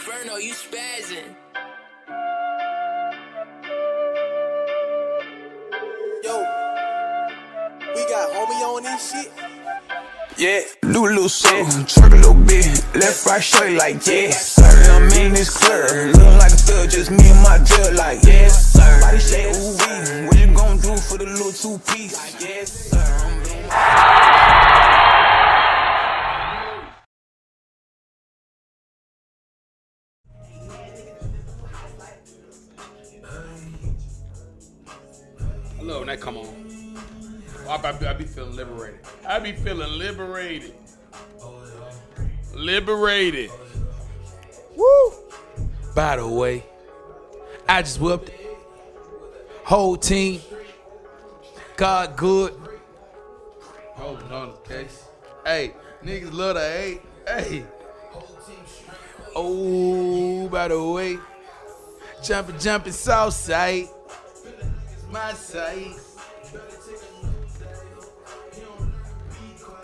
Inferno, you spazzing. Yo, we got homie on this shit. Yeah, Lulu shit, twerk a little bit, left, right, straight like yes, sir. I'm in this club, looking like a thug, just me and my judge like yes, sir. Body say ooh wee, what you gon' do for the little two-piece? Like yes, sir. I love when that come on. I be feeling liberated. I be feeling liberated. Liberated. Woo! By the way, I just whooped it. Whole team. God good. Holding on the case. Hey, niggas love to hate. Hey. Oh, by the way, jumping south side. My side.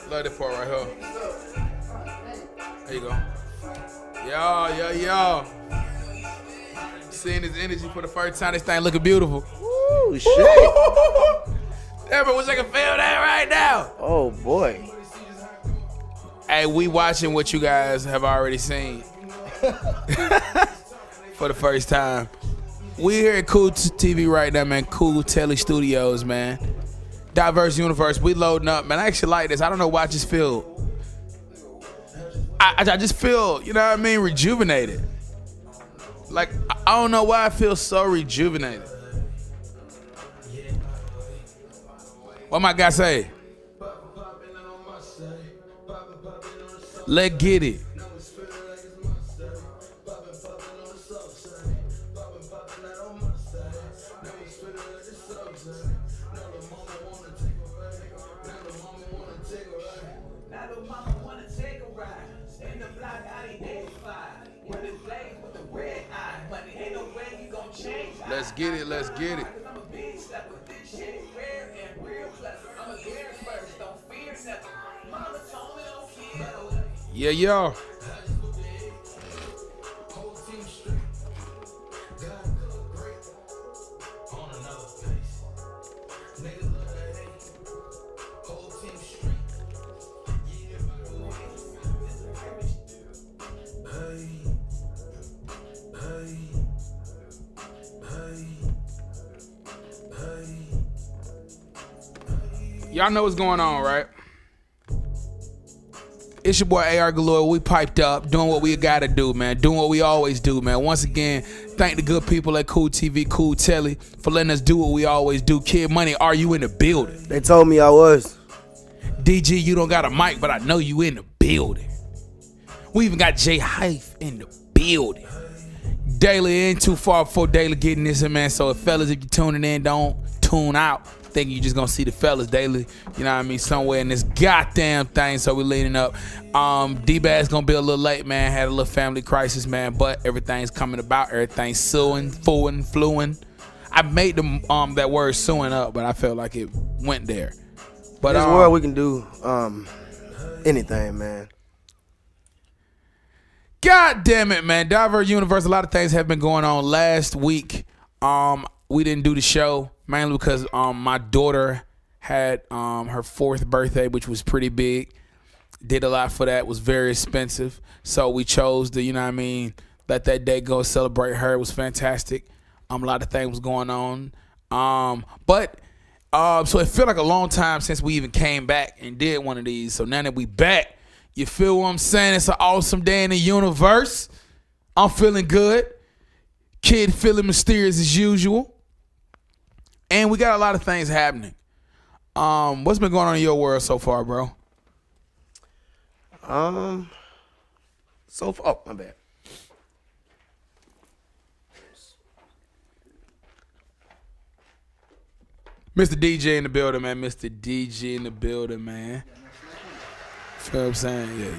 Love that part right here. There you go. Yo. Seeing this energy for the first time, this thing looking beautiful. Ooh, shit. Everyone wish I could feel that right now. Oh, boy. Hey, we watching what you guys have already seen for the first time. We here at Cool TV right now, man. Cool Telly Studios, man. Diverse Universe. We loading up, man. I actually like this. I don't know why I just feel. I just feel, you know what I mean, rejuvenated. Like, I don't know why I feel so rejuvenated. What my guy say? Let's get it. Let's get it, let's get it. Yeah, yo. Y'all know what's going on, right? It's your boy AR Galore. We piped up, doing what we gotta do, man. Doing what we always do, man. Once again, thank the good people at Cool TV, Cool Telly for letting us do what we always do. Kid Money, are you in the building? They told me I was. DG, you don't got a mic, but I know you in the building. We even got Jay Hype in the building. Daily ain't too far before Daily getting this in, man. So, fellas, if you're tuning in, don't tune out. Thinking you just gonna see the fellas daily, you know what I mean, somewhere in this goddamn thing. So we leaning up. D-Bad's gonna be a little late, man. Had a little family crisis, man, but everything's coming about. Everything's suing, fluing. I made that word suing up, but I felt like it went there. But in this world we can do anything, man. God damn it, man. Diverse Universe, a lot of things have been going on. Last week, we didn't do the show. Mainly because my daughter had her 4th birthday, which was pretty big. Did a lot for that. Was very expensive. So we chose to, you know what I mean, let that day go, celebrate her. It was fantastic. A lot of things was going on. So it felt like a long time since we even came back and did one of these. So now that we back, you feel what I'm saying? It's an awesome day in the universe. I'm feeling good. Kid feeling mysterious as usual. And we got a lot of things happening. What's been going on in your world so far, bro? So far, oh, my bad. Mr. DJ in the building, man. Mr. DJ in the building, man. Feel what I'm saying? Yeah.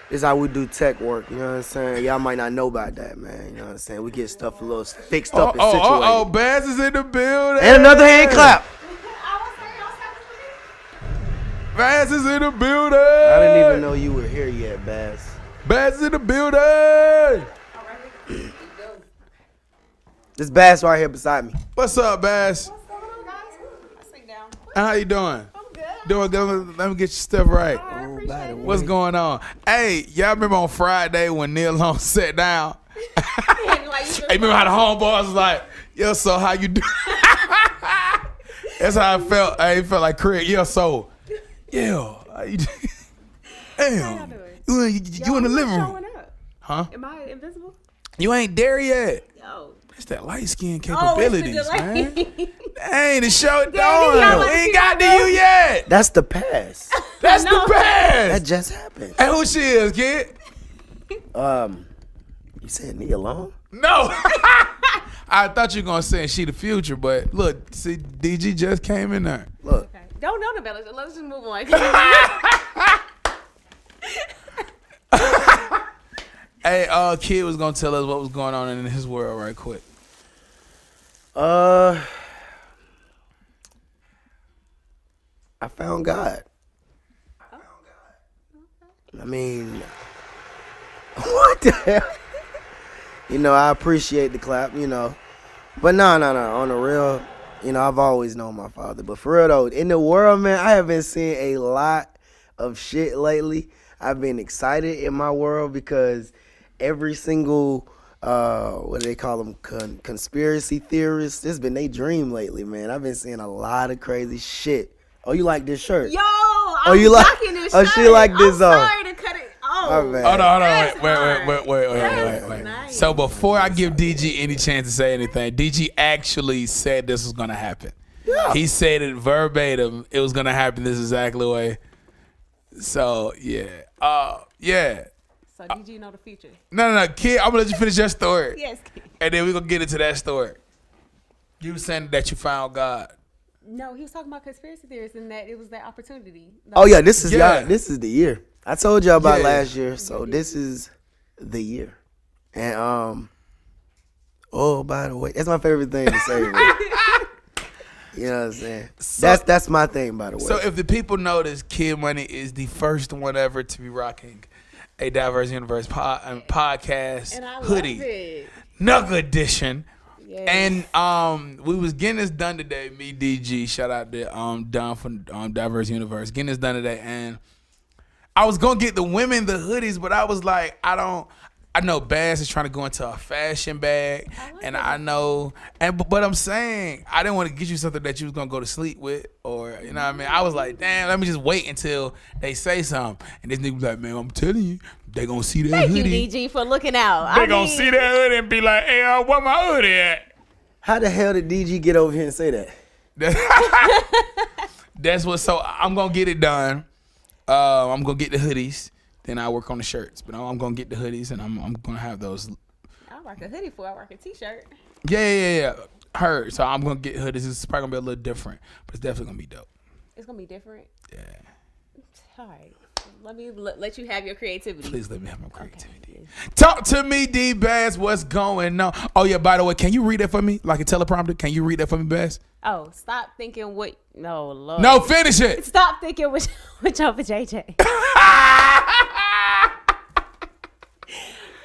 This is how we do tech work, you know what I'm saying? Y'all might not know about that, man. You know what I'm saying? We get stuff a little fixed up and situated. Baz is in the building. And another hand clap. Baz is in the building. I didn't even know you were here yet, Baz. Bass in the building. This Bass right here beside me. What's up, Bass? What's going on, guys? Sit down. How you doing? I'm good. Doing good. Let me get your stuff right. I appreciate it. What's going on? Hey, y'all remember on Friday when Neil Long sat down? Hey, remember how the homeboys was like, yo, so how you doing? That's how I felt. I felt like Craig. Yo, so, yeah. How you doing? Damn. You in the living room. Showing up. Huh? Am I invisible? You ain't there yet. Yo. It's that light skin It's the capabilities, delay. man. Dang, the show Damn, he got done. like We ain't he got to got you yet. That's the pass. That's No. the That best. just happened. Hey, who she is, kid? You said Nia Long? No. I thought you were going to say she the future, but look, see, DG just came in there. Look, Okay. Don't know the Bellas. Let's just move on. Hey, kid was going to tell us what was going on in his world right quick. I found God. I mean, what the hell? You know, I appreciate the clap, you know. But no. On the real, you know, I've always known my father. But for real, though, in the world, man, I have been seeing a lot of shit lately. I've been excited in my world because every single, what do they call them, conspiracy theorists, this has been their dream lately, man. I've been seeing a lot of crazy shit. Oh, you like this shirt? Yo, I'm you like- rocking this oh, shirt. she like this, I'm sorry to cut it off. Oh, man. Hold on. That's Wait. hard. Wait. Nice. So before I give DG any chance to say anything, DG actually said this was going to happen. Yeah. He said it verbatim. It was going to happen this exactly way. So, yeah. Yeah. So did you know the future? No, kid, I'm going to let you finish your story. Yes. And then we're going to get into that story. You were saying that you found God. No, he was talking about conspiracy theorists and that it was that opportunity. Oh, yeah, this is Yeah. y'all. This is the year. I told y'all about Yeah. last year, so this is the year. And, oh, by the way, that's my favorite thing to say, man. You know what I'm saying? That's my thing, by the way. So if the people notice, Kid Money is the first one ever to be rocking a Diverse Universe podcast And I hoodie. love it. Nugget edition. Yes. And we was getting this done today. Me, DG, shout out to Don from Diverse Universe. Getting this done today, and I was gonna get the women the hoodies, but I was like, I know Bass is trying to go into a fashion bag, and I know, but I'm saying I didn't want to get you something that you was gonna go to sleep with, or you know what I mean. I was like, damn, let me just wait until they say something, and this nigga was like, man, I'm telling you, they gonna see that Thank hoodie. you, DG, for looking out. They gonna see that hoodie and be like, hey, where my hoodie at? How the hell did DG get over here and say that? That's what. So I'm gonna get it done. I'm gonna get the hoodies. Then I work on the shirts. But I'm gonna get the hoodies, and I'm gonna have those. I rock a hoodie for I rock a t-shirt. Yeah. Heard. So I'm gonna get hoodies. It's probably gonna be a little different, but it's definitely gonna be dope. It's gonna be different. Yeah. All right. Let me let you have your creativity. Please let me have my creativity. Okay. Talk to me, D Bass. What's going on? Oh yeah. By the way, can you read that for me, like a teleprompter? Can you read that for me, Bass? Oh, stop thinking what. No, Lord. No, finish it. Stop thinking which over JJ.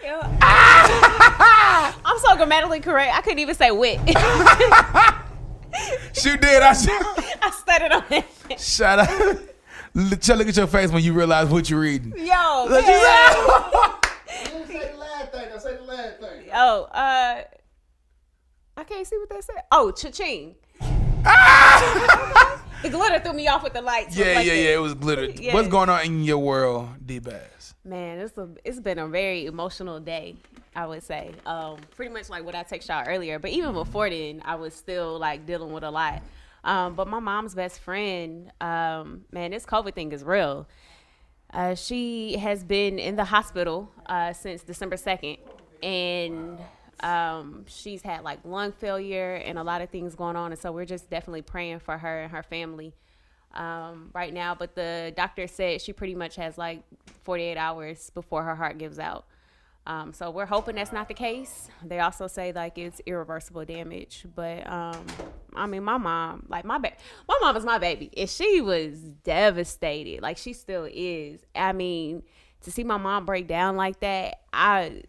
Yo. I'm so grammatically correct. I couldn't even say wit. She did. I stuttered on it. shut up. Look at your face when you realize what you're reading. Yo, Look man. Say the last thing. Say the last thing. Oh, I can't see what that said. Oh, cha-ching. The glitter threw me off with the lights. Yeah. reflected. It was glitter. Yeah. What's going on in your world, D Bass? Man, it's been a very emotional day, I would say. Pretty much like what I texted y'all earlier. But even before then, I was still like dealing with a lot. But my mom's best friend, man, this COVID thing is real. She has been in the hospital since December 2nd. And she's had like lung failure and a lot of things going on. And so we're just definitely praying for her and her family right now. But the doctor said she pretty much has like 48 hours before her heart gives out. So we're hoping that's not the case. They also say like it's irreversible damage. But I mean, my mom, like my mom is my baby, and she was devastated. Like she still is. I mean, to see my mom break down like that, I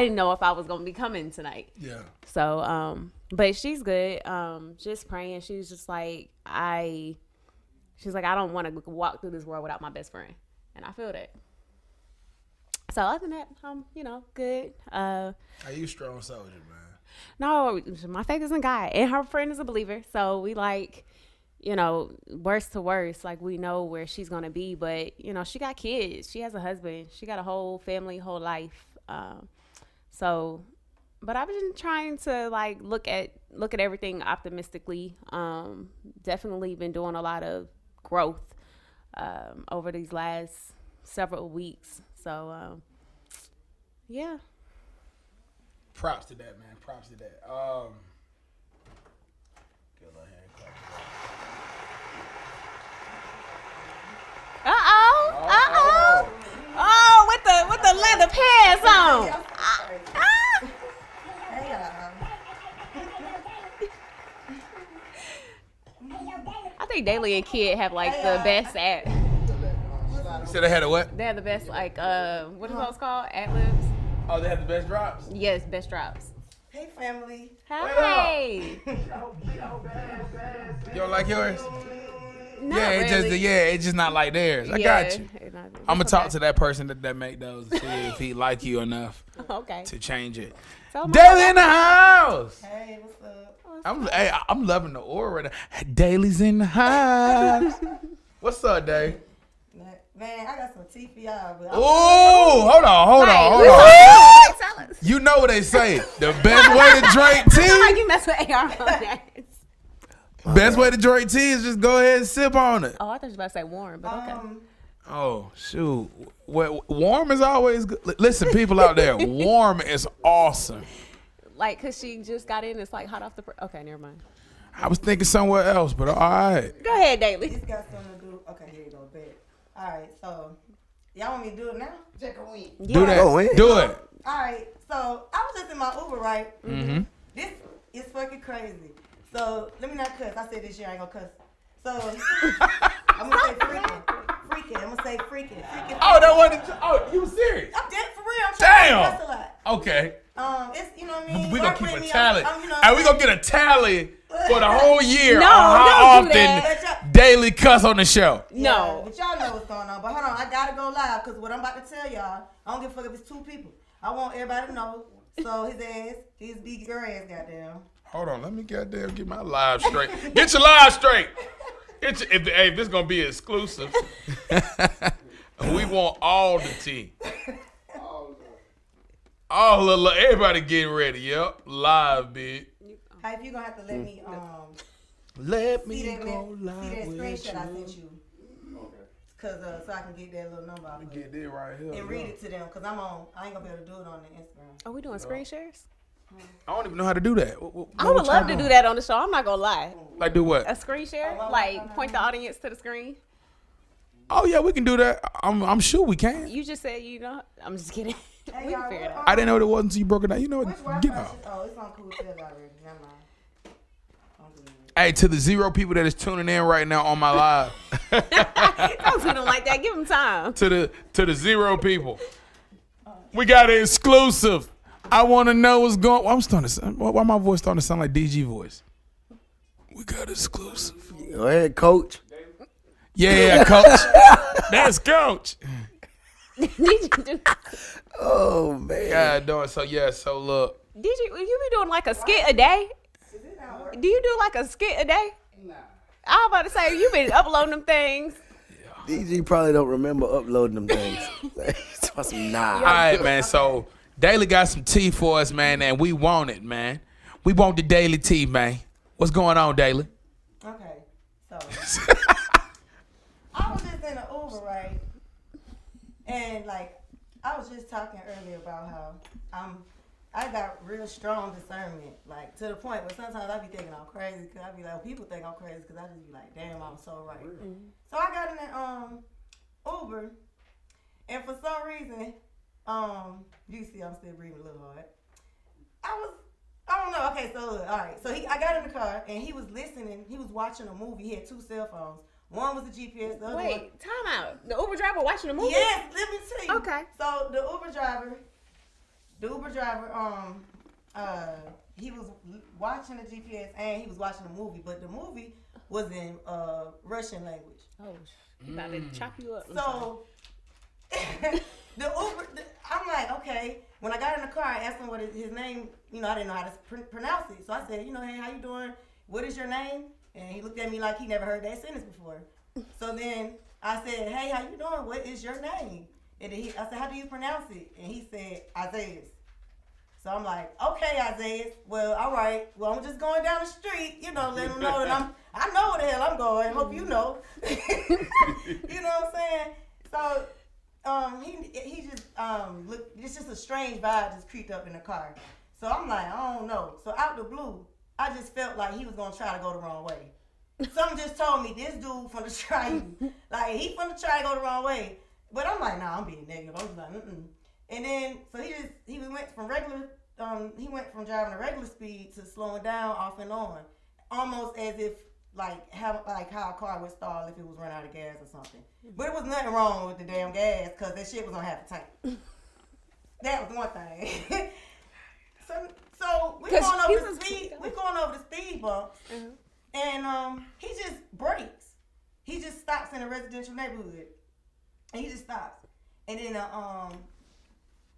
didn't know if I was gonna be coming tonight. Yeah. So, but she's good. Just praying. She's just like, she's like, I don't want to walk through this world without my best friend. And I feel that. So other than that, I'm, good. Are you strong soldier, man? No, my faith is in God. And her friend is a believer. So we like, worst to worst, like we know where she's going to be. But, she got kids. She has a husband. She got a whole family, whole life. But I've been trying to like look at everything optimistically. Definitely been doing a lot of growth over these last several weeks. So yeah. Props to that, man. Props to that. Give a hand clap to that. Oh, with the leather pants on. I think Daily and Kid have like the best ad. You said they had a what? They have the best like what are those called? Ad-libs? Oh, they have the best drops? Yes, best drops. Hey, family. Hey. You don't like yours? Not Really. It's just not like theirs. I got you. I'm gonna talk to that person that make those and see if he like you enough Okay. to change it. So Daily in the house. Hey, what's up? I'm loving the aura. Daily's in the house. What's up, Dave? Man, I got some tea for y'all. Oh, hold on. Tell us. You know what they say. The best way to drink I feel tea. like you mess with AR on that. Best way to drink tea is just go ahead and sip on it. Oh, I thought you were about to say warm, but okay. Oh, shoot. Well, warm is always good. Listen, people out there, warm is awesome. Like, cause she just got in, it's like hot off the. Okay, never mind. I was thinking somewhere else, but all right. Go ahead, Daily. This got something to do. Okay, here you go, bet. All right, so y'all want me to do it now? Check a win. Do that. Go in. Do it. All right, so I was just in my Uber, right? Mm-hmm. This is fucking crazy. So let me not cuss. I said this year I ain't gonna cuss. So I'm gonna say freaking. I'm gonna say freaking. Oh, that one. Oh, you serious? I'm dead for real. I'm trying to cuss a lot. Okay. It's what I mean. We gonna keep Work a with me, tally. I'm And we gonna get a tally for the whole year No, on how don't do often that. Daily cuss on the show. No. But y'all know what's going on. But hold on, I gotta go live because what I'm about to tell y'all, I don't give a fuck if it's 2 people. I want everybody to know. So his big girl ass, goddamn. Hold on, let me goddamn get my live straight. Get your live straight. If this gonna be exclusive, we want all the tea. All of everybody getting ready. Yep, live, big. Hey, if you gonna have to let me Let see me that, go see that live with screenshot I you. sent you. Cause so I can get that little number off of Get this right here. and read it to them. Cause I ain't gonna be able to do it on the Instagram. Are we doing screen shares? I don't even know how to do that. I would love to do that on the show. I'm not gonna lie. Like do what? A screen share, like point the audience to the screen. Oh yeah, we can do that. I'm sure we can. You just said I'm just kidding. Hey, We can y'all, figure it out. I didn't know what it was until you broke it down. You know Which what? Wi-Fi Get off. shit? Oh, it's on Cool Tell already. Never mind. Don't do that. Hey, to the 0 people that is tuning in right now on my live. Don't do them like that. Give them time. to the 0 people. We got an exclusive. I want to know what's going. I'm starting to sound, why my voice starting to sound like DG voice? We got exclusive. Go ahead, coach. Yeah, coach. That's coach. Did you do? Oh man. God, doing so look. Did you be doing like a skit a day? Do you do like a skit a day? Nah. I was about to say you been uploading them things. DG probably don't remember uploading them things. Nah. All right, man. So Daily got some tea for us, man, and we want it, man. We want the Daily tea, man. What's going on, Daily? Okay, so I was just in an Uber, right? And like I was just talking earlier about how I got real strong discernment, like to the point where sometimes I be thinking I'm crazy because I be like, people think I'm crazy because I just be like, damn, I'm so right. Mm-hmm. So I got in that Uber, and for some reason, you see I'm still breathing a little hard. I don't know. Okay, so look, all right. So I got in the car and he was listening. He was watching a movie. He had 2 cell phones. One was the GPS. The other one. Wait, time out. The Uber driver watching the movie? Yes, let me tell you. Okay. So the Uber driver, he was watching the GPS and he was watching the movie, but the movie was in Russian language. Oh, he about to chop you up. So I'm like, okay. When I got in the car, I asked him what his name. You know, I didn't know how to pronounce it, so I said, you know, hey, how you doing? What is your name? And he looked at me like he never heard that sentence before. So then I said, hey, how you doing? What is your name? And I said, how do you pronounce it? And he said, Isaiah. So I'm like, okay, Isaiah. Well, all right. Well, I'm just going down the street, you know, let him know that I know where the hell I'm going. Hope you know. You know what I'm saying? So he just look. It's just a strange vibe just creeped up in the car. So I'm like, I don't know. So out the blue, I just felt like he was gonna try to go the wrong way. Something just told me this dude finna try you. Like he finna try to go the wrong way. But I'm like, nah, I'm being negative. I was like, And then so he went from regular. He went from driving a regular speed to slowing down off and on, almost as if how a car would stall if it was running out of gas or something. But it was nothing wrong with the damn gas because that shit was on half the tank. That was one thing. So we going over the speed. We going over the speed bumps, and he just brakes. He just stops in a residential neighborhood, and he just stops, and then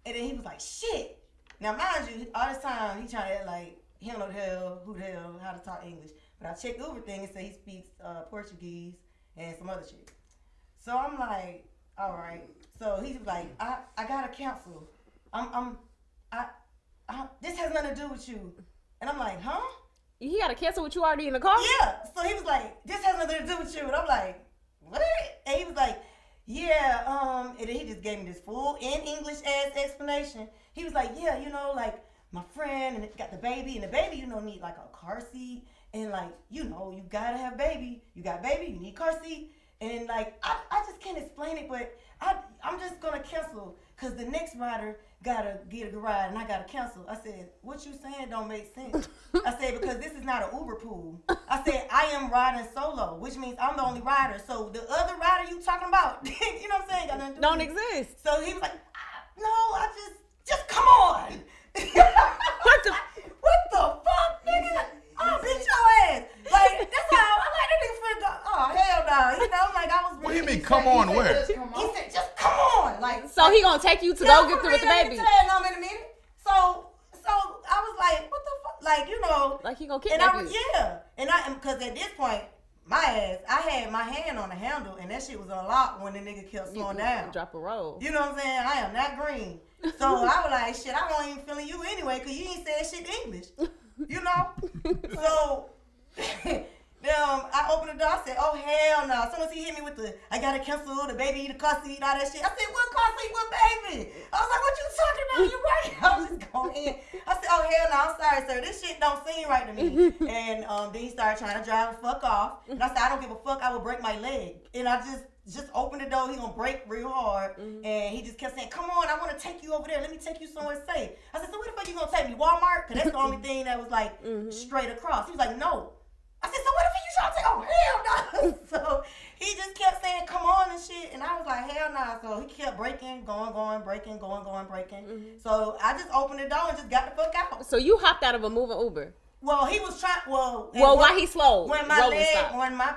he was like, shit. Now mind you, all this time he trying to act like he don't know who the hell how to talk English. But I checked the Uber thing and said he speaks Portuguese and some other shit. So I'm like, all right. So he's like, I gotta cancel. This has nothing to do with you. And I'm like, huh? He gotta cancel with you already in the car? Yeah. So he was like, this has nothing to do with you. And I'm like, what? And he was like, yeah, and then he just gave me this full in English ass explanation. He was like, yeah, you know, like my friend and it got the baby, and the baby, you know, need like a car seat. And like, you know, you gotta have baby. You got baby, you need car seat. And like, I just can't explain it, but I'm just gonna cancel because the next rider gotta get a ride and I gotta cancel. I said, what you saying don't make sense. I said, because this is not an Uber pool. I said, I am riding solo, which means I'm the only rider. So the other rider you talking about, you know what I'm saying? Got nothing to do Don't with it. exist. So he was like, no, I just come on. What the fuck, nigga? I'll beat your ass. Like, that's how I like that nigga finna go. Oh, hell no. You know, like I was really. What do you mean, come on, where? He said, just come on. Like, So he gonna take you to go get through with the baby? I'm in a minute. So I was like, what the fuck? Like, you know. Like he gonna kidnap you? Yeah. Because at this point, I had my hand on the handle and that shit was unlocked when the nigga kept slowing down. Drop a roll. You know what I'm saying? I am not green. So I was like, shit, I don't even feeling you anyway because you ain't saying shit in English. You know? So I opened the door. I said, oh, hell no. As soon as he hit me with I got to cancel the baby, the car seat, all that shit. I said, what car seat, what baby? I was like, what you talking about? You right? I was just going in. I said, oh, hell no. I'm sorry, sir. This shit don't seem right to me. And then he started trying to drive the fuck off. And I said, I don't give a fuck. I will break my leg. And I just opened the door. He gonna break real hard. And he just kept saying, come on, I want to take you over there. Let me take you somewhere safe. I said, so where the fuck you gonna take me? Walmart? Because that's the only thing that was like straight across. He was like, no. I said, so what if you trying to take? Oh, hell no. So he just kept saying, come on and shit. And I was like, hell no. So he kept breaking, going, breaking, going, breaking. So I just opened the door and just got the fuck out. So you hopped out of a moving Uber? Well, he was trying. Well, why he slowed? When my leg,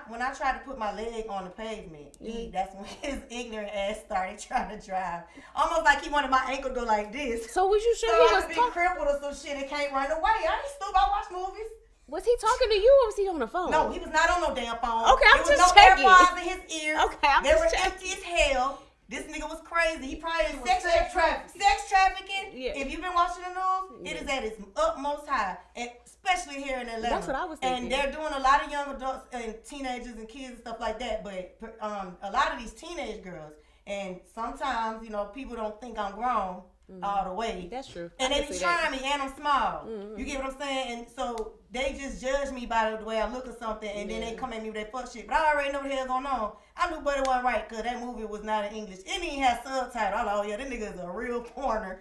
when I tried to put my leg on the pavement, that's when his ignorant ass started trying to drive. Almost like he wanted my ankle to go like this. So was you sure he was was crippled or some shit and can't run away? I ain't stupid. I watch movies. Was he talking to you or was he on the phone? No, he was not on no damn phone. Okay, I'm just checking. There was no checking. AirPods in his ears. Okay, I'm they just were checking. empty as hell. This nigga was crazy. He probably Sex trafficking. Sex trafficking. Yeah. If you've been watching the news, it is at its utmost high, and especially here in Atlanta. That's what I was thinking. And they're doing a lot of young adults and teenagers and kids and stuff like that. But a lot of these teenage girls, and sometimes people don't think I'm grown all the way. That's true. And they be trying me, and I'm small. You get what I'm saying? And so they just judge me by the way I look or something, and then they come at me with that fuck shit. But I already know what the hell going on. I knew but it wasn't right because that movie was not in English. It didn't even have subtitles. I was like, oh yeah, this nigga is a real foreigner.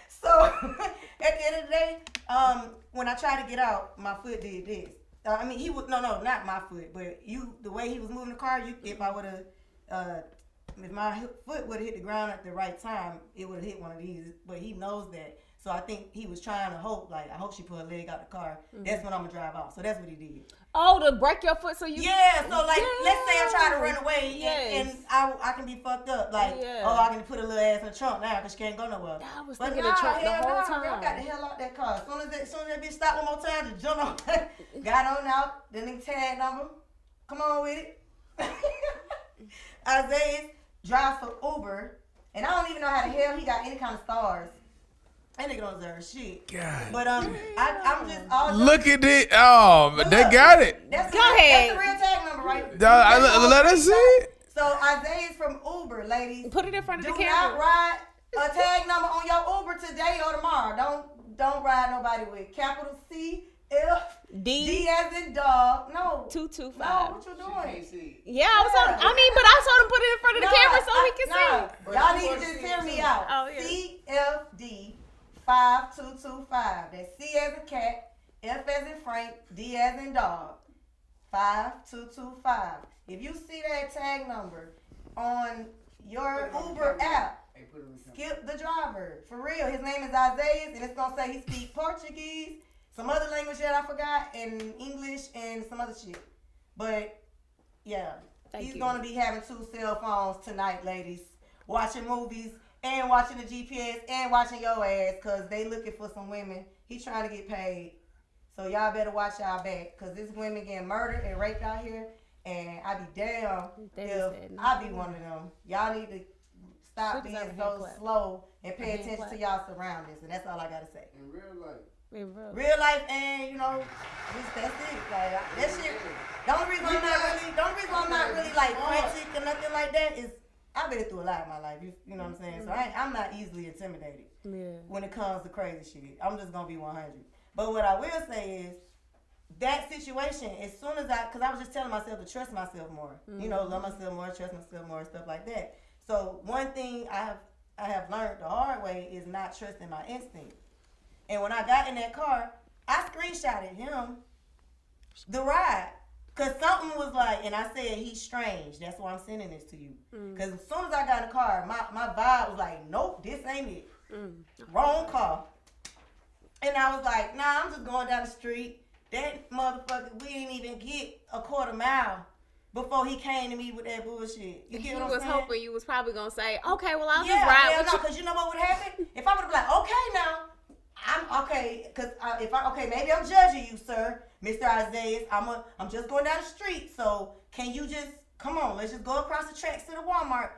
So at the end of the day, when I tried to get out, my foot did this. I mean, he was not my foot, but the way he was moving the car, if I would have, if my foot would have hit the ground at the right time, it would have hit one of these. But he knows that, so I think he was trying to hope, like, I hope she put her leg out the car. That's when I'm gonna drive off. So that's what he did. Oh, to break your foot so you. Yeah, so like, let's say I try to run away and I can be fucked up. Like, I can put a little ass in the trunk now because she can't go nowhere. I was thinking the trunk the whole time. I got the hell out that car. As soon as that bitch stopped one more time, just jumped on, got on out, the nigga tag number. Come on with it. Isaiah drives for Uber, and I don't even know how the hell he got any kind of stars. That nigga don't deserve shit. God. But I'm just all Look at it. Oh, but they got it. Go ahead. That's the real tag number, right? Let us see it. So Isaiah's from Uber, ladies. Put it in front of the Do camera. not ride a tag number on your Uber today or tomorrow. Don't ride nobody with capital C F D as in dog. No. 225. No, what you doing? Yeah, I was told. I mean, but I told him put it in front of the camera so he can see. Y'all need to just hear me out. Oh, yeah. CFD 5225. That's C as in cat, F as in Frank, D as in dog. 5225. If you see that tag number on your Uber app, skip the driver. For real, his name is Isaiah, and it's gonna say he speaks Portuguese, some other language that I forgot, and English and some other shit. But yeah, he's gonna be having 2 cell phones tonight, ladies, watching movies and watching the GPS and watching your ass, cause they looking for some women. He trying to get paid, so y'all better watch y'all back, cause there's women getting murdered and raped out here, and I be damn if I be one of them. Y'all need to stop being so slow and pay attention to y'all surroundings, and that's all I gotta say. In real life. Real life, and that's it. Like that shit. The only reason I'm not really like frantic or nothing like that is I've been through a lot in my life. You know what I'm saying? So I'm not easily intimidated when it comes to crazy shit. I'm just gonna be 100. But what I will say is that situation, as soon as because I was just telling myself to trust myself more. Love myself more, trust myself more, stuff like that. So one thing I have learned the hard way is not trusting my instinct. And when I got in that car, I screenshotted him the ride. Because something was like, and I said, he's strange. That's why I'm sending this to you. Because as soon as I got in the car, my vibe was like, nope, this ain't it. Wrong car. And I was like, nah, I'm just going down the street. That motherfucker, we didn't even get a quarter mile before he came to me with that bullshit. You get what I'm saying? He was hoping you was probably going to say, okay, well, I'll just ride with you. Because you know what would happen? If I would have been like, okay, now. I'm okay, cause maybe I'm judging you, sir, Mr. Isaiah. I'm just going down the street, so can you just come on? Let's just go across the tracks to the Walmart,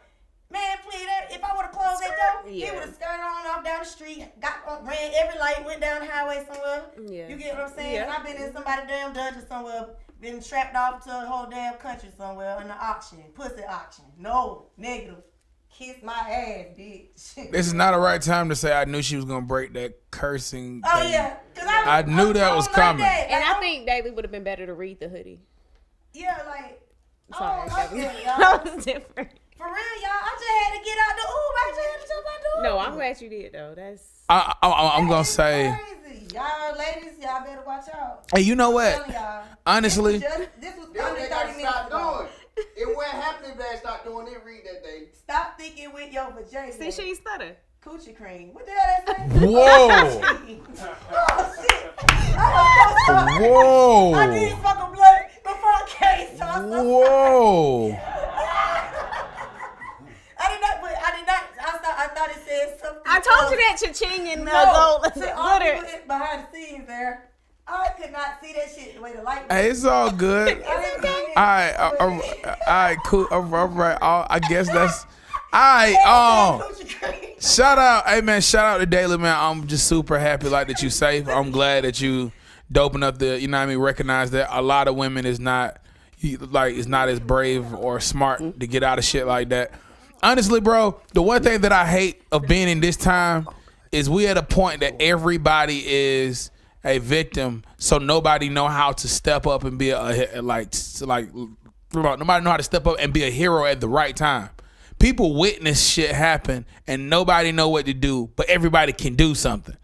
man. Please, if I would have closed that door, he would have skirted on off down the street, ran every light, went down the highway somewhere. Yeah. You get what I'm saying? Yeah. And I've been in somebody's damn dungeon somewhere, been trapped off to a whole damn country somewhere in the auction, pussy auction. No, negative. Kiss my ass, bitch. This is not the right time to say I knew she was gonna break that cursing. Oh yeah, because I knew that was coming. Like that. And I think Daily would have been better to read the hoodie. Yeah, like. Sorry, that was different. For real, y'all. I just had to get out the Uber. I just had to jump out the Uber. No, I'm glad you did though. That's. I'm gonna say. Crazy. Y'all, ladies, y'all better watch out. Hey, you know what? Honestly, this was under 30 minutes ago. It wasn't happening if they stopped doing it, read that day. Stop thinking with your vagina. See, she stutter. Coochie cream. What the hell that say? Whoa. Oh, shit. Whoa. I did fucking blood before I came. So Whoa. I thought it said something. I told you that cha-ching and gold glitter. Behind the scenes there. I could not see that shit the way the light was. Hey, it's all good. All right, cool. All right, I guess that's. All right, shout out, hey man, shout out to Daily, man. I'm just super happy like that you safe. I'm glad that you doping up the, recognize that a lot of women is not as brave or smart to get out of shit like that. Honestly, bro, the one thing that I hate of being in this time is we at a point that everybody is a victim, so nobody know how to step up and be nobody know how to step up and be a hero at the right time. People witness shit happen and nobody know what to do, but everybody can do something.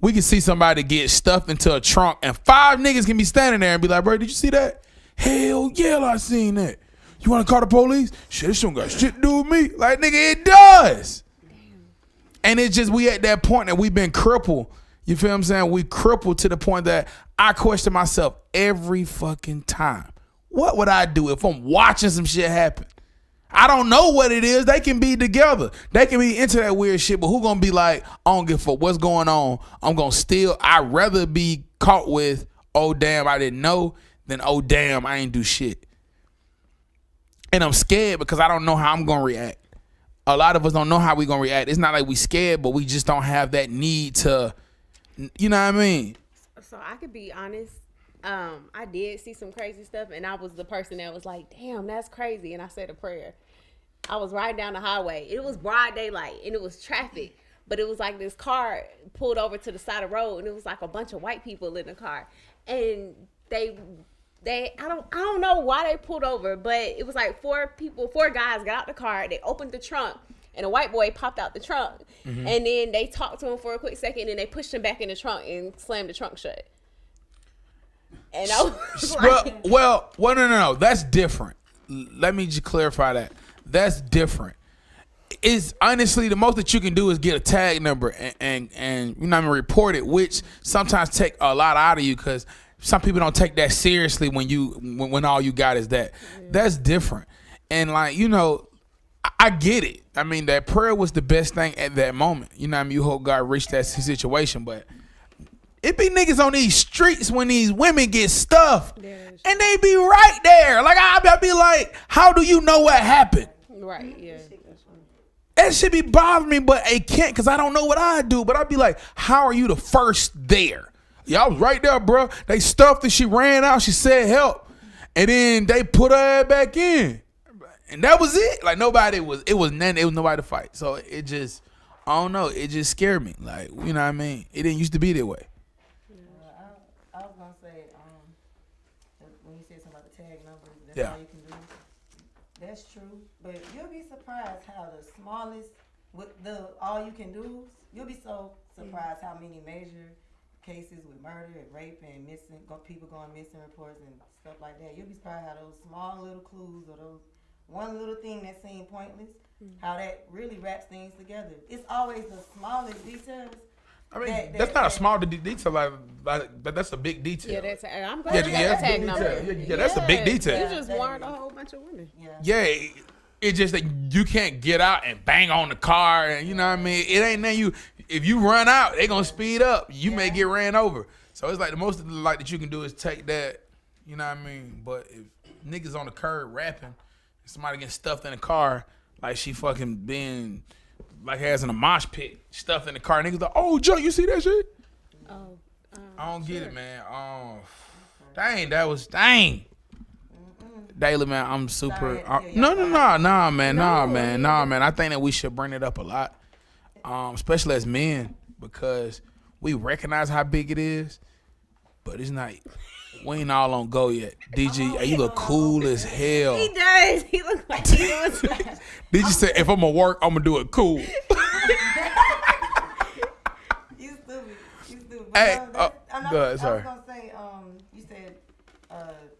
we can see somebody get stuffed into a trunk and 5 niggas can be standing there and be like, bro, did you see that? Hell yeah, I seen that. You want to call the police? Shit, this don't got shit to do with me. Like, nigga, it does. And it's just, we at that point that we've been crippled. You feel what I'm saying? We crippled to the point that I question myself every fucking time. What would I do if I'm watching some shit happen? I don't know what it is. They can be together. They can be into that weird shit, but who gonna be like, I don't give a fuck what's going on. I'm gonna steal. I'd rather be caught with, oh damn, I didn't know, than oh damn, I ain't do shit. And I'm scared because I don't know how I'm gonna react. A lot of us don't know how we gonna react. It's not like we scared, but we just don't have that need to, you know what I mean? So I could be honest. I did see some crazy stuff, and I was the person that was like, damn, that's crazy. And I said a prayer. I was riding down the highway. It was broad daylight, and it was traffic. But it was like this car pulled over to the side of the road, and it was like a bunch of white people in the car. And they I don't know why they pulled over, but it was like 4 guys got out the car. They opened the trunk, and a white boy popped out the trunk. Mm-hmm. And then they talked to him for a quick second, and they pushed him back in the trunk and slammed the trunk shut. And I was like, well, no. That's different. Let me just clarify that. That's different. It's honestly the most that you can do is get a tag number and you know what I mean, report it, which sometimes take a lot out of you because some people don't take that seriously when all you got is that. That's different. And like, you know, I get it. I mean, that prayer was the best thing at that moment. You know what I mean? You hope God reached that situation, but it be niggas on these streets when these women get stuffed, and they be right there. Like, I'll be like, how do you know what happened? Right, yeah. That should be bothering me, but it can't because I don't know what I do. But I'd be like, how are you the first there? Yeah, I was right there, bro. They stuffed her. She ran out. She said help. And then they put her back in. And that was it. Like, it was nobody to fight. So it just, I don't know. It just scared me. Like, you know what I mean? It didn't used to be that way. I was gonna say, when you said something about the tag numbers, that's Yeah. all you can do. That's true, but you'll be surprised how the smallest, all you can do. You'll be so surprised how many major cases with murder and rape and people going missing reports and stuff like that. You'll be surprised how those small little clues or those one little thing that seemed pointless, how that really wraps things together. It's always the smallest details. I mean, that's not a small detail. Like that's a big detail. Yeah, I'm glad you got the tag number. Yeah, that's a big detail. You just warned a whole bunch of women. Yeah, it's just that you can't get out and bang on the car, and you know what I mean. It ain't that you. If you run out, they gonna speed up. You may get ran over. So it's like the most like that you can do is take that. You know what I mean. But if niggas on the curb rapping, somebody getting stuffed in the car like she fucking being like has in a mosh pit, stuffed in the car. Niggas like, oh, Joe, you see that shit? Oh, I don't get it, man. Dang. Daily, man, I'm super. No, man. I think that we should bring it up a lot, especially as men, because we recognize how big it is, but it's not. We ain't all on go yet. DG, you look cool as hell. He does. He look like he was. DG said, if I'm gonna work, I'm gonna do it cool. You stupid. Hey, I good. Sorry. was gonna say, you said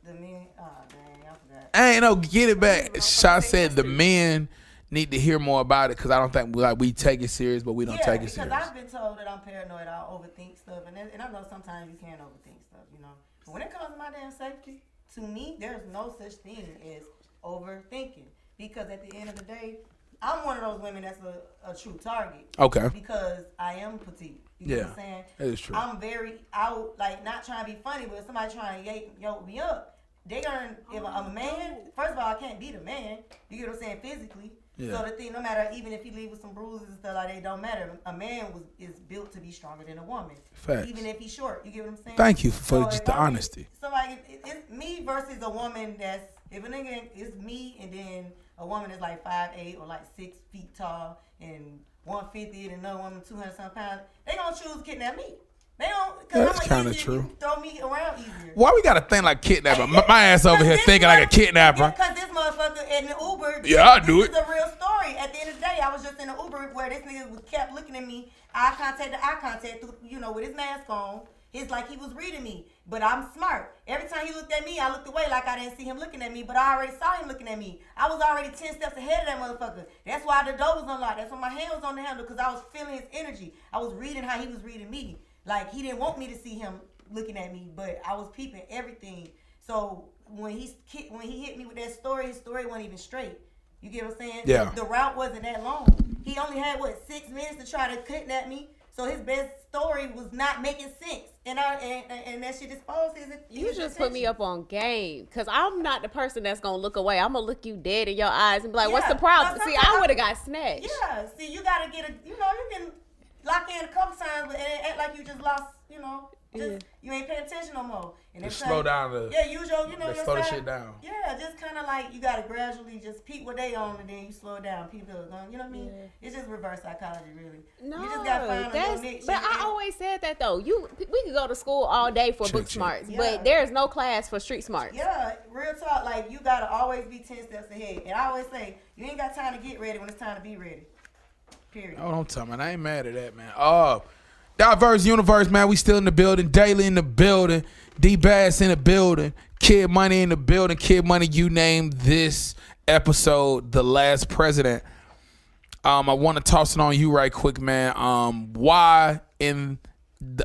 the men. Oh dang, I forgot. Hey, no, get it back. Shaw said the men need to hear more about it because I don't think we take it serious, but we don't take it serious. Because I've been told that I'm paranoid. I overthink stuff, and I know sometimes you can overthink stuff, you know. But when it comes to my damn safety, to me, there's no such thing as overthinking. Because at the end of the day, I'm one of those women that's a true target. Okay. Because I am petite. You know what I'm saying? That is true. I'm very out, like, not trying to be funny, but if somebody trying to yoke me up, they gonna, if I'm a man, first of all, I can't beat a man. You get what I'm saying? Physically. Yeah. So the thing, no matter, even if he leave with some bruises and stuff like that, it don't matter. A man is built to be stronger than a woman. Facts. Even if he's short. You get what I'm saying? Thank you for just the honesty. Somebody, it's me versus a woman that's, if a nigga, it's me and then a woman that's like 5'8" or like 6 feet tall and 150 and another woman 200-something pounds, they gonna choose to kidnap me. They don't, that's kind of true. Throw me around easier. Why we gotta think like kidnapper? My ass over here thinking like a kidnapper. Because this motherfucker in the Uber. Yeah, I do it. This is a real story. At the end of the day, I was just in an Uber where this nigga kept looking at me eye contact to eye contact, through, you know, with his mask on. It's like he was reading me, but I'm smart. Every time he looked at me, I looked away like I didn't see him looking at me, but I already saw him looking at me. I was already 10 steps ahead of that motherfucker. That's why the door was unlocked. That's why my hand was on the handle, because I was feeling his energy. I was reading how he was reading me. Like, he didn't want me to see him looking at me, but I was peeping everything. So when he hit me with that story, his story wasn't even straight. You get what I'm saying? Yeah. The route wasn't that long. He only had, 6 minutes to try to kidnap me. So his best story was not making sense, and that shit exposed his. You just put me up on game, cause I'm not the person that's gonna look away. I'm gonna look you dead in your eyes and be like, "What's the problem?" See, I would have got snatched. Yeah. See, you gotta get you can lock in a couple times, but it act like you just lost. You ain't paying attention no more. And Just slow down the. Yeah, use your slow the shit down. Yeah, just kind of like you gotta gradually just peep what they on, and then you slow it down. Peep those on. You know what I mean? Yeah. It's just reverse psychology, really. No, you just gotta find a little niche. But I always said that though. We could go to school all day for book smarts, but there's no class for street smarts. Yeah, real talk. Like, you gotta always be 10 steps ahead. And I always say, you ain't got time to get ready when it's time to be ready. Period. Oh, don't tell me. I ain't mad at that, man. Diverse Universe, man. We still in the building. Daily in the building. D-Bass in the building. Kid Money in the building. Kid Money, you named this episode The Last President. I want to toss it on you right quick, man. Why in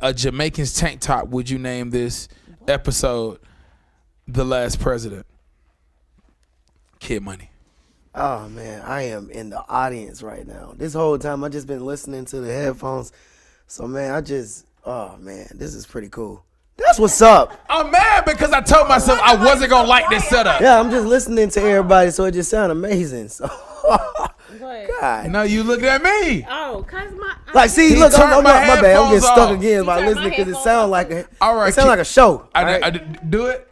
a Jamaican's tank top would you name this episode The Last President? Kid Money. Oh, man, I am in the audience right now. This whole time I just been listening to the headphones. So, man, this is pretty cool. That's what's up. I'm mad because I told myself I wasn't going to like this setup. Yeah, I'm just listening to everybody, so it just sounds amazing. So, God. No, you looking at me. Oh, cause my see, look, my bad. I'm getting stuck again by turned listening my because it sounds like headphones a show. I do it.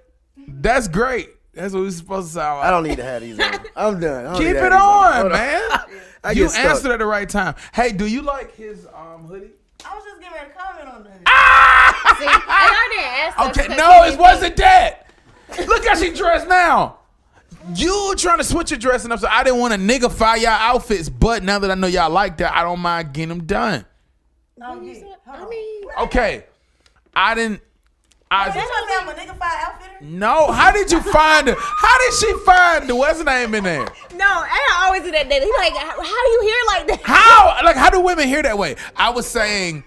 That's great. That's what we're supposed to sound like. I don't need to have these on. I'm done. Keep it on, man. You stuck. answered at the right time. Hey, do you like his hoodie? I was just getting ready to comment on that. See, I didn't ask Okay, no, it wasn't that. Look how she dressed now. You trying to switch your dressing up, so I didn't want to niggify y'all outfits, but now that I know y'all like that, I don't mind getting them done. I mean, okay, I didn't. That's what I'm a nigga fight outfitter? No, how did you find her? How did she find the what's her name in there? No, I always do that. He's like, how do you hear like that? How do women hear that way? I was saying,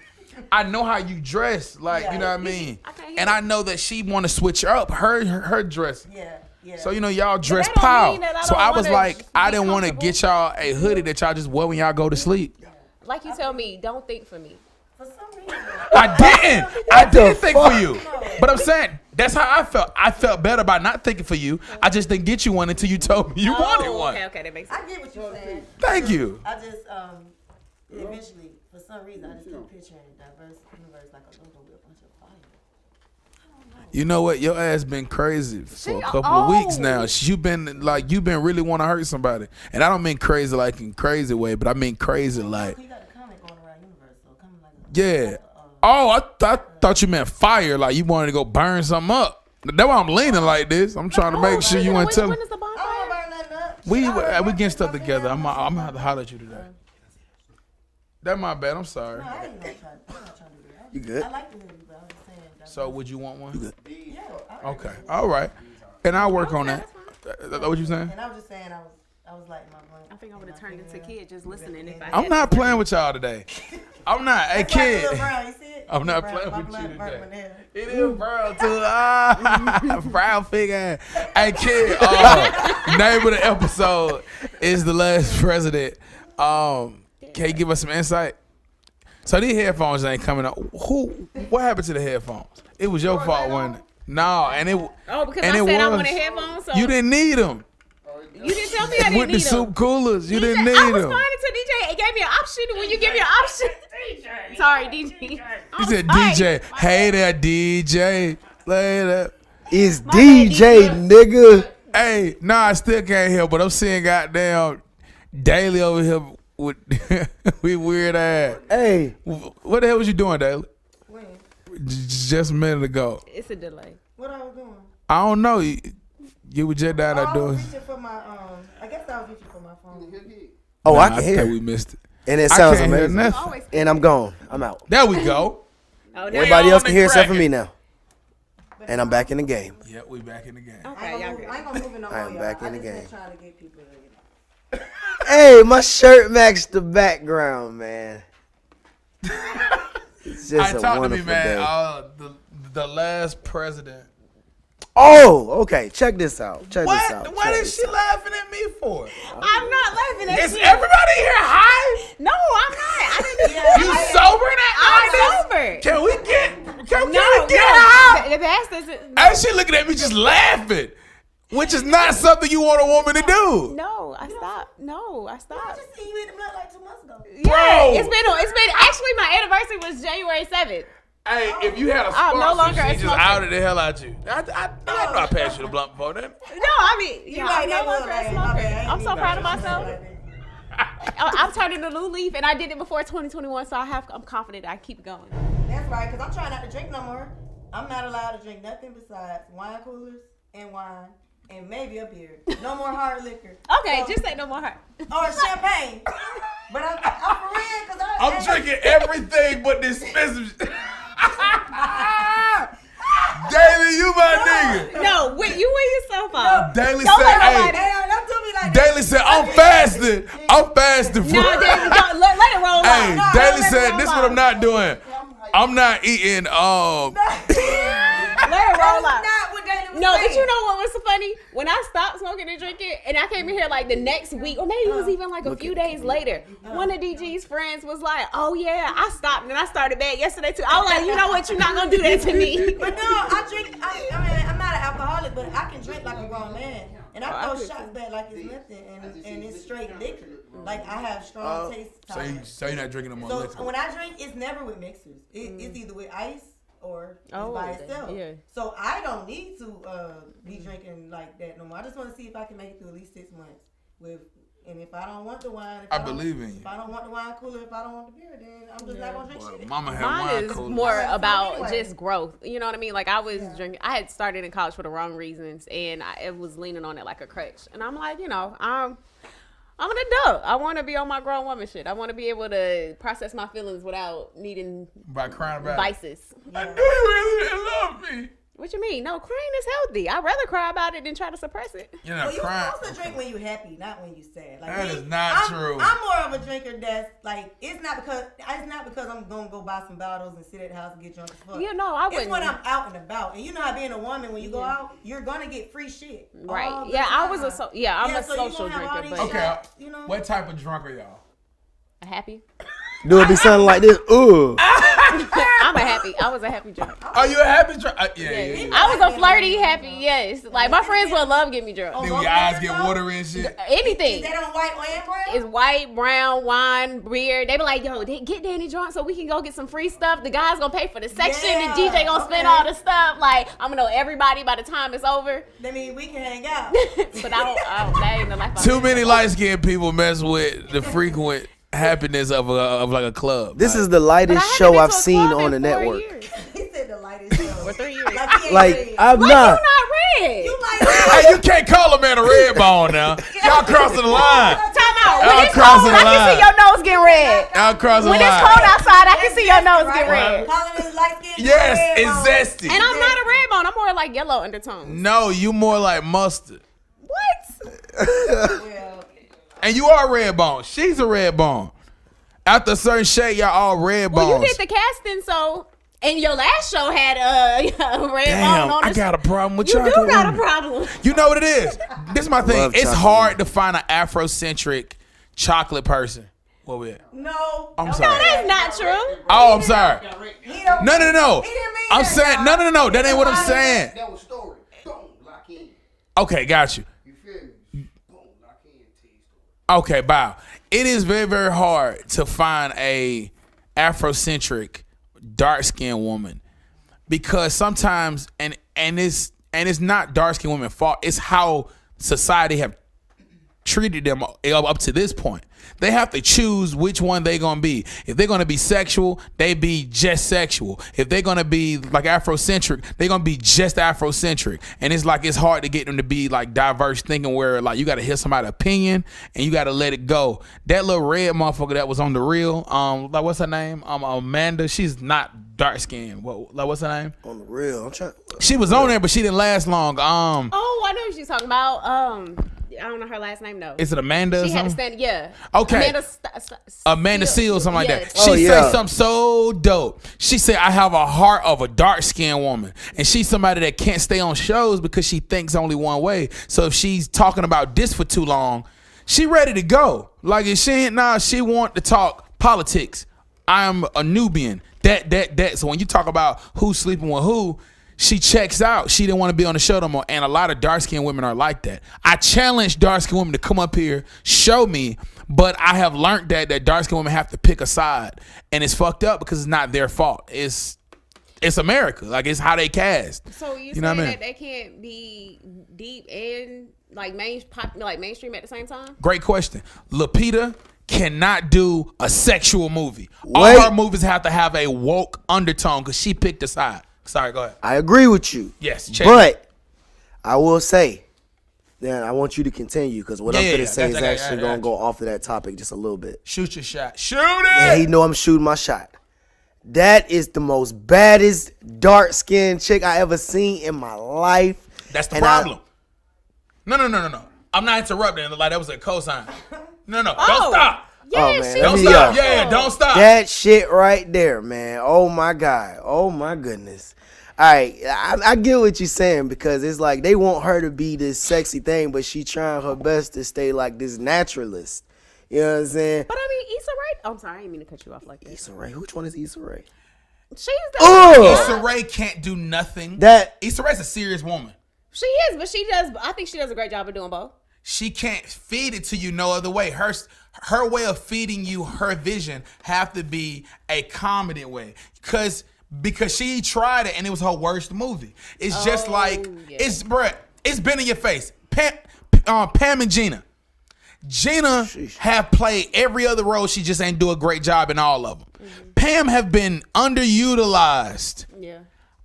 I know how you dress, like you know what I mean, and I know that she want to switch up her dress. Yeah. So y'all dress pow. So I was like, I didn't want to get y'all a hoodie that y'all just wear when y'all go to sleep. Like you tell me, don't think for me. For some reason. I didn't think for you. But I'm saying, that's how I felt. I felt better by not thinking for you. I just didn't get you one until you told me you wanted one. Okay, that makes sense. I get what you're saying. Thank you. I just, eventually, for some reason, I just keep picturing Diverse Universe like a logo with a bunch of fire. You know what? Your ass been crazy for a couple of weeks now. You've been really want to hurt somebody. And I don't mean crazy like in crazy way, but I mean crazy like. You got a comic going around Universe, so coming like Yeah. Oh, I thought you meant fire, like you wanted to go burn something up. That's why I'm leaning like this. I'm trying to make sure you want to tell me. When is the bonfire? I don't burn nothing up. We getting stuff together. I'm gonna have to holler at you today. That's my bad. I'm sorry. No, I ain't gonna try. I'm not trying to do that. You good? I like the hoodie, but I'm just saying. So would you want one? Yeah. Okay. All right. And I'll work on that. Is that what you saying? And I was just saying, I was like my blunt. I think I would have turned into kid just listening if I I'm had not playing with y'all today. I'm not. Hey, kid. Little brown, you see it? I'm not Brown, playing my with you blunt burnt my today. nail. It is brown too. Brown figure. Hey, kid. Name of the episode is The Last President. Can you give us some insight? So these headphones ain't coming up. What happened to the headphones? It was your fault, wasn't it? No, and it. Oh, because and I it said I was. wanted headphones. So You didn't need them. You didn't tell me I didn't With the need them. soup coolers, you didn't I need was them. responding to DJ. It gave me an option. When you give me an option. Sorry, DJ. He said, DJ. Hey there, DJ. Later. It's DJ, nigga. Hey, nah, I still can't hear, but I'm seeing goddamn Daily over here with weird ass. Hey. What the hell was you doing, Daily? When? Just a minute ago. It's a delay. What I was doing? I don't know. You were just down there I doing. was reaching for my I guess I was reaching for my phone. Oh, Nah, I can I hear. think we missed it. And it I sounds can't hear amazing. nothing. And I'm gone. I'm out. There we go. Oh, Everybody else can hear except for cracking. me now. And I'm back in the game. Yeah, we back in the game. I ain't gonna move it no more, I am y'all. back in I the just been game. trying to get people to, Hey, my shirt matched the background, man. It's just a Talk to wonderful me, man. day. The last president. Oh, okay. Check this out. Check this out. What Check is this she out. laughing at me for? I'm not laughing at Is you. everybody here high? No, I'm not. I didn't. You sober now? I'm sober. Can we get No, high? that's doesn't. And she looking at me just laughing, which is not something you want a woman to do. No, I stopped. No, I I stopped. just seen you in the blood like 2 months ago. Yeah, it's been actually my anniversary was January 7th. Hey, if you had a I'm no sponsor, longer a she just smoker. outed the hell out you. I know I passed you the blunt before then. No, I mean, yeah, like I'm no that longer little a lady. My smoker. bad. I I'm ain't so mean proud to of say myself. like that. I'm turning a new leaf, and I did it before 2021, so I'm confident I keep going. That's right, because I'm trying not to drink no more. I'm not allowed to drink nothing besides wine coolers and wine and maybe a beer. No more hard liquor. Okay, So- just say no more heart. or champagne. But I'm for real, because I'm drinking everything but this expensive shit. Daily, you my nigga. No, you wear yourself off. Daily Don't said, let hey. nobody- Don't do me like that. Daily said, I'm fasting. I'm fasting for. No, David, don't, let it roll Hey, off. Daily Let it said, roll this off. what I'm not doing. I'm not eating. Let it roll off. Not what Daily was No, saying. but you know what was so funny? When I stopped smoking and drinking, and I came in here like the next week, or maybe it was even like a few days later, one of DG's friends was like, "Oh yeah, I stopped and I started back yesterday too." I was like, "You know what? You're not gonna do that to me." But no, I drink. I mean, I'm not an alcoholic, but I can drink like a grown man, and I throw shots back like it's nothing, and it's straight liquor. Like I have strong taste. So you're not drinking no more So liquor. when I drink, it's never with mixers. It's either with ice or it's Oh, by itself. yeah. So I don't need to be drinking like that no more. I just want to see if I can make it through at least 6 months with. And if I don't want the wine, I believe in you. If I don't want the wine cooler, if I don't want the beer, then I'm just not gonna drink shit. Mama had Mine wine is cooler. more Like, about anyway. just growth. You know what I mean? Like I was drinking. I had started in college for the wrong reasons, and it was leaning on it like a crutch. And I'm like, I'm an adult. I want to be on my grown woman shit. I want to be able to process my feelings without needing By crying about it. vices. I knew you really didn't love me. What you mean? No, crying is healthy. I'd rather cry about it than try to suppress it. You're Well, not you're crying. supposed to drink when you're happy, not when you're sad. Like That me, is not I'm, true. I'm more of a drinker that's like it's not because I'm gonna go buy some bottles and sit at the house and get drunk as fuck. Yeah, no, I It's wouldn't. when I'm out and about, and you know how being a woman when you go out, you're gonna get free shit. all Right. the Yeah, I was time. a I'm a so you social gonna have all drinker, these but Okay. shots, you know. What type of drunk are y'all? happy. Do it be something like this? Ooh. I was a happy drunk. Are you a happy drunk? Yeah. I was a flirty happy. Yes, like my friends would love getting me drunk. Then when your eyes get watery and shit. Anything. Is that on white and brown? It's white, brown, wine, beer. They be like, yo, get Danny drunk so we can go get some free stuff. The guy's gonna pay for the section. Yeah, The DJ gonna spend all the stuff. Like, I'm gonna know everybody by the time it's over. I mean, we can hang out. But that ain't the life I Too live. many light skinned people mess with the frequent happiness of like a club. This is But the I lightest haven't show been I've to a seen club on the in 4 network. years. He said the lightest show. For 3 years. Like, he ain't Like, red. I'm Why not. you not red? You like Hey, you can't call a man a red bone now. Y'all crossing the line. Time out. Y'all When it's crossing cold, the I can line. see your nose get red. Y'all crossing When the it's line. cold outside, I can see your nose get Right. red. Calling his light skin. Yes, red it's bone. zesty. And I'm not a red bone. I'm more like yellow undertones. No, you more like mustard. What? Well, And you are red bone. She's a red bone. After a certain shade, y'all all red bones. Well, you did the casting, so and your last show had a red Damn, bone on I the got a problem with You do chocolate got a women. problem. You know what it is? This is my thing. Love It's chocolate hard to find an Afrocentric chocolate person. What we at? no. I'm no, sorry. That's not true. Oh, I'm sorry. He don't- No. He didn't mean I'm that, saying y'all. no. That ain't what I'm saying. That was story. Boom, lock in. Okay, got you. You feel me? Boom, lock in. Tell you story. Okay, bow. It is very, very hard to find a Afrocentric, dark-skinned woman because sometimes, and it's not dark-skinned women's fault. It's how society have treated them up to this point. They have to choose which one they're gonna be. If they're gonna be sexual, they be just sexual. If they're gonna be like Afrocentric, they're gonna be just Afrocentric. And it's like it's hard to get them to be like diverse thinking, where like you gotta hear somebody's opinion and you gotta let it go. That little red motherfucker that was on The Real, like what's her name? Amanda. She's not dark skinned. What's her name? On The Real. I'm trying. She was on there, but she didn't last long. Oh, I know what she's talking about. I don't know her last name though. Is it Amanda? She had to stand. Yeah. Okay. Amanda Seals, something like that. Yes. She yeah. said something so dope. She said, "I have a heart of a dark skinned woman," and she's somebody that can't stay on shows because she thinks only one way. So if she's talking about this for too long, she ready to go. Like if she ain't she want to talk politics. I'm a Nubian. That. So when you talk about who's sleeping with who, she checks out. She didn't want to be on the show no more. And a lot of dark-skinned women are like that. I challenge dark-skinned women to come up here, show me, but I have learned that dark-skinned women have to pick a side. And it's fucked up because it's not their fault. It's America. Like, it's how they cast. So you know saying what I mean? that they can't be deep and like mainstream at the same time? Great question. Lupita cannot do a sexual movie. All Wait. her movies have to have a woke undertone because she picked a side. Sorry, go ahead. I agree with you. Yes, check. But I will say, then I want you to continue because what I'm going to say is actually going to go off of that topic just a little bit. Shoot your shot. Shoot Yeah, it! he know I'm shooting my shot. That is the most baddest dark-skinned chick I ever seen in my life. That's the And problem. No. I'm not interrupting. Like, that was a cosign. No. Don't Oh. stop. Yeah, Oh, man. she Don't Let was me, stop. uh, Yeah, don't stop. That shit right there, man. Oh my God. Oh my goodness. All right, I get what you're saying because it's like they want her to be this sexy thing, but she trying her best to stay like this naturalist. You know what I'm saying? But I mean, Issa Rae. Oh, I'm sorry, I didn't mean to cut you off like that. Issa Rae. Which one is Issa Rae? She's the. Oh, Issa Rae can't do nothing. that Issa Rae's a serious woman. She is, but she does. I think she does a great job of doing both. She can't feed it to you no other way. Her way of feeding you her vision have to be a comedy way. Because she tried it and it was her worst movie. It's just like yeah. it's been in your face. Pam and Gina. Gina have played every other role. She just ain't do a great job in all of them. Mm-hmm. Pam have been underutilized Yeah.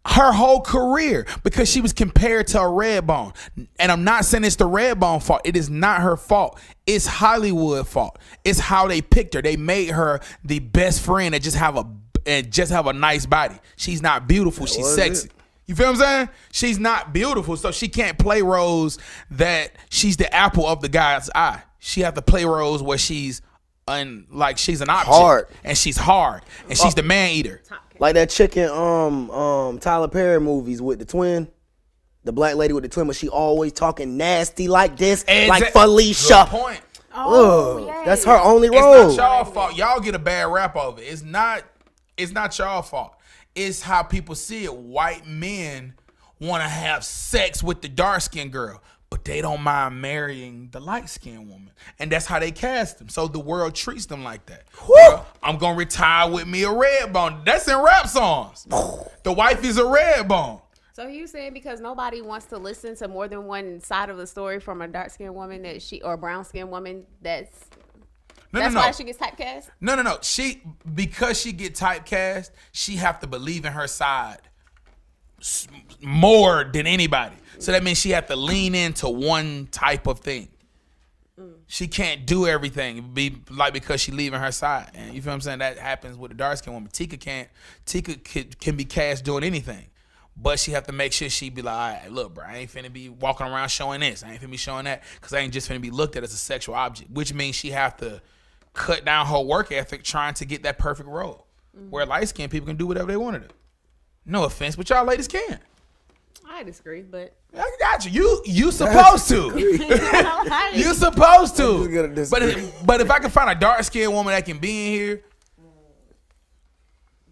her whole career because she was compared to a Redbone. And I'm not saying it's the Redbone fault. It is not her fault. It's Hollywood fault. It's how they picked her. They made her the best friend that just have a nice body. She's not beautiful. She's sexy. You feel what I'm saying? She's not beautiful, so she can't play roles that she's the apple of the guy's eye. She have to play roles where she's she's an object. Hard. And she's hard. And she's the man eater. like that chick in Tyler Perry movies with the twin, the black lady with the twin, but she always talking nasty like this, like Felicia. Good point. Ugh, yes. that's her only It's role. not y'all fault. Y'all get a bad rap over it. It's not y'all fault. It's how people see it. White men want to have sex with the dark-skinned girl, but they don't mind marrying the light-skinned woman. And that's how they cast them. So the world treats them like that. Well, I'm going to retire with me a Redbone. That's in rap songs. The wife is a Redbone. So you saying because nobody wants to listen to more than one side of the story from a dark skinned woman or a brown skinned woman that's why she gets typecast? No. Because she get typecast, she have to believe in her side more than anybody. So that means she have to lean into one type of thing. She can't do everything because she leaving her side. And you feel what I'm saying? That happens with a dark skinned woman. Tika can be cast doing anything. But she have to make sure she be like, all right, look, bro, I ain't finna be walking around showing this. I ain't finna be showing that because I ain't just finna be looked at as a sexual object, which means she have to cut down her work ethic trying to get that perfect role. Where light-skinned people can do whatever they want to do. No offense, but y'all ladies can. I disagree, but I got you. You supposed to. You supposed I'm just gonna to. disagree. But if I can find a dark-skinned woman that can be in here,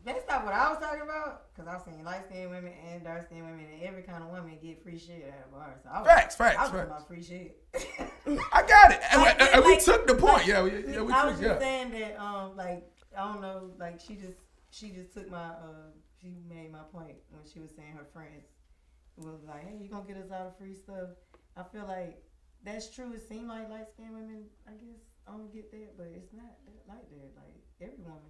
That's not what I was talking about. Because I've seen light-skinned women and dark-skinned women, and every kind of woman get free shit at bars. So I was talking about free shit. I got it. And we Like, took the point. Yeah, we I was took just it. saying that, like, I don't know, like, she just took my, she made my point when she was saying her friends was like, hey, you gonna get us all the free stuff. I feel like that's true. It seems like light skinned women, I guess, only get that, but it's not like that. Like every woman.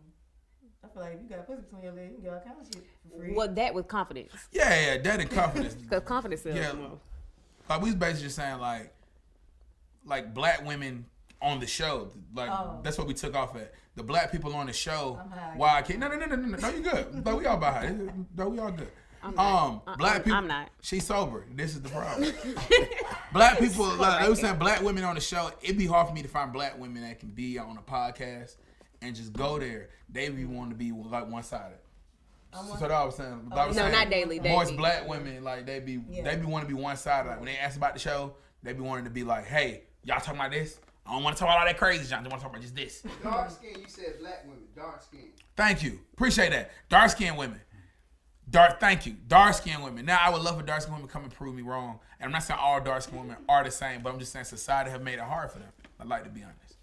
I feel like if you got pussy between your legs, you can get all kinds of shit for free. Well, that with confidence. Yeah, that and confidence. Because confidence is like we was basically just saying like black women on the show. Like that's what we took off at. The black people on the show. Why I can't? No, you good. But we all about it. No, we all good. Black people. I'm not. She's sober. This is the problem. Black people. Like they were saying, black women on the show. It'd be hard for me to find black women that can be on a podcast and just go there. They be wanting to be like one sided. So that's what I was saying. Not daily. Most black women like they be wanting to be one sided. Like when they ask about the show, they be wanting to be like, hey, y'all talking about this? I don't want to talk about all that crazy shit. I just want to talk about just this. Dark skin, you said black women. Dark skin. Thank you. Appreciate that. Dark skinned women. Thank you. Dark skinned women. Now I would love for dark skinned women to come and prove me wrong. And I'm not saying all dark skinned women are the same, but I'm just saying society have made it hard for them. I'd like to be honest.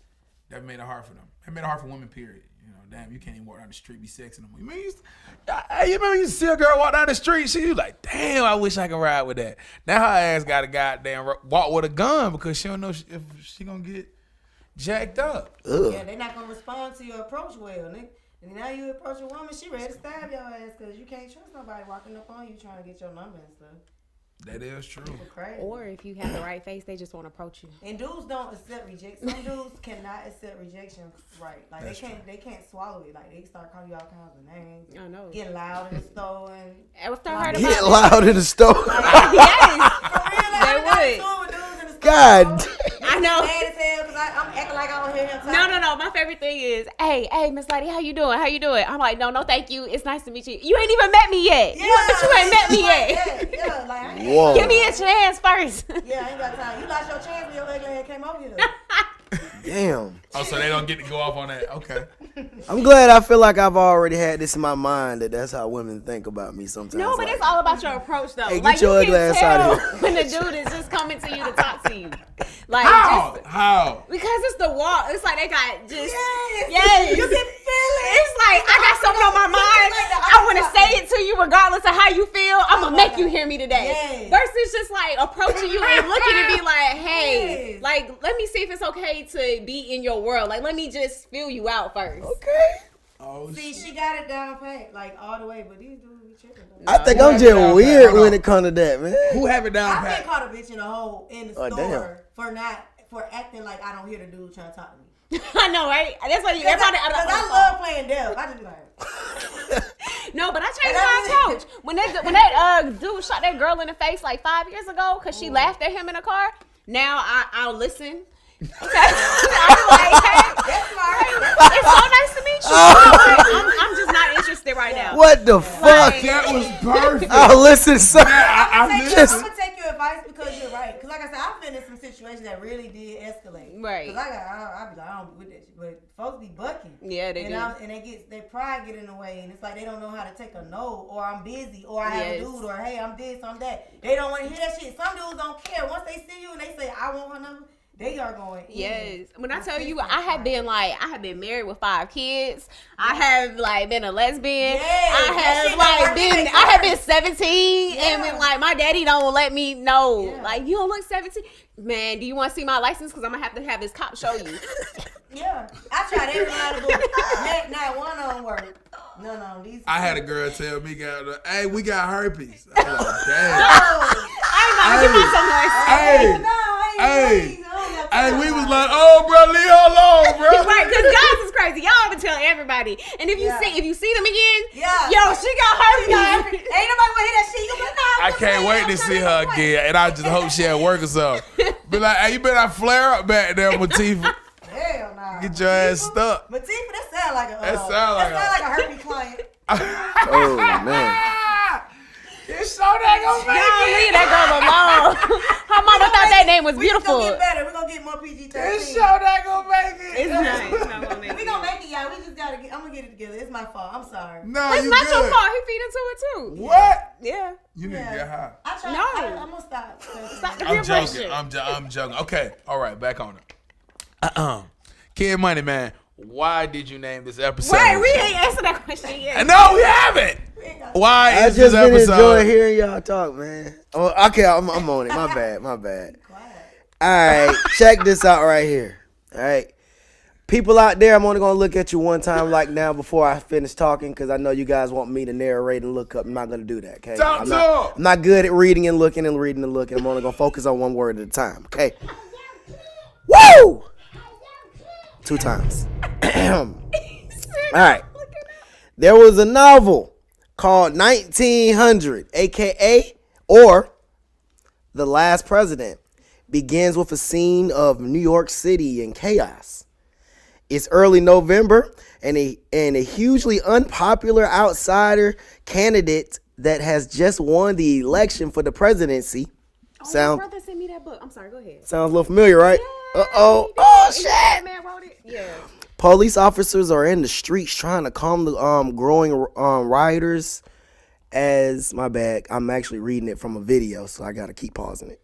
They've made it hard for them. They made it hard for women, period. You know, damn, you can't even walk down the street, be sexing them. You remember you see a girl walk down the street, she was like, damn, I wish I could ride with that. Now her ass got to goddamn walk with a gun because she don't know if she gonna get jacked up. Ugh. Yeah, they're not gonna respond to your approach well. And now you approach a woman, she ready to stab your ass because you can't trust nobody walking up on you trying to get your number and stuff. That is true. Crazy. Or if you have the right face, they just won't approach you. And dudes don't accept rejection. Some dudes cannot accept rejection right. Like they can't swallow it. Like they start calling you all kinds of names. I know. Get loud in the store and After I heard about Get loud in the store. Yes, they would. God. I know. Mad as hell because I'm acting like I don't hear him talking. No. My favorite thing is, hey, Miss Lady, how you doing? I'm like, no, thank you. It's nice to meet you. You ain't even met me yet. Yeah, But you ain't met me yet. Yeah, like I ain't Whoa. Give me a chance first. Yeah, I ain't got time. You lost your chance when your ugly head came over here. Damn. Oh, so they don't get to go off on that. Okay. I'm glad I feel like I've already had this in my mind that's how women think about me sometimes. No, but like, it's all about your approach, though. Hey, get like, your you ugly can ass out tell of here. when the dude is just coming to you to talk to you. Like, How? Because it's the walk. It's like they got just. Yes. You can feel it. It's like, I got something on my mind. I want to say it to you regardless of how you feel. I'm going to make you hear me today. Yes. Versus just like approaching you and looking and be like, hey, like, let me see if it's okay to be in your world. Like, let me just feel you out first. Okay. Oh, See, she got it down pat, like all the way, but these dudes be tripping. I think I'm just weird when it comes to that, man. Who have it down I've pat? been caught a bitch in a hole in the Oh, store for acting like I don't hear the dude trying to talk to me. I know, right? That's what you. Because I love playing deaf. I just be like. No, but I changed my approach. When that dude shot that girl in the face like 5 years ago because she laughed at him in a car. Now I'll listen. Okay. I'm like, hey, That's smart. it's so nice to meet you. I'm just not interested right now. What the fuck? That was perfect. Oh, listen, sir. I'm I'm just. gonna take your advice because you're right. Because like I said, I've been in some situations that really did escalate. Right. Because I be like, I don't be with that shit. But folks be bucking. Yeah, they do. And their pride get in the way, and it's like they don't know how to take a no, or I'm busy, or I have a dude, or hey, I'm this, I'm that. They don't want to hear that shit. Some dudes don't care. Once they see you and they say, I want her number, they are going in. Yes. When I tell you, I have been married with 5 kids. I have like been a lesbian. Yes, I have been 17 and been like my daddy don't let me know. Yeah. Like, you don't look 17. Man, do you want to see my license? Because I'm gonna have to have this cop show you. Yeah. I tried every line of book. Not one of them worked. No, these. I had a girl tell me, "Hey, we got herpes." I was like, damn. Hey, we was like, "Oh, bro, leave her alone, bro." Right, because guys is crazy. Y'all ever tell everybody. And if you see them again, yo, she got herpes. Ain't nobody want to hear that shit. You be like, nah, I can't wait to see her again, and I just hope she at work or something. Be like, "Hey, you better flare up back there, Matifa. Hell nah. Get your ass stuck." Matifa, that sound like a That sound like a herpes client. Oh, man. It's so that gonna make Y'all it. leave that girl alone. Her mama thought that name was beautiful. We're gonna get better. We're gonna get more PG-13. It's so that gonna make it. It's not. It's not gonna make We gonna make it, y'all. We just gotta get. I'm gonna get it together. It's my fault. I'm sorry. No, It's you not good. your fault. He feed into it too. What? Yeah. You need to get high. I tried. No. I'm gonna stop. Stop the I'm peer joking. pressure. I'm joking. Okay. All right. Back on it. Kid Money Man, why did you name this episode? Right, we ain't answered that question yet. No, we haven't. Why I is just this been episode? enjoying hearing y'all talk, man. Oh, okay, I'm on it. My bad. All right, check this out right here. All right. People out there, I'm only going to look at you one time like now before I finish talking because I know you guys want me to narrate and look up. I'm not going to do that, okay? I'm not good at reading and looking and reading and looking. I'm only going to focus on one word at a time, okay? Woo! 2 times. All right. There was a novel called 1900, a.k.a. or The Last President. Begins with a scene of New York City in chaos. It's early November, and a hugely unpopular outsider candidate that has just won the election for the presidency. My brother sent me that book. I'm sorry, go ahead. Sounds a little familiar, right? Yeah, Uh-oh. Oh, shit. That man wrote it. Yeah. Police officers are in the streets trying to calm the growing rioters. My bad, I'm actually reading it from a video, so I got to keep pausing it.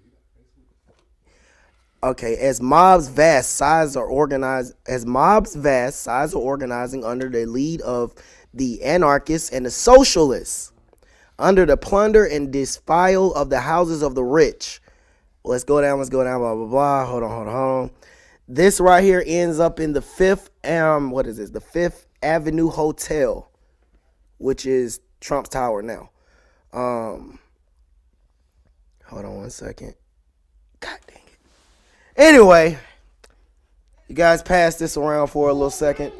Okay, as mobs vast size are organizing under the lead of the anarchists and the socialists, under the plunder and despoil of the houses of the rich. Let's go down, blah, blah, blah. Hold on. This right here ends up in the Fifth Avenue Hotel, which is Trump's tower now. Hold on one second. God dang it. Anyway, you guys pass this around for a little second.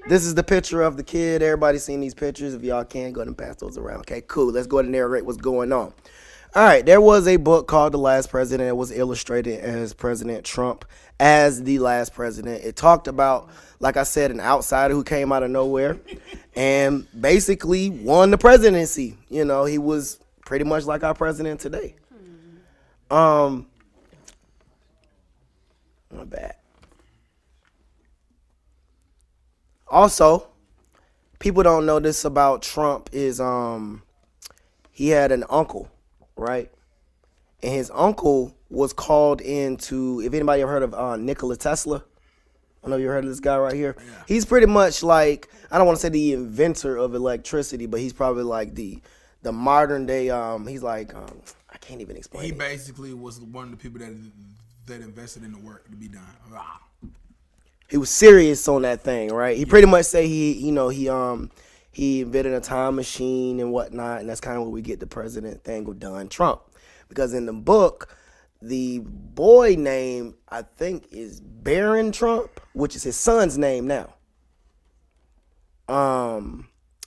This is the picture of the kid. Everybody's seen these pictures. If y'all can, go ahead and pass those around. Okay, cool. Let's go ahead and narrate what's going on. All right, there was a book called The Last President. It was illustrated as President Trump as the last president. It talked about, like I said, an outsider who came out of nowhere and basically won the presidency. You know, he was pretty much like our president today. Not bad. Also, people don't know this about Trump is he had an uncle, right? And his uncle was called into, if anybody ever heard of Nikola Tesla, I don't know if you heard of this guy right here. Yeah. He's pretty much like, I don't want to say the inventor of electricity, but he's probably like the modern day, he's like, I can't even explain it. He basically was one of the people that invested in the work to be done. He was serious on that thing, right? He pretty much say he invented a time machine and whatnot, and that's kind of where we get the president thing with Donald Trump. Because in the book, the boy name, I think, is Barron Trump, which is his son's name now.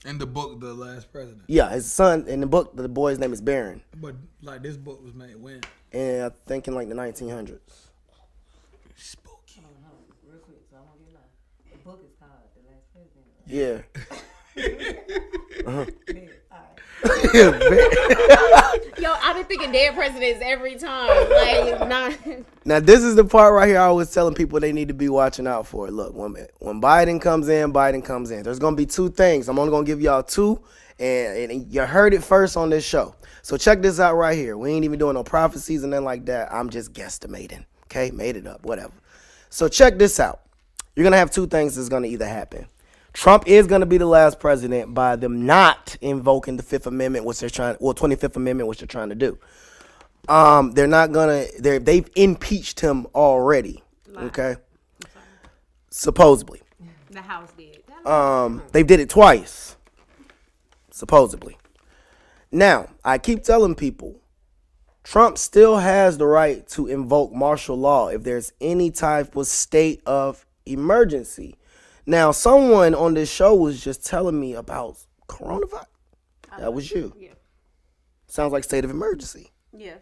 In the book, The Last President. Yeah, his son, in the book, the boy's name is Barron. But, like, this book was made when? And I think in, like, the 1900s. Spooky. Real quick, so I won't get lost. The book is called The Last President. Yeah. Yo, I've been thinking dead presidents every time. Like, not. Now, this is the part right here I was telling people they need to be watching out for. Look, when Biden comes in, There's going to be 2 things. I'm only going to give y'all 2, and you heard it first on this show. So check this out right here. We ain't even doing no prophecies and nothing like that. I'm just guesstimating. Okay? Made it up. Whatever. So check this out. You're going to have 2 things that's going to either happen. Trump is going to be the last president by them not invoking the 5th Amendment, 25th Amendment, which they're trying to do. They're not going to, they've impeached him already. Okay? Supposedly. The House did. They did it twice. Supposedly. Now, I keep telling people, Trump still has the right to invoke martial law if there's any type of state of emergency. Now, someone on this show was just telling me about coronavirus. That was you. Yeah. Sounds like state of emergency. Yeah.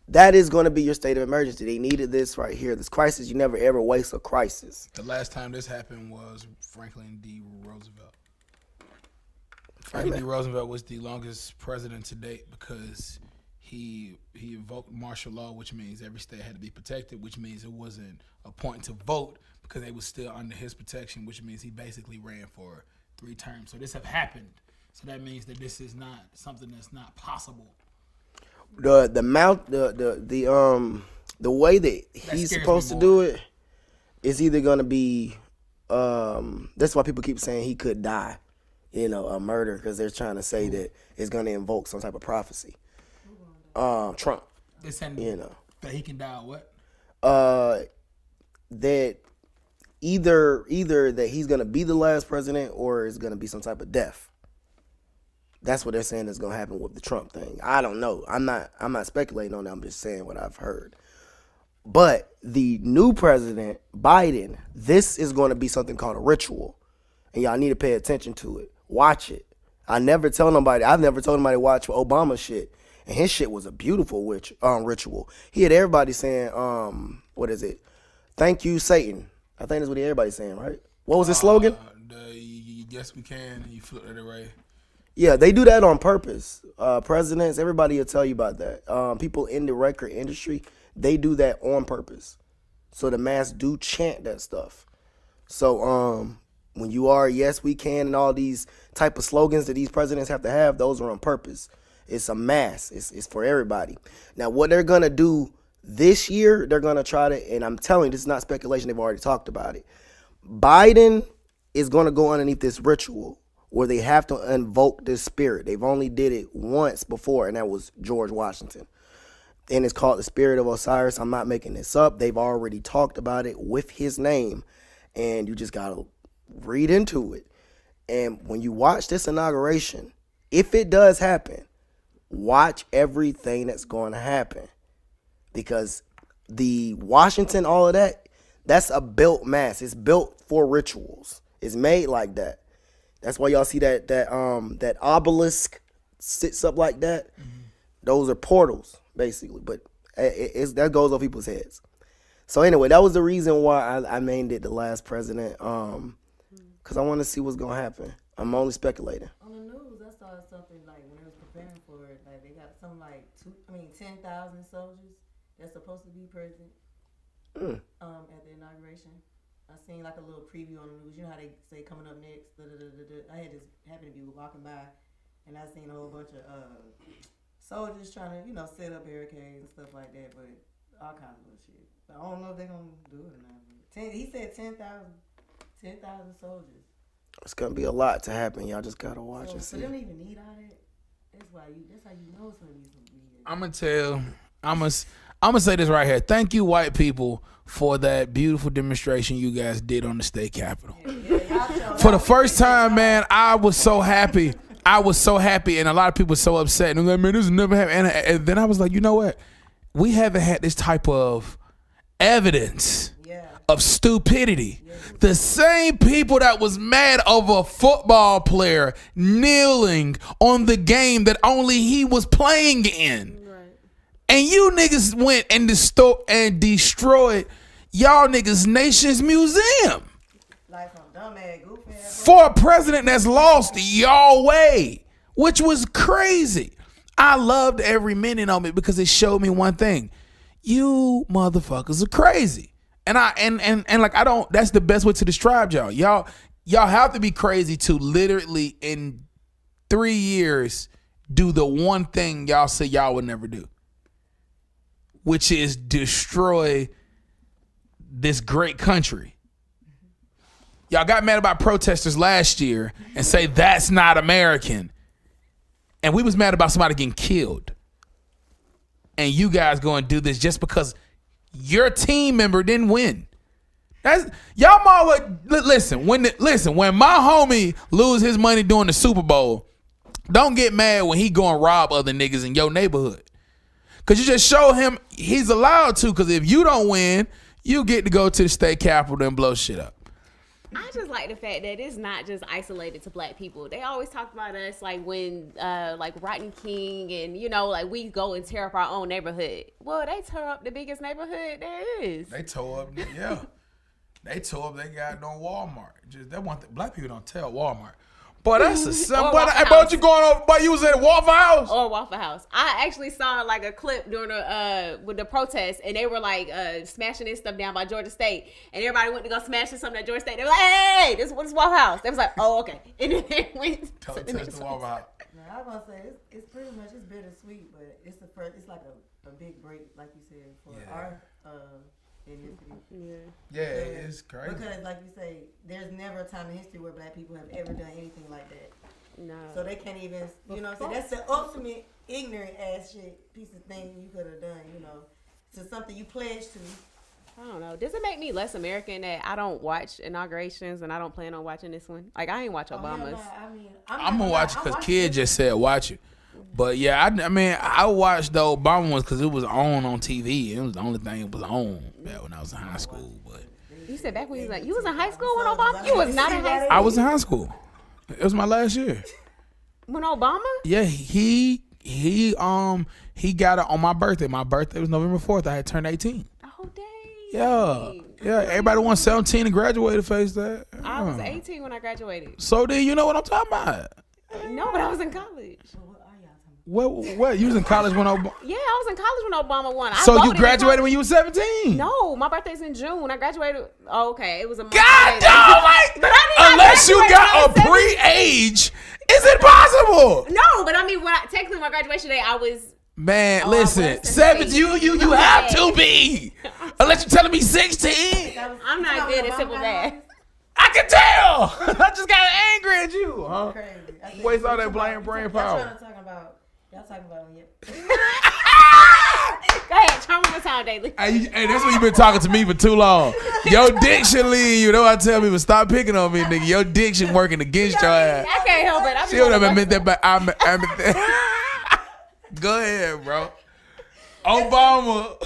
That is going to be your state of emergency. They needed this right here. This crisis, you never ever waste a crisis. The last time this happened was Franklin D. Roosevelt. Franklin D. Roosevelt was the longest president to date because he invoked martial law, which means every state had to be protected, which means it wasn't a point to vote because they was still under his protection, which means he basically ran for 3 terms. So this have happened. So that means that this is not something that's not possible. The way that he's supposed to do it is either gonna be that's why people keep saying he could die, a murder, because they're trying to say that it's gonna invoke some type of prophecy. Trump. They're saying that he can die what? that either that he's gonna be the last president or it's gonna be some type of death. That's what they're saying is gonna happen with the Trump thing. I don't know. I'm not speculating on that. I'm just saying what I've heard. But the new president, Biden, this is going to be something called a ritual, and y'all need to pay attention to it. Watch it. I've never told nobody to watch Obama shit, and his shit was a beautiful ritual. He had everybody saying, what is it? Thank you, Satan. I think that's what everybody's saying, right? What was his slogan? Yes, we can. You flipped it away. Yeah, they do that on purpose. Presidents, everybody will tell you about that. People in the record industry, they do that on purpose. So the mass do chant that stuff. So when you are yes we can and all these type of slogans that these presidents have to have, those are on purpose. It's a mass. It's for everybody. Now what they're gonna do this year, they're gonna try to, and I'm telling you, this is not speculation, they've already talked about it. Biden is gonna go underneath this ritual where they have to invoke this spirit. They've only did it once before, and that was George Washington. And it's called the Spirit of Osiris. I'm not making this up. They've already talked about it with his name, and you just got to read into it. And when you watch this inauguration, if it does happen, watch everything that's going to happen. Because the Washington, all of that, that's a built mass. It's built for rituals. It's made like that. That's why y'all see that obelisk sits up like that. Mm-hmm. Those are portals, basically. But that goes over people's heads. So anyway, that was the reason why I named it The Last President. Because I want to see what's going to happen. I'm only speculating. On the news, I saw something like when they was preparing for it, like they got something like 10,000 soldiers that's supposed to be present at the inauguration. I seen like a little preview on the news. You know how they say coming up next. I had just happened to be walking by, and I seen a whole bunch of soldiers trying to set up barricades and stuff like that, but all kinds of shit. But I don't know if they're gonna do it or not. He said 10,000 soldiers. It's gonna be a lot to happen. Y'all just gotta watch and see. So they don't even need all that. That's how you know it's gonna be some weird. I'm gonna say this right here. Thank you, white people, for that beautiful demonstration you guys did on the state capitol. For the first time, man, I was so happy. And a lot of people were so upset. And they're like, man, this has never happened. And then I was like, you know what? We haven't had this type of evidence of stupidity. The same people that was mad over a football player kneeling on the game that only he was playing in. And you niggas went and destroyed y'all niggas' nation's museum. Like some dumbass, goofy ass. For a president that's lost y'all way, which was crazy. I loved every minute of it because it showed me one thing. You motherfuckers are crazy. And that's the best way to describe y'all. Y'all have to be crazy to literally in 3 years do the one thing y'all say y'all would never do, which is destroy this great country. Y'all got mad about protesters last year and say that's not American. And we was mad about somebody getting killed. And you guys going to do this just because your team member didn't win. Y'all mama, listen, when my homie lose his money during the Super Bowl, don't get mad when he go and rob other niggas in your neighborhood. Because you just show him he's allowed to, because if you don't win, you get to go to the state capitol and blow shit up. I just like the fact that it's not just isolated to black people. They always talk about us like when like Rodney King and like we go and tear up our own neighborhood. Well, they tore up the biggest neighborhood there is. They tore up, yeah. They tore up. They got no Walmart. Just that one thing. Black people don't tell Walmart. But that's a simple. But you going over? But you was at Waffle House or Waffle House. I actually saw like a clip during with the protest, and they were like smashing this stuff down by Georgia State, and everybody went to go smashing something at Georgia State. They were like, "Hey, this is Waffle House." They was like, "Oh, okay." And then they went. Touch the Waffle House. I was gonna say it's pretty much bittersweet, but it's like a big break, like you said, for our Yeah, it's crazy. Because, like you say, there's never a time in history where black people have ever done anything like that. No. So they can't even, that's the ultimate ignorant ass shit piece of thing you could have done, to something you pledged to, I don't know. Does it make me less American that I don't watch inaugurations and I don't plan on watching this one? Like, I ain't watch Obama's. I'm gonna watch it because kid just said watch it. But yeah, I mean, I watched the Obama ones because it was on TV. It was the only thing that was on when I was in high school. But You said back when you was in high school when Obama? You was not in high school? I was in high school. It was my last year. When Obama? Yeah, he got it on my birthday. My birthday was November 4th. I had turned 18. Oh, dang. Yeah. Everybody wants 17 to graduate to face that. I was 18 when I graduated. So then you know what I'm talking about. No, but I was in college. What? You was in college when Obama? Yeah, I was in college when Obama won. I So you voted in graduated college. when you were 17? No, my birthday's in June. When I graduated, okay, it was a month God later. damn, like, But I did not unless you graduate when I got a was 17. pre-age, is it possible? No, but I mean, technically my graduation day, I was. Man, Oh, I listen, was 7, 17. you have to be. Unless you're telling me 16. I'm not good at simple math. I can tell. I just got angry at you, huh? Crazy. Waste all that brain power. Y'all talking about when you. Go ahead, try one more time, Daily. Hey, that's what you've been talking to me for too long. Your diction lead, you know I tell people, stop picking on me, nigga. Your diction working against your ass. I can't help it. She would have admit that, but I'm Go ahead, bro. Obama.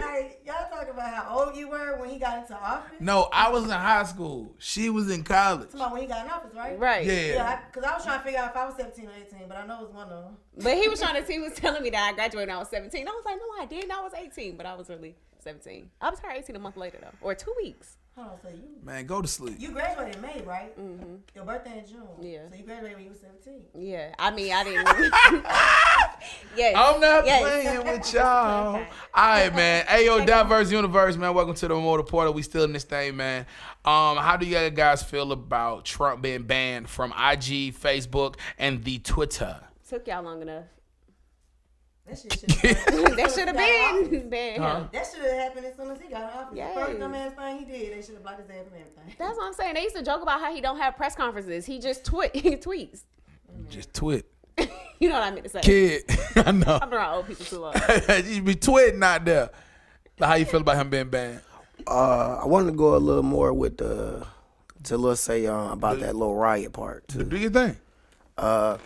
Like, y'all talking about how old you were when he got into office? No, I was in high school. She was in college. Talking about when he got in office, right? Right. Yeah. Because I was trying to figure out if I was 17 or 18, but I know it was one of them. But he was telling me that I graduated when I was 17. I was like, no, I didn't. I was 18, but I was really 17. I was turned 18 a month later, though, or 2 weeks. Hold on, so Man, go to sleep. you graduated in May, right? Mm-hmm. Your birthday in June. Yeah. So you graduated when you were 17. Yeah, I mean, I didn't. Yes. I'm not Yes. playing with y'all. All right, man. Hey, yo, Diverse Universe, man. Welcome to the Immortal Portal. We still in this thing, man. How do you guys feel about Trump being banned from IG, Facebook, and the Twitter? Took y'all long enough. That shit should That should have been banned. Huh? That should have happened as soon as he got in office. Yay. The first dumbass thing he did, they should have blocked his ass from everything. That's what I'm saying. They used to joke about how he don't have press conferences. He just he tweets. Just twit. You know what I meant to say. Kid. I know. I've been around old people too long. You be twitting out there. How you feel about him being banned? I wanted to go a little more with the, to let's say about that little riot part too. Do your thing. I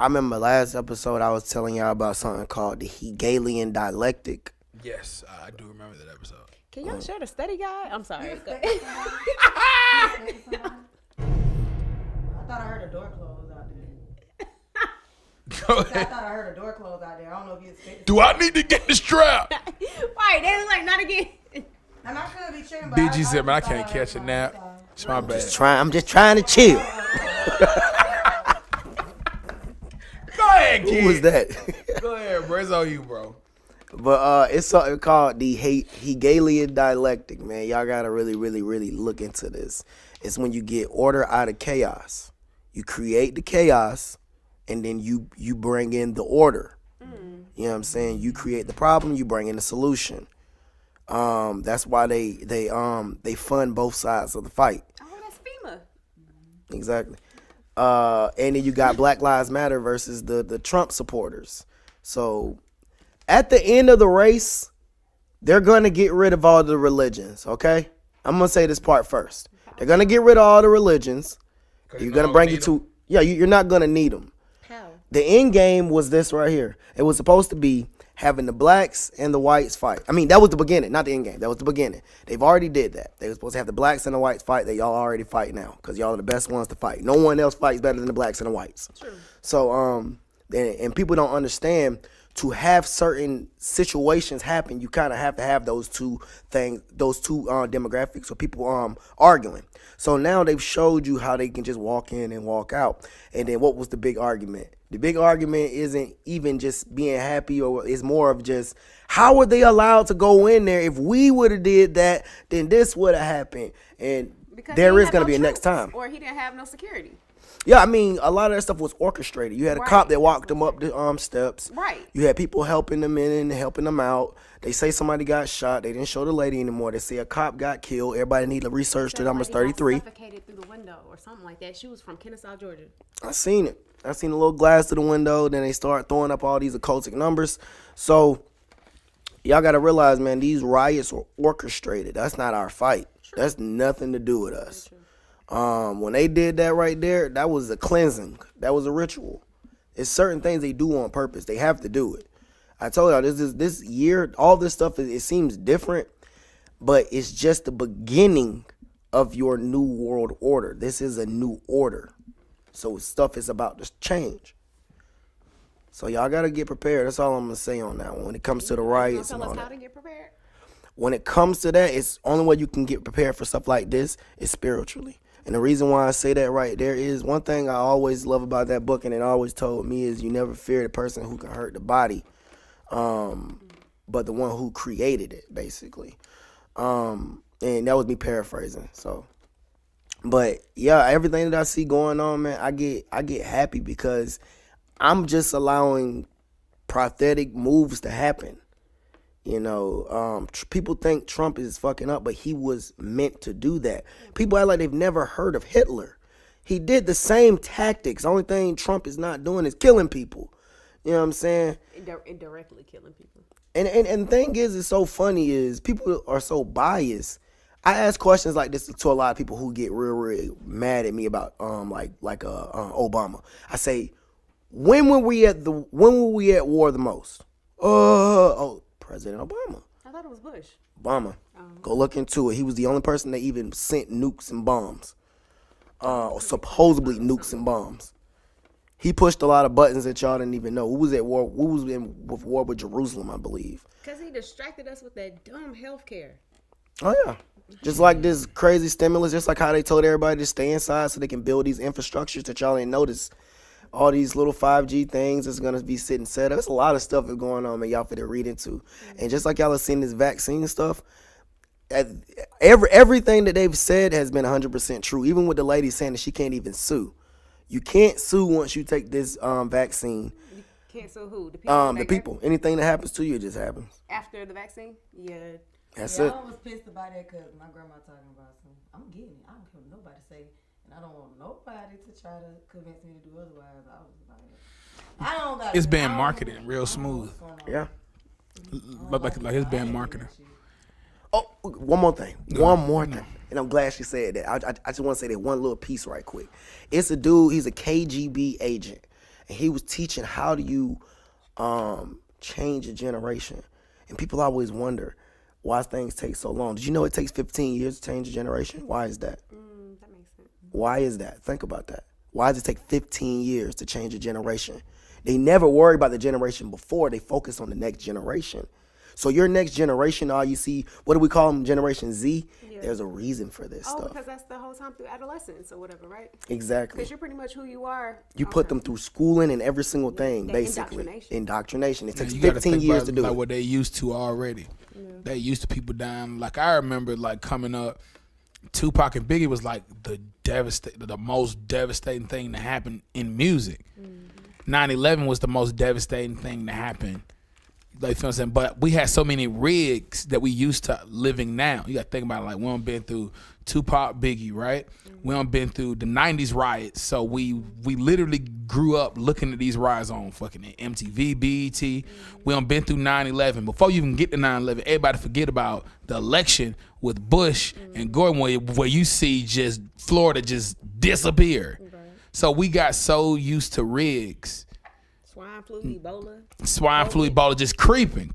remember last episode I was telling y'all about something called the Hegelian dialectic. Yes, I do remember that episode. Can y'all share the study guide? I'm sorry. Go- I thought I heard a door close out there. Go I ahead. thought I heard a door close out there. I don't know if you expected. Do I need to get the strap? Right, they was like, not again. And I could be tripping, but DG said, man, I just can't thought catch a heard nap. something. It's my bad. I'm just trying to chill. Go ahead, kid. Who was that? Go ahead, bro. It's on you, bro. But it's something called the Hegelian dialectic, man. Y'all gotta really, really, really look into this. It's when you get order out of chaos. You create the chaos, and then you bring in the order. You know what I'm saying? You create the problem, you bring in the solution. That's why they fund both sides of the fight. Oh, that's FEMA. Exactly. And then you got Black Lives Matter versus the Trump supporters. So at the end of the race, they're going to get rid of all the religions, okay? I'm going to say this part first. They're going to get rid of all the religions. You're going to bring you to, you're not going to need them. How? The end game was this right here. It was supposed to be having the blacks and the whites fight. I mean, that was the beginning, not the end game. That was the beginning. They've already did that. They were supposed to have the blacks and the whites fight. They y'all already fight now because y'all are the best ones to fight. No one else fights better than the blacks and the whites. True. So, and people don't understand, to have certain situations happen, you kind of have to have those two things, those two demographics, so people arguing. So now they've showed you how they can just walk in and walk out. And then what was the big argument? The big argument isn't even just being happy, or it's more of just, how were they allowed to go in there? If we would have did that, then this would have happened. And Because there he is had going to no be a next troops, time. or he didn't have no security. Yeah, I mean, a lot of that stuff was orchestrated. You had a cop Right. that walked them up the steps. Right. You had people helping them in and helping them out. They say somebody got shot. They didn't show the lady anymore. They say a cop got killed. Everybody need to research the numbers Somebody got 33. Suffocated through the window or something like that. She was from Kennesaw, Georgia. I seen it. I seen a little glass to the window. Then they start throwing up all these occultic numbers. So y'all got to realize, man, these riots were orchestrated. That's not our fight. That's nothing to do with us. When they did that right there, that was a cleansing. That was a ritual. It's certain things they do on purpose. They have to do it. I told y'all, this year, all this stuff, it seems different, but it's just the beginning of your new world order. This is a new order. So stuff is about to change. So y'all got to get prepared. That's all I'm going to say on that one. When it comes to the riots and all Tell us how that. to get prepared. When it comes to that, it's only way you can get prepared for stuff like this is spiritually. And the reason why I say that right there is one thing I always love about that book, and it always told me, is you never fear the person who can hurt the body, but the one who created it, basically. And that was me paraphrasing. So, but yeah, everything that I see going on, man, I get happy because I'm just allowing prophetic moves to happen. You know, people think Trump is fucking up, but he was meant to do that. People act like they've never heard of Hitler. He did the same tactics. The only thing Trump is not doing is killing people. You know what I'm saying? Indirectly killing people. And the thing is, it's so funny is people are so biased. I ask questions like this to a lot of people who get real mad at me about Obama. I say, when were we at war the most? President Obama. I thought it was Bush. Obama. Go look into it. He was the only person that even sent nukes and bombs. Or supposedly nukes and bombs. He pushed a lot of buttons that y'all didn't even know. Who was at war? Who was with war with Jerusalem, I believe. Because he distracted us with that dumb health care. Oh, yeah. Just like this crazy stimulus, just like how they told everybody to stay inside so they can build these infrastructures that y'all ain't notice. All these little 5G things that's going to be sitting set up. There's a lot of stuff that's going on, man, y'all for to read into. And just like y'all have seen this vaccine stuff, everything that they've said has been 100% true. Even with the lady saying that she can't even sue. You can't sue once you take this vaccine. You can't sue who? The people? The people. Anything that happens to you, it just happens. After the vaccine? Yeah. That's I it. was pissed about that because my grandma talking about something. I'm getting it. I don't care what nobody say. And I don't want nobody to try to convince me to do otherwise. I was like, I don't got It's been marketed real smooth. Yeah. Like it's been marketed. Oh, one more thing. One more thing. And I'm glad she said that. I just want to say that one little piece right quick. It's a dude, he's a KGB agent. And he was teaching how do you change a generation. And people always wonder why things take so long. Did you know it takes 15 years to change a generation? Why is that? That makes sense. Why is that? Think about that. Why does it take 15 years to change a generation? They never worry about the generation before. They focus on the next generation. So your next generation, all you see, what do we call them, Generation Z? Yeah. There's a reason for this stuff. Because that's the whole time through adolescence or whatever, right? Exactly. Because you're pretty much who you are. You put them through schooling and every single thing, basically. Indoctrination. It takes 15 years to do like it. What they used to already. Yeah. They used to people dying. Like I remember, like coming up, Tupac and Biggie was like the most devastating thing to happen in music. 9/11 was the most devastating thing to happen. Like, you know what I'm saying? But we had so many rigs that we used to living now. You got to think about it, like we done been through Tupac, Biggie, right? We done been through the 90s riots. So we literally grew up looking at these riots on fucking MTV, BET. We done been through 9/11. Before you even get to 9/11, everybody forget about the election with Bush and Gordon where you see just Florida just disappear. Right. So we got so used to rigs. Swine flu, Ebola. Swine flu, Ebola just creeping.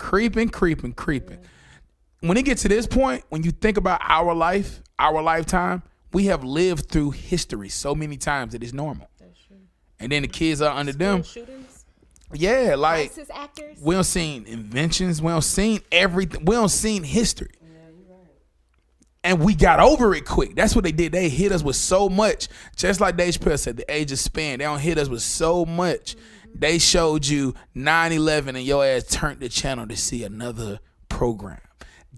When it gets to this point, when you think about our life, our lifetime, we have lived through history so many times that it's normal. That's true. And then the kids are under them. Shootings. Yeah, like ISIS actors. We don't seen inventions. We don't seen everything. We don't seen history. Yeah, you're right. And we got over it quick. That's what they did. They hit us with so much. Just like Dave Chappelle said, the age of span. They don't hit us with so much. They showed you 9/11 and your ass turned the channel to see another program.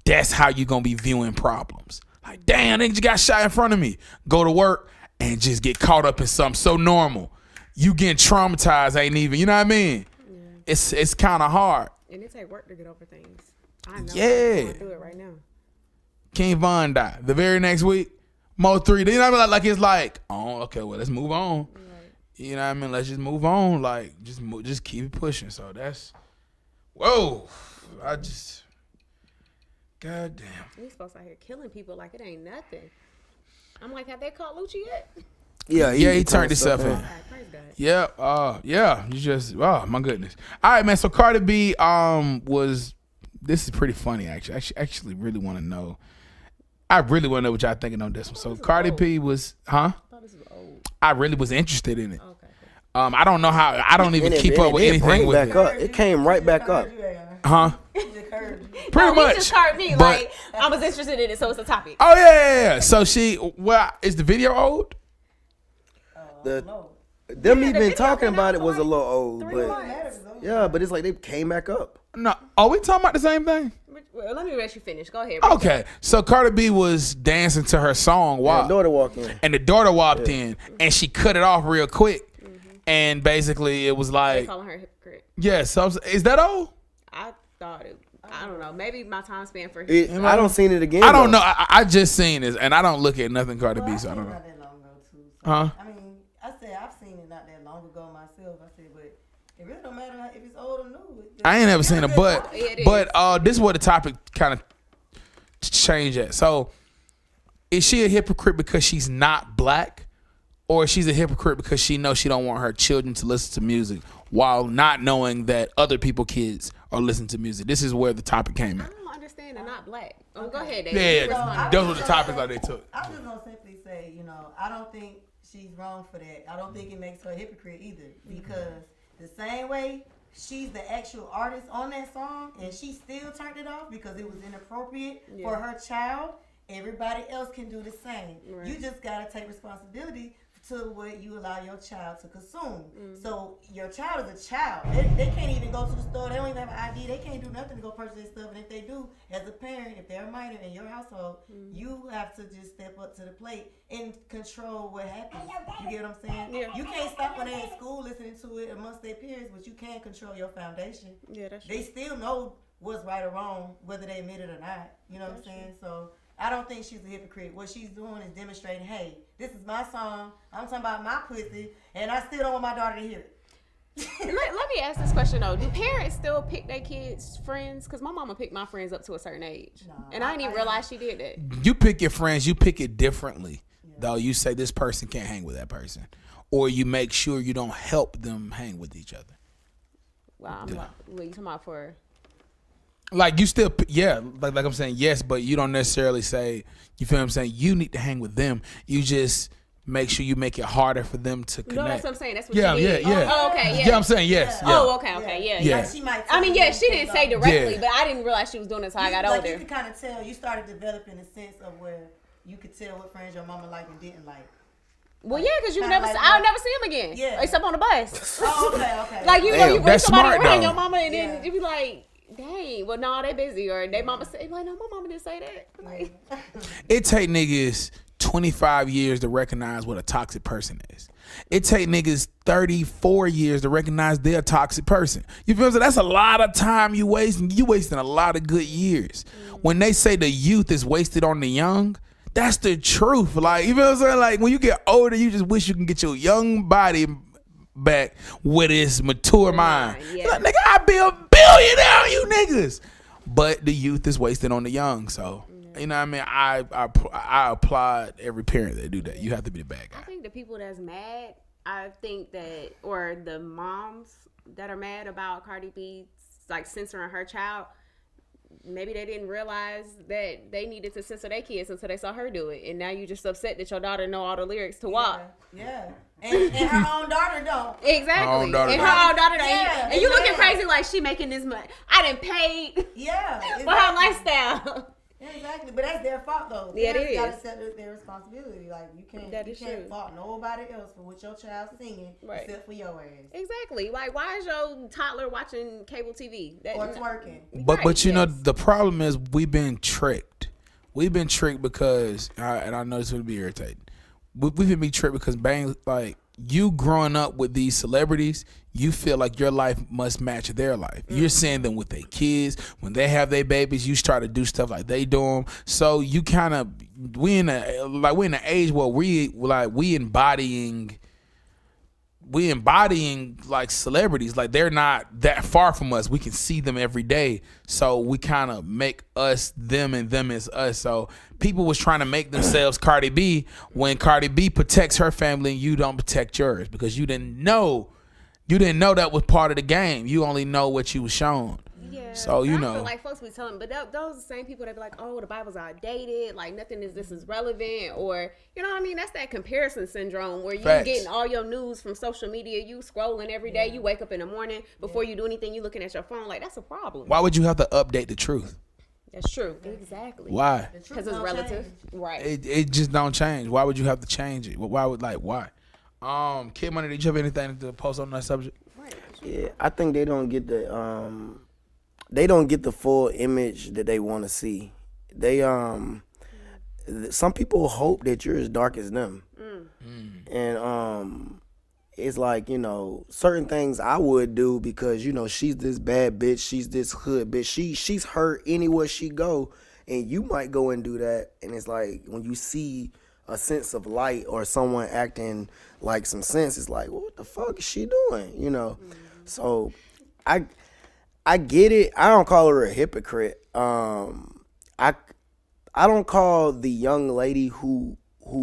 That's how you gonna be viewing problems. Like, damn, they just got shot in front of me. Go to work and just get caught up in something so normal. You getting traumatized ain't even, you know what I mean? Yeah. It's kind of hard. And it take work to get over things. I know. Yeah. I do it right now. King Von died. The very next week, Mo 3. You know what I mean? Like it's like, oh, okay, well, let's move on. You know what I mean? Let's just move on. Like, just keep it pushing. So that's, whoa. God damn. These folks out here killing people like it ain't nothing. I'm like, have they caught Lucci yet? Yeah, He turned himself in. God, praise God. Yeah. You just, oh my goodness. All right, man. So Cardi B was. This is pretty funny, actually. I actually really want to know. I really want to know what y'all thinking on this one. So Cardi B was, I thought this was old. I really was interested in it. Okay. I don't know how. I don't even keep up with anything with back it. up. It came right back up. Huh? Pretty No, he much. just heard me. But- Like, I was interested in it, so it's a topic. Oh yeah. So is the video old? Them even talking about it was a little old, 3 but months. yeah, but it's like they came back up. No. Are we talking about the same thing? Well, let me let you finish. Go ahead. Okay. So Cardi B was dancing to her song Yeah, WAP. daughter walked in. And the daughter walked in and she cut it off real quick. And basically it was They like, calling her a hypocrite. yeah, so is that old? I thought it. I don't know. Maybe my time span for I don't seen it again. I don't though. know. I just seen this and I don't look at nothing Cardi B, so I don't know. Not that long ago too. So, Huh? I mean, I said I've seen it not that long ago myself. I said, but it really don't matter if it's old or new. I ain't never seen it, but Yeah, it is. this is where the topic kind of changed at. So, is she a hypocrite because she's not black, or she's a hypocrite because she knows she don't want her children to listen to music while not knowing that other people's kids are listening to music? This is where the topic came in. I don't understand. They're not black. Oh, go ahead, Yeah, David. yeah, those were the topics that they took. I'm just gonna simply say, I don't think she's wrong for that. I don't think it makes her a hypocrite either, because the same way she's the actual artist on that song, and she still turned it off because it was inappropriate for her child. Everybody else can do the same. Right. You just gotta take responsibility to what you allow your child to consume. So your child is a child. They can't even go to the store. They don't even have an ID. They can't do nothing to go purchase their stuff. And if they do, as a parent, if they're a minor in your household, you have to just step up to the plate and control what happens. You get what I'm saying? Yeah. You can't stop when they're in school listening to it amongst their peers, but you can control your foundation. Yeah, that's They true. still know what's right or wrong, whether they admit it or not. You know what I'm saying? So I don't think she's a hypocrite. What she's doing is demonstrating, hey, this is my song. I'm talking about my pussy, and I still don't want my daughter to hear it. let me ask this question though: do parents still pick their kids' friends? Because my mama picked my friends up to a certain age, and I didn't even realize she did that. You pick your friends, you pick it differently. Though you say this person can't hang with that person, or you make sure you don't help them hang with each other. Wow, I'm like, what you talking about for? Like you still, like I'm saying, yes, but you don't necessarily say, you feel what I'm saying, you need to hang with them. You just make sure you make it harder for them to connect. No, that's what I'm saying. That's what Yeah, she did. yeah. Oh, okay, yeah. Yeah, I'm saying yes. Yeah. Oh, okay, yeah. Yeah. Like she might I mean, yeah, she didn't say directly, Yeah. but I didn't realize she was doing it until I got like older. You could kind of tell. You started developing a sense of where you could tell what friends your mama liked and didn't like. Well, yeah, because Kinda like I'll that. never see him again. Yeah. Except on the bus. Oh, okay. Like you know, Damn, you bring that's somebody smart, around though. your mama, and then Yeah. you be like, "Dang, well, no, they busy," or they mama say, "Like, no, my mama didn't say that." Like, It take niggas 25 years to recognize what a toxic person is. It take niggas 34 years to recognize they're a toxic person. You feel what I'm saying? That's a lot of time you wasting. You wasting a lot of good years. When they say the youth is wasted on the young, that's the truth. Like, you feel what I'm saying? Like, when you get older, you just wish you can get your young body back with its mature mind. yeah. Like, nigga, I'd be a billionaire on you niggas. But the youth is wasted on the young. So, you know what I mean? I applaud every parent that do that. You have to be the bad I guy. think the people that's mad, I think that, or the moms that are mad about Cardi B like censoring her child, maybe they didn't realize that they needed to censor their kids until they saw her do it, and now you just upset that your daughter know all the lyrics to WAP. Yeah. And her own daughter don't. Exactly. Her own daughter And don't. her own daughter don't. Yeah, And you looking yeah. crazy like she making this money. I done paid Yeah. for her lifestyle. Yeah, exactly. But that's their fault though. Yeah, it Parents is. gotta set their responsibility. Like you can't That is true. fault nobody else for what your child's singing Right. except for your ass. Exactly. Like, why is your toddler watching cable TV? Or twerking. But you know, yes. the problem is we've been tricked. We've been tricked because, and I know this would be irritating. We've been tricked because like you growing up with these celebrities, you feel like your life must match their life. You're seeing them with their kids. When they have their babies, you try to do stuff like they do them. So you kind of, we're in an age where we embodying we embodying like celebrities. Like they're not that far from us. We can see them every day. So we kind of make us them and them is us. So people was trying to make themselves Cardi B when Cardi B protects her family and you don't protect yours because you didn't know that was part of the game. You only know what you was shown. Yeah. So, I you know. feel like folks be telling, but those are the same people that be like, oh, the Bible's outdated, like nothing is this is relevant, or you know what I mean? That's that comparison syndrome where you getting all your news from social media, you scrolling every day, you wake up in the morning, before you do anything, you looking at your phone, like that's a problem. Why would you have to update the truth? That's true. Exactly. Why? Because it's relative. Right. It just don't change. Why would you have to change it? Why? Kid Money, did you have anything to post on that subject? Yeah, I think they don't get the full image that they want to see. They some people hope that you're as dark as them. And it's like, you know, certain things I would do because, you know, she's this bad bitch, she's this hood bitch. She's hurt anywhere she go, and you might go and do that, and it's like when you see a sense of light or someone acting like some sense, it's like, well, what the fuck is she doing? You know? So I get it. I don't call her a hypocrite. I don't call the young lady who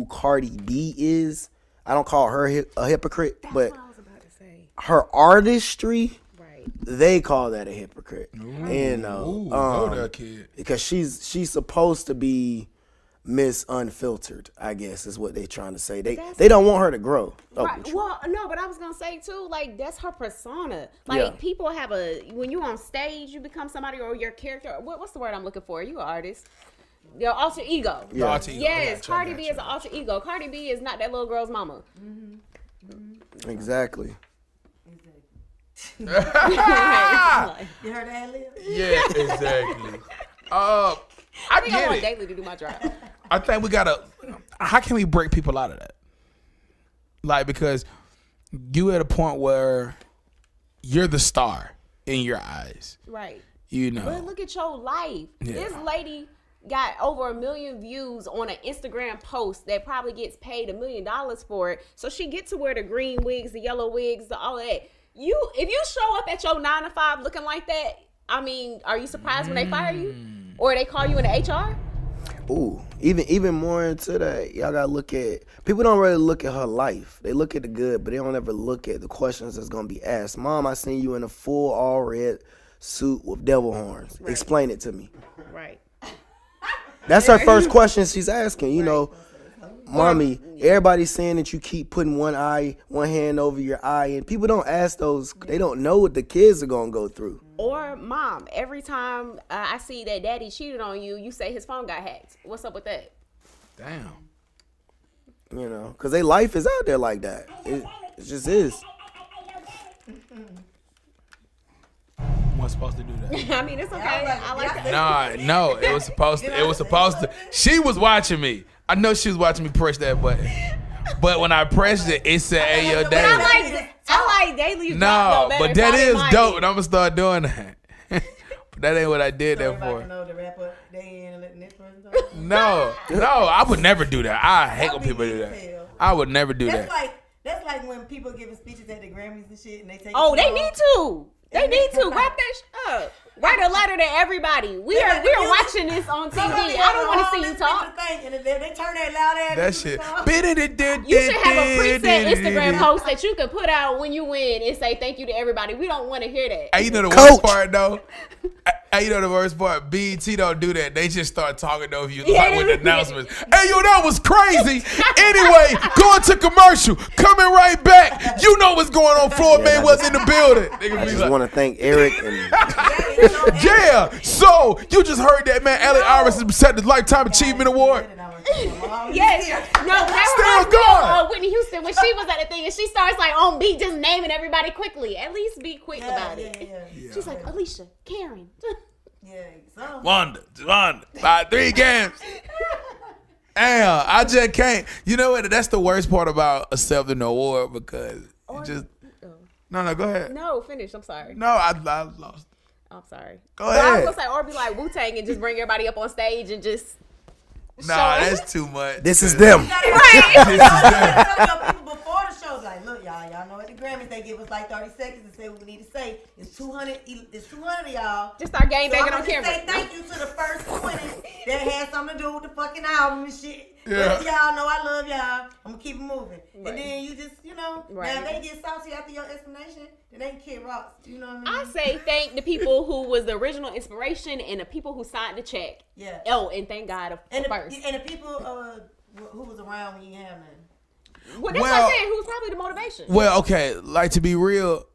Cardi B is, I don't call her a hypocrite. That's but what I was about to say. Her artistry, Right. they call that a hypocrite. And that kid. because she's supposed to be Miss Unfiltered, I guess is what they're trying to say. They don't want her to grow. Right. Well, no, but I was gonna say too, like that's her persona. Like people have when you on stage, you become somebody or your character. What's the word I'm looking for? You an artist. Your alter ego. Yeah. Alter ego. Yes, Gotcha, Cardi B is an alter ego. Cardi B is not that little girl's mama. Exactly. You heard that, Liv? Yeah, exactly. I think I get want it. Daily to do my job. I think we gotta. How can we break people out of that? Like, because you at a point where you're the star in your eyes. Right. You know. But look at your life. Yeah. This lady got over 1 million views on an Instagram post that probably gets paid $1 million for it. So she gets to wear the green wigs, the yellow wigs, all of that. If you show up at your 9 to 5 looking like that, I mean, are you surprised when they fire you? Or they call you in the HR? Ooh, even more into that, y'all gotta look at, people don't really look at her life. They look at the good, but they don't ever look at the questions that's gonna be asked. Mom, I seen you in a full all red suit with devil horns. Right. Explain it to me. Right. That's her first question she's asking, you know. Mommy, everybody's saying that you keep putting one hand over your eye, and people don't ask those. They don't know what the kids are gonna go through. Or mom, every time I see that daddy cheated on you, you say his phone got hacked. What's up with that? Damn. You know, because their life is out there like that. It just is. Wasn't supposed to do that. I mean, it's okay. I like that. No, it was supposed to. She was watching me. I know she was watching me press that button. But when I pressed it, it said, "Hey, yo, Daily." I like Daily. No, but that is dope, and I'm gonna start doing that. But that ain't what I did that for. No, I would never do that. I hate when people do that. I would never do that. That's like when people giving speeches at the Grammys and shit, and they take. Oh, they need to. They need to wrap that up. Write a letter to everybody. We are watching this on TV. I don't want to see you talk. And they turn that loud ass. That shit. You should have a preset Instagram post that you can put out when you win and say thank you to everybody. We don't want to hear that. Hey, you know the worst part though? Hey, you know the worst part? BET don't do that. They just start talking over you like with the announcements. Hey, yo, that was crazy. Anyway, going to commercial. Coming right back. You know what's going on. Floyd Mayweather's in the building. I just want to thank Eric and yeah. So you just heard that, man. Allen Iverson set the Lifetime Achievement Award. Yes. No, Still going. Whitney Houston when she was at the thing and she starts like on beat just naming everybody quickly. At least be quick about it. She's like Alicia, Karen. Wanda, 3 games. Damn, I just can't. You know what? That's the worst part about accepting the award because it just. No, go ahead. No, finish. I'm sorry. No, I lost. I'm sorry. Go ahead. I was gonna say, or be like Wu-Tang and just bring everybody up on stage and just. Nah, that's too much. This is them. Right. Tell your people before the show know, like, look, y'all know at the Grammys they give us like 30 seconds to say what we need to say. It's 200 of y'all. Just start gang So banging I'm on gonna camera. say thank you to the first 20 that had something to do with the fucking album and shit. Yeah. Y'all know I love y'all. I'm gonna keep it moving. Right. And then you just, now if they get salty after your explanation, then they can Kid Rocks. You know what I mean? I say thank the people who was the original inspiration and the people who signed the check. Yeah. Oh, and thank God And first. the people who was around when you have none. Well, that's what I'm saying. Who's probably the motivation? Well, okay, like to be real,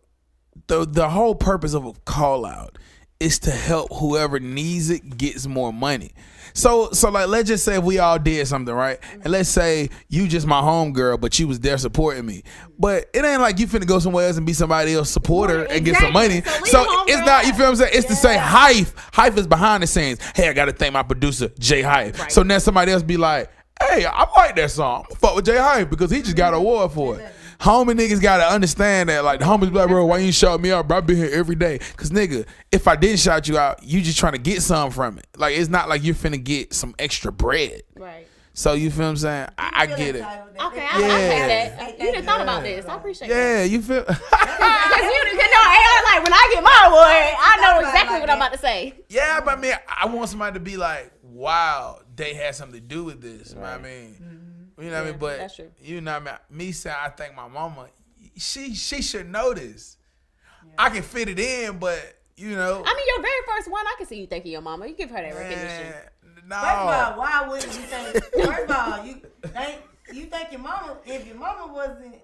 the whole purpose of a call out is to help whoever needs it gets more money. So like let's just say if we all did something, right? And let's say you just my homegirl, but you was there supporting me. But it ain't like you finna go somewhere else and be somebody else supporter and get some money. So it's not, you feel what I'm saying? It's to say Hype is behind the scenes. Hey, I gotta thank my producer, Jay Hype. Right. So now somebody else be like, hey, I like that song. I'm fuck with Jay Hype because he just got an award for it. Homie niggas gotta understand that. Like the homies be like, bro, why you shout me out, bro? I been here every day. Cause nigga, if I didn't shout you out, you just trying to get something from it. Like it's not like you're finna get some extra bread. Right. So you feel what I'm saying? I get it. Okay, I like that. You didn't thought about this. I appreciate that. Yeah, you feel. Because like when I get my award, I know exactly what I'm about to say. Yeah, but I mean, I want somebody to be like, wow, they had something to do with this. You know what I mean? You know what I mean? But that's true. You know what I mean? Me saying I thank my mama, she should know this. Yeah. I can fit it in, but you know. I mean, your very first one, I can see you thanking your mama. You give her that recognition. First No. of all, why wouldn't you think? First of all, you thank your mama if your mama wasn't.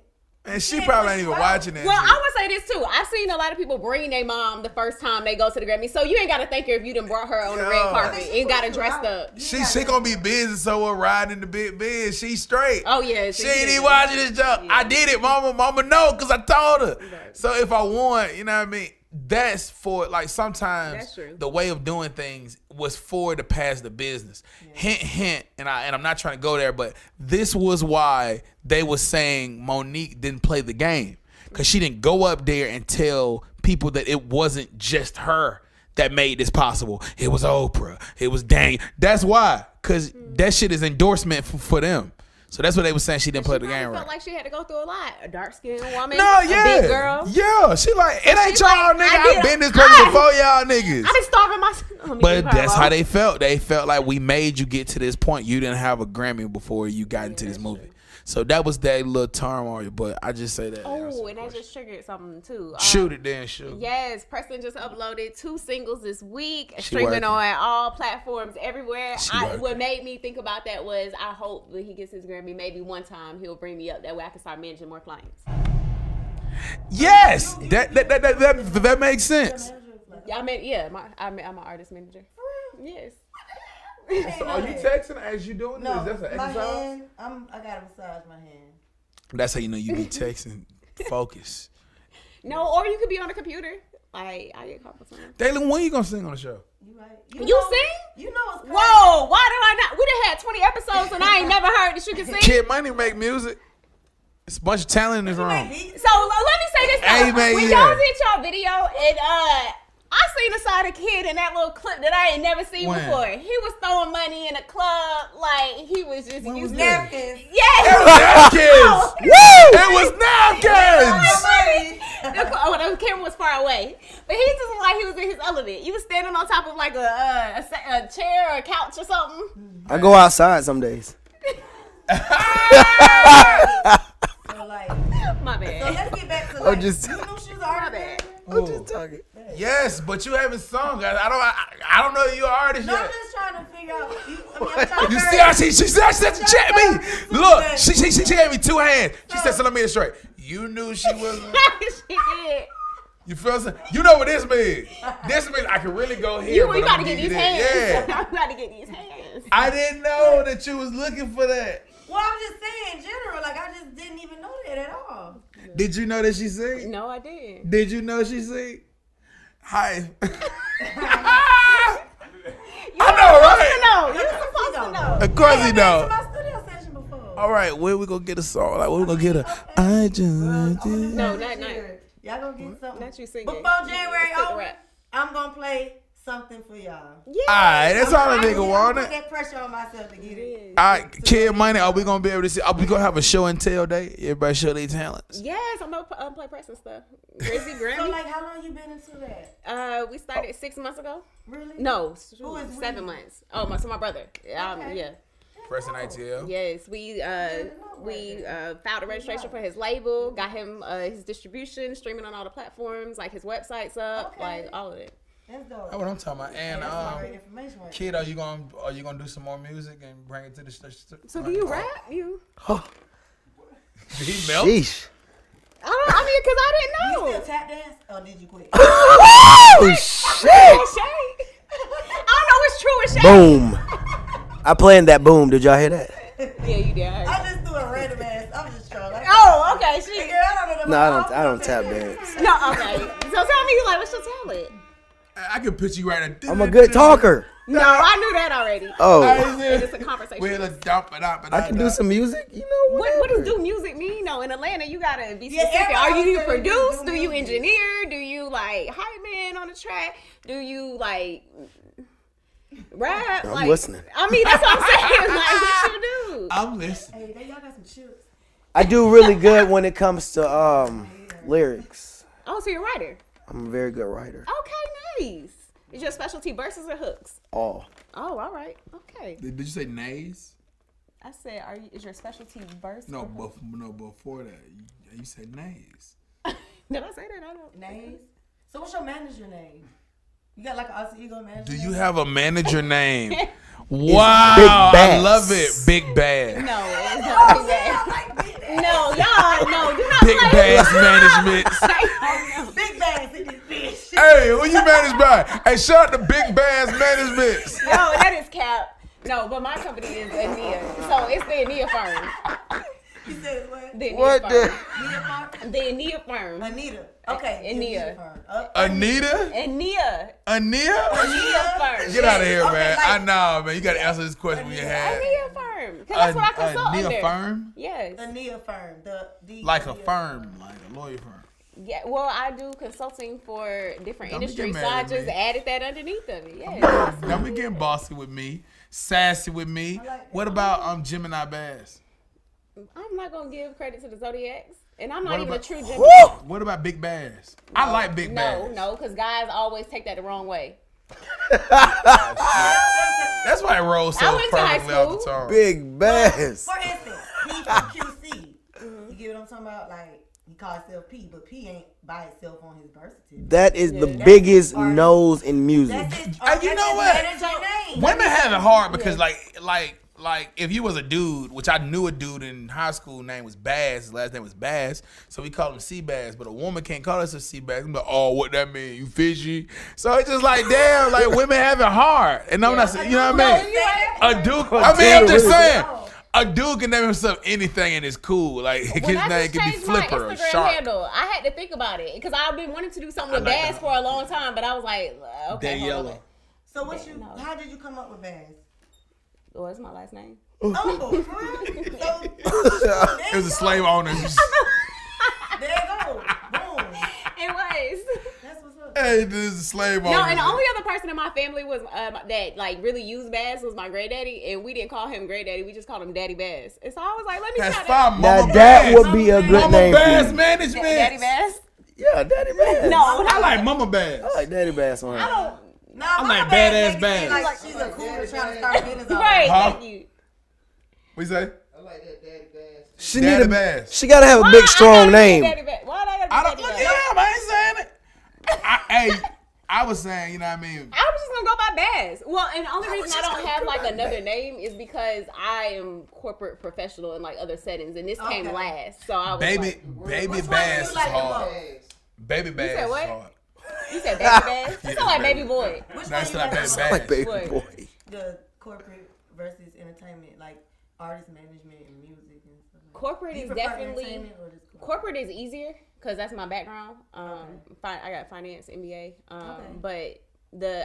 And she probably ain't even watching it. Well, I would say this too. I've seen a lot of people bring their mom the first time they go to the Grammy. So you ain't got to thank her if you done brought her on the red carpet and got her dressed up. She gonna be busy, so we're riding the big biz. She straight. Oh yeah. She ain't even watching this job. Yeah. I did it, mama. Mama know, because I told her. Right. So if I want, you know what I mean? That's for, like, sometimes the way of doing things was for to pass the business. Yeah. Hint, hint, and I'm not trying to go there, but this was why they was saying Monique didn't play the game, because she didn't go up there and tell people that it wasn't just her that made this possible. It was Oprah. It was Daniel. That's why, because that shit is endorsement for them. So that's what they were saying. She didn't play the game right. Felt like she had to go through a lot. A dark-skinned woman, a big girl. Yeah, she like, it ain't y'all nigga. I've been this person before y'all niggas. I been starving myself. But that's how they felt. They felt like we made you get to this point. You didn't have a Grammy before you got into this movie. So that was that little turmoil, but I just say that. Oh, and that just triggered something too. Shoot it then, shoot. Yes, Preston just uploaded 2 singles this week, streaming on all platforms everywhere. What made me think about that was I hope when he gets his Grammy, maybe one time he'll bring me up. That way I can start managing more clients. Yes, that makes sense. I mean, yeah, I'm an artist manager. Yes. So are you texting as you doing this? No, That's an my exercise? hand, I gotta massage my hand. That's how you know you be texting. Focus. No, or you could be on the computer. Like, I get caught for something. Dalen, when you gonna sing on the show? You right. You sing? You know it's crazy. Whoa, why did I not? We done had 20 episodes and I ain't never heard that you can sing. Kid Money make music. It's a bunch of talent in this room. So let me say this though. Hey, man, when y'all did y'all video and I seen the side of Kid in that little clip that I ain't never seen before. He was throwing money in a club like he was just using napkins. Yes! It was napkins! Woo! It was napkins! The camera was far away. But he just looked like he was in his element. You was standing on top of like a chair or a couch or something. I go outside some days. So like, my bad. So let's get back to like, I'm just, you know she's artist. I'm just talking. Yes, but you haven't sung. I don't know you're an artist No, yet. I'm just trying to figure out. You see how she said to check me? Look, she gave me 2 hands. She said, so let me get it straight. You knew she wasn't. She did. You feel something? You know what this means? This means I can really go here. You got to get these hands. Yeah. I'm about to get these hands. I didn't know that you was looking for that. Well, I'm just saying in general. Like, I just didn't even know that at all. Did you know that she sing? No, I didn't. Did you know she sing? Hi. I know, right? You're supposed to know. Of course you know. My studio session before. All right, where we gonna get a song? Like, where we gonna get a? I just. No, not. Y'all gonna get something. Not you singing. Before January over, I'm gonna play something for y'all. Yeah. Alright, that's all a nigga Put wanted. that pressure on myself to get it. Alright, Kid Money, are we gonna be able to see? Are we gonna have a show and tell day? Everybody show their talents. Yes, I'm gonna play press and stuff. Grizzly So Grammy. like, how long you been into that? We started 6 months ago. Really? No, Who is 7 we? months. Oh, my brother. Okay. Yeah. Press and ITL. Yes, we filed a registration for his label, got him his distribution, streaming on all the platforms, like his website's up, Okay. like all of it. That's dope. That's what I'm talking about. And That's some great information right Kid, are you gonna do some more music and bring it to the So do you rap? You? Did he melt? Sheesh. Because I You didn't still know. tap dance or did you quit? Oh shit! Shade. I don't know what's true and shade. Boom. I planned that boom. Did y'all hear that? Yeah, you did. I'm just doing random ass. I'm just trolling. Oh, okay. Hey, girl, I don't know. No, I don't tap dance. No, okay. So tell me, like, what's your talent? I can picture you right now. I'm a good talker. No, I knew that already. Oh, It's a conversation. We'll dump it up. I can do some music. You know What does whatever. do music mean? No, in Atlanta, you gotta be Yeah, specific. Are everybody you says produce? do Do you music. engineer? Do you like hype man on the track? Do you like rap? I'm like, listening. I mean, that's what I'm saying. Like, what you do? I'm listening. Hey, they y'all got some chips. I do really good when it comes to lyrics. Oh, so you're a writer. I'm a very good writer. Okay, nice. Is your specialty verses or hooks? All. Oh, all right. Okay. Did you say nays? I said, is your specialty verse? No, or hook? before that, you said nays. Did I say that? I don't. Names. So what's your manager name? You got like an alter ego manager? Do name? you have a manager name? Wow, Big I Bass. love it. Big Bass. No, it's not Big Bass. No, y'all, no, do not Big play. Bass Management. Oh, no. Big bags in this bitch. Hey, who you managed by? Hey, shout out to Big Bass Management. No, that is cap. No, but my company is Ania. So it's the Ania firm. You said what? The Ania What firm. the? Nia Farm? The Ania firm. Anita. Okay. Ania. Farm. Anita? Ania. Ania? Ania firm. Get out of here, Okay, man. like- I know, man. You got to answer this question when you have. Ania firm. Because that's what I consult Ania under. firm? Yes. Ania Firm. The Like a Ania firm, like a lawyer firm. Yeah, well, I do consulting for different Don't be industries, so getting I mad at just me. added that underneath of it. Yeah. Don't be getting bossy with me, sassy with me. What about Gemini Bass? I'm not gonna give credit to the Zodiacs, and I'm not What even about- a true Gemini. Woo! What about Big Bass? I like Big Bass. No, because guys always take that the wrong way. That's why it rolls so I went to high perfectly off the school. tongue. Big Bass. For instance, P from QC. You get what I'm talking about? Like, he calls himself P, but P ain't by itself on his birth certificate. That is the Yeah. biggest nose in music. That's his, Hey, you that's know his what? manager name. Women have it hard because like if you was a dude, which I knew a dude in high school name was Bass, his last name was Bass, so we call him Sea Bass, but a woman can't call us a Sea Bass. I'm like, oh, what that mean? You fishy? So it's just like, damn, like women have it hard. And I'm not saying, you know what I mean? A dude, I mean, I'm just saying, a dude can name himself anything and it's cool. Like his When I name just could be changed my Flipper or Instagram Shark. handle, I had to think about it because I've been wanting to do something with like Bass that. for a long time, but I was like, okay, hold on. Yellow. So how did you come up with Bass? Oh, that's my last name. Oh, for real? So, It was a slave owner. there you go. Boom. It was. That's what's up. Hey, this is a slave owner. No, and the only other person in my family was that like really used Bass was my granddaddy, and we didn't call him granddaddy. We just called him Daddy Bass. And so I was like, let me That's try fine, Now Mama that Bass. would be a good Mama name Bass for you. Management. Daddy Bass. Yeah, Daddy Bass. No, I like Mama Bass. I like Daddy Bass on I her. don't. Nah, I'm my like bad badass make it seem Bass. Like she's a cool to trying to start a business. off. Right, Huh? thank you. What you say? I like that Daddy Bass. She Daddy need a, Bass. She gotta have a Why big I strong gotta be name. Daddy Bass? Why I I gotta don't. be Look, Daddy Bass? damn, I ain't saying it. Hey, I was saying, you know what I mean? I was just gonna go by Bass. Well, and the only reason I don't have like another name is because I am corporate professional in like other settings, and this came Okay. last. So I was Baby, like, baby Which one Bass do is you like the hard. most? Baby Bass said is what? hard. you said Baby Bass. You sound like Baby Boy. Which That's one you not like Baby the Bass. Like baby What? boy. The corporate versus entertainment, like artist management and music and stuff. Like Corporate that. is You prefer definitely entertainment or just corporate is easier because that's my background. I got finance, MBA. But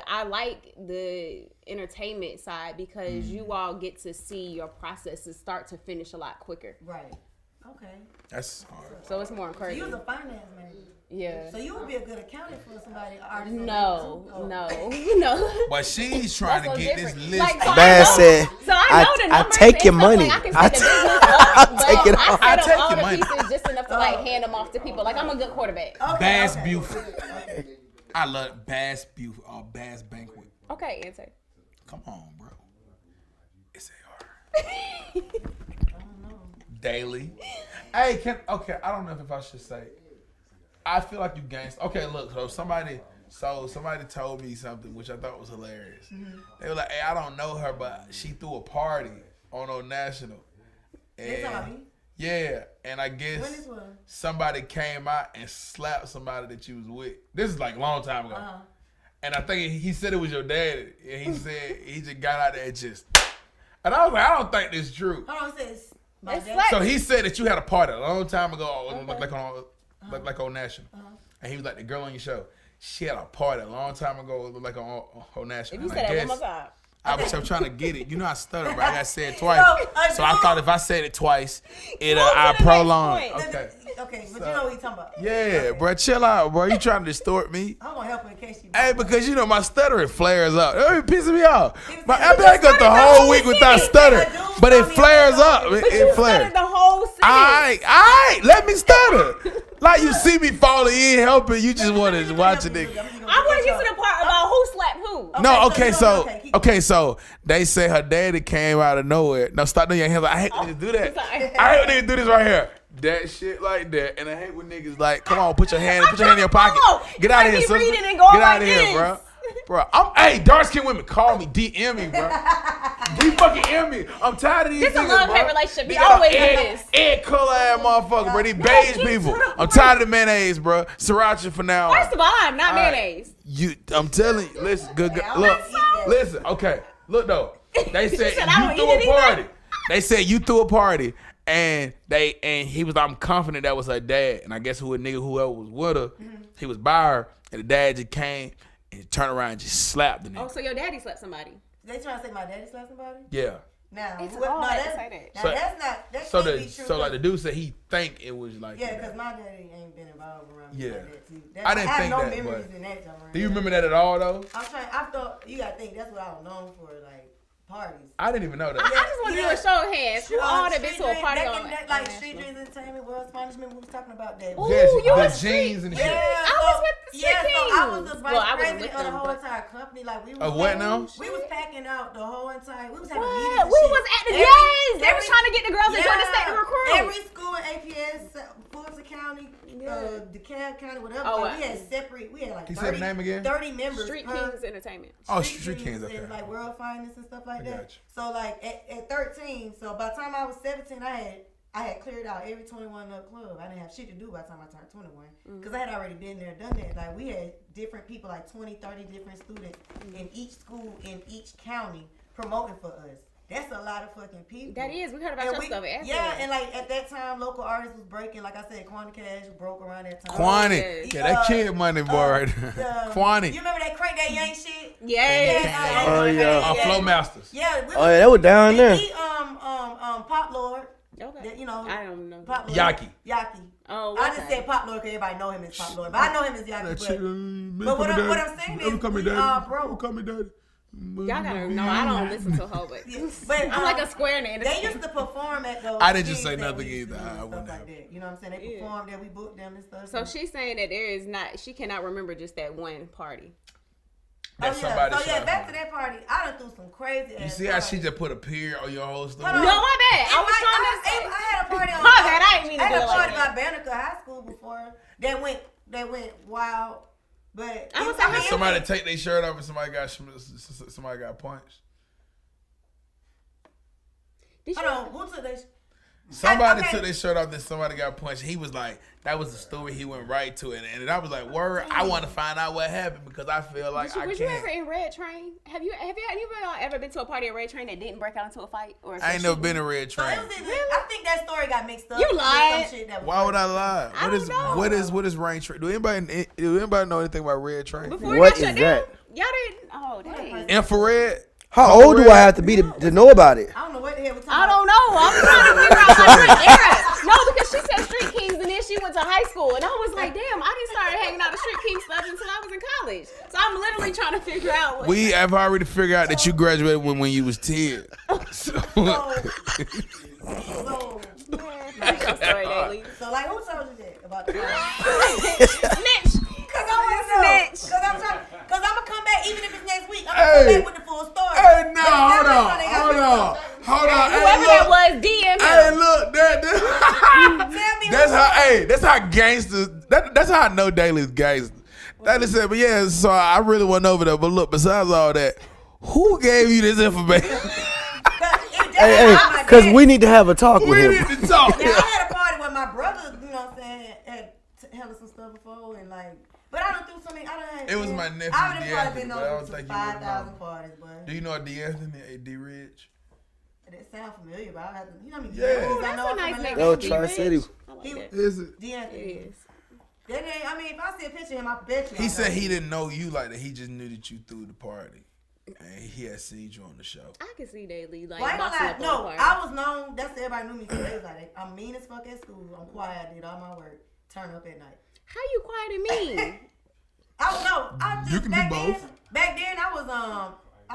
I like the entertainment side because you all get to see your processes start to finish a lot quicker. Right. Okay. That's hard. So it's more You encouraging. was a finance major. Yeah. So you would be a good accountant for somebody. Artist No. But she's trying to That's so get this different. list. Like, so Bad I know- said, So I know the I numbers take and your stuff, money. Like I can I set the take- business up, but take it I off. set I up take all your the money. pieces just enough to like hand them off to people. Like I'm a good quarterback. Bass Buford. I love Bass Buford or Bass Banquet. Okay, answer. Come on, bro. It's AR. Daily. Hey, I don't know if I should say. I feel like you gangsta. Okay, look, somebody told me something which I thought was hilarious. They were like, hey, I don't know her, but she threw a party on Old National. They And, saw me. yeah, and I When guess this was? somebody came out and slapped somebody that you was with. This is like a long time ago. And I think he said it was your daddy. And he said he just got out there and just. And I was like, I don't think this is true. Hold on, it says my It's dad. like- So he said that you had a party a long time ago, like on National. And he was like, the girl on your show, she had a party a long time ago, like on National. If you And said that one more time. I'm trying to get it. You know I stutter, but I got to say it twice. So, So I thought if I said it twice, I to the next prolong. point. Okay. Okay, but you know what he's talking about. Yeah, bro, chill out, bro. You trying to distort me? I'm gonna help her in case you. Hey, because you know my stuttering flares up. It pissing me off. was I saying, ain't got the whole week without stutter, but it flares up. But It you flares. started the whole sentence. Alright, let me stutter. Like you see me falling in, helping. You just want to watch a nigga. I want to get to the part about who slapped who. No, keep okay, so they say her daddy came out of nowhere. No, stop doing your hands. I hate when niggas do that. Sorry. I hate when niggas do this right here. That shit like that, and I hate when niggas like, come on, put your hand in your pocket. Get out of here, You sister. might be reading and going Get out like of here, this. bro. Bro, hey, dark skinned women, call me, DM me, bro. You fucking DM me. I'm tired of these This a niggas, love-hate bro. relationship. We They got always do Ed, this. Ed color ass motherfucker, bro. These beige get people. to the I'm tired of the mayonnaise, bro. Sriracha for now. First of all, I'm not All right. mayonnaise. I'm telling you, listen, good, look, listen, okay, look though. They said said, "I don't you eat threw it a either." party. They said you threw a party, and he was. I'm confident that was her dad, and I guess whoever was with her, he was by her, and the dad just came and turned around and just slapped the nigga. Oh, so your daddy slapped somebody. They trying to say my daddy slapped somebody? Yeah. Now, It's what, all no, right to that's, say that. now So- that's not. That So can't be true. like the dude said he think it was like. Yeah, that. because my daddy ain't been involved around me Yeah. like that too. I didn't have think no that, memories but- in that genre. Do you remember that at all though? I thought you gotta think that's what I was known for, like parties. I didn't even know that. I just want to do a show of hands. Who all that been to a party on? Like Street Dreams Entertainment, World's Punishment, we was talking about that. Ooh, Yes, you the was jeans and shit. I was with the yeah, Street so I was the Kings. vice Well, I wasn't president with of the them, whole but- entire company. Like we was Of what now? We was packing out the whole entire. We was having What? meetings. and We shit. was at the Every- They was trying to get the girls in Georgia State to recruit. Every school in APS, Fulton County, DeKalb County, whatever. Oh, like, we had separate. We had like He 30, said the name again? 30 members. Street per- Kings Entertainment. Oh, Street Kings, and, okay. like World Finest and stuff like I that. got you. So like at 13, so by the time I was 17, I had cleared out every 21 up club. I didn't have shit to do by the time I turned 21 because I had already been there, done that. Like we had different people, like 20, 30 different students in each school in each county promoting for us. That's a lot of fucking people. That is. We heard about And your we- stuff. At yeah, and like at that time, local artists was breaking. Like I said, Quanti Cash broke around that time. Quani. Yeah, that kid money boy right there. Quani. You remember that Crank That Yank shit? Yes. Oh, yeah. Flow Masters. Yeah. Oh, yeah, that was down there. He Pop Lord. Okay. That, you know. I don't know. Pop Lord. Yaki. Yaki. Oh, I just okay. said Pop Lord because everybody know him as Pop Lord, but I know him as Yaki. But what I'm saying is, we are broke. Call me daddy. Y'all gotta know. I don't listen to her, but But I'm like a square in the They industry. used to perform at those. I didn't just gigs say that nothing we used to either. do I and wouldn't stuff have. like that. You know what I'm saying? They performed there. We booked them and stuff. So she's saying that there is not. She cannot remember just that one party. That So somebody yeah, shot back her. to that party. I done threw some crazy. You ass see how parties. she just put a period on your whole story? Hold No, on. my bad. I was trying to say. I had a party on. My bad, I didn't mean to I do had it a like party that. by Banneker High School before that went wild. But I was I mean, saying- it Somebody went- take their shirt off and somebody got punched. Did you? Hold on, who took that? Somebody Okay. took their shirt off, then somebody got punched. He was like, that was the story he went right to it. And I was like, word, I want to find out what happened because I feel like I Was you ever can't. in Red Train? Have you ever been to a party at Red Train that didn't break out into a fight? Or I ain't never been in Red So Train. it was either, I think that story got mixed up. You with some lied. shit that was Why would I worse. lie? I don't know. What is Rain Train? Do anybody know anything about Red Train? Before it What got shut is down? that? Y'all didn't. Oh, dang. Infrared? How old do I have to be to know about it? I don't know what the hell we're talking I about. don't know. I'm trying to figure out like what era. No, because she said Street Kings, and then she went to high school, and I was like, damn, I didn't start hanging out the Street King stuff until I was in college. So I'm literally trying to figure out. We have already figured out that you graduated when you was 10. So. That's your story, Daily. So like, who told you that about the Snitch. Cause I want to Snitch. Cause I'm gonna come back even if it's next week. I'm gonna come back with the full story. Hey, no, But hold it's on. not like Whoever that was, DM him. Hey, look, Tell me that's who- how. Hey, that's how gangsters. That's how I know Daly's gangster. Daly said, but yeah, so I really went over there. But look, besides all that, who gave you this information? Hey, because we need to have a talk We with him. need to talk. Now, I had a party with my brother, you know what I'm saying, had handled some stuff before, and like, but I done do so many, I done had. It was my nephew, I done DeAnthony, probably been but I over don't to think you would 5,000 know. parties, but Do you know D'Anthony, D Rich? that sound familiar, but I have to, you know what I mean? Yeah. I That's know a from nice the name. Yo, Tri-City. I like that. Is it? D'Anthony. It is. That ain't, I mean, if I see a picture of him, I bet you. He I said know. he didn't know you like that. He just knew that you threw the party. And he had seen you on the show. I can see Daily like Well, I ain't boxing gonna lie. up No, on the party. I was known. That's everybody knew me. So they was like, I'm mean as fuck at school. I'm quiet. I did all my work. Turn up at night. How you quiet and mean? I don't know. I just, You can be back both. Then, back then, I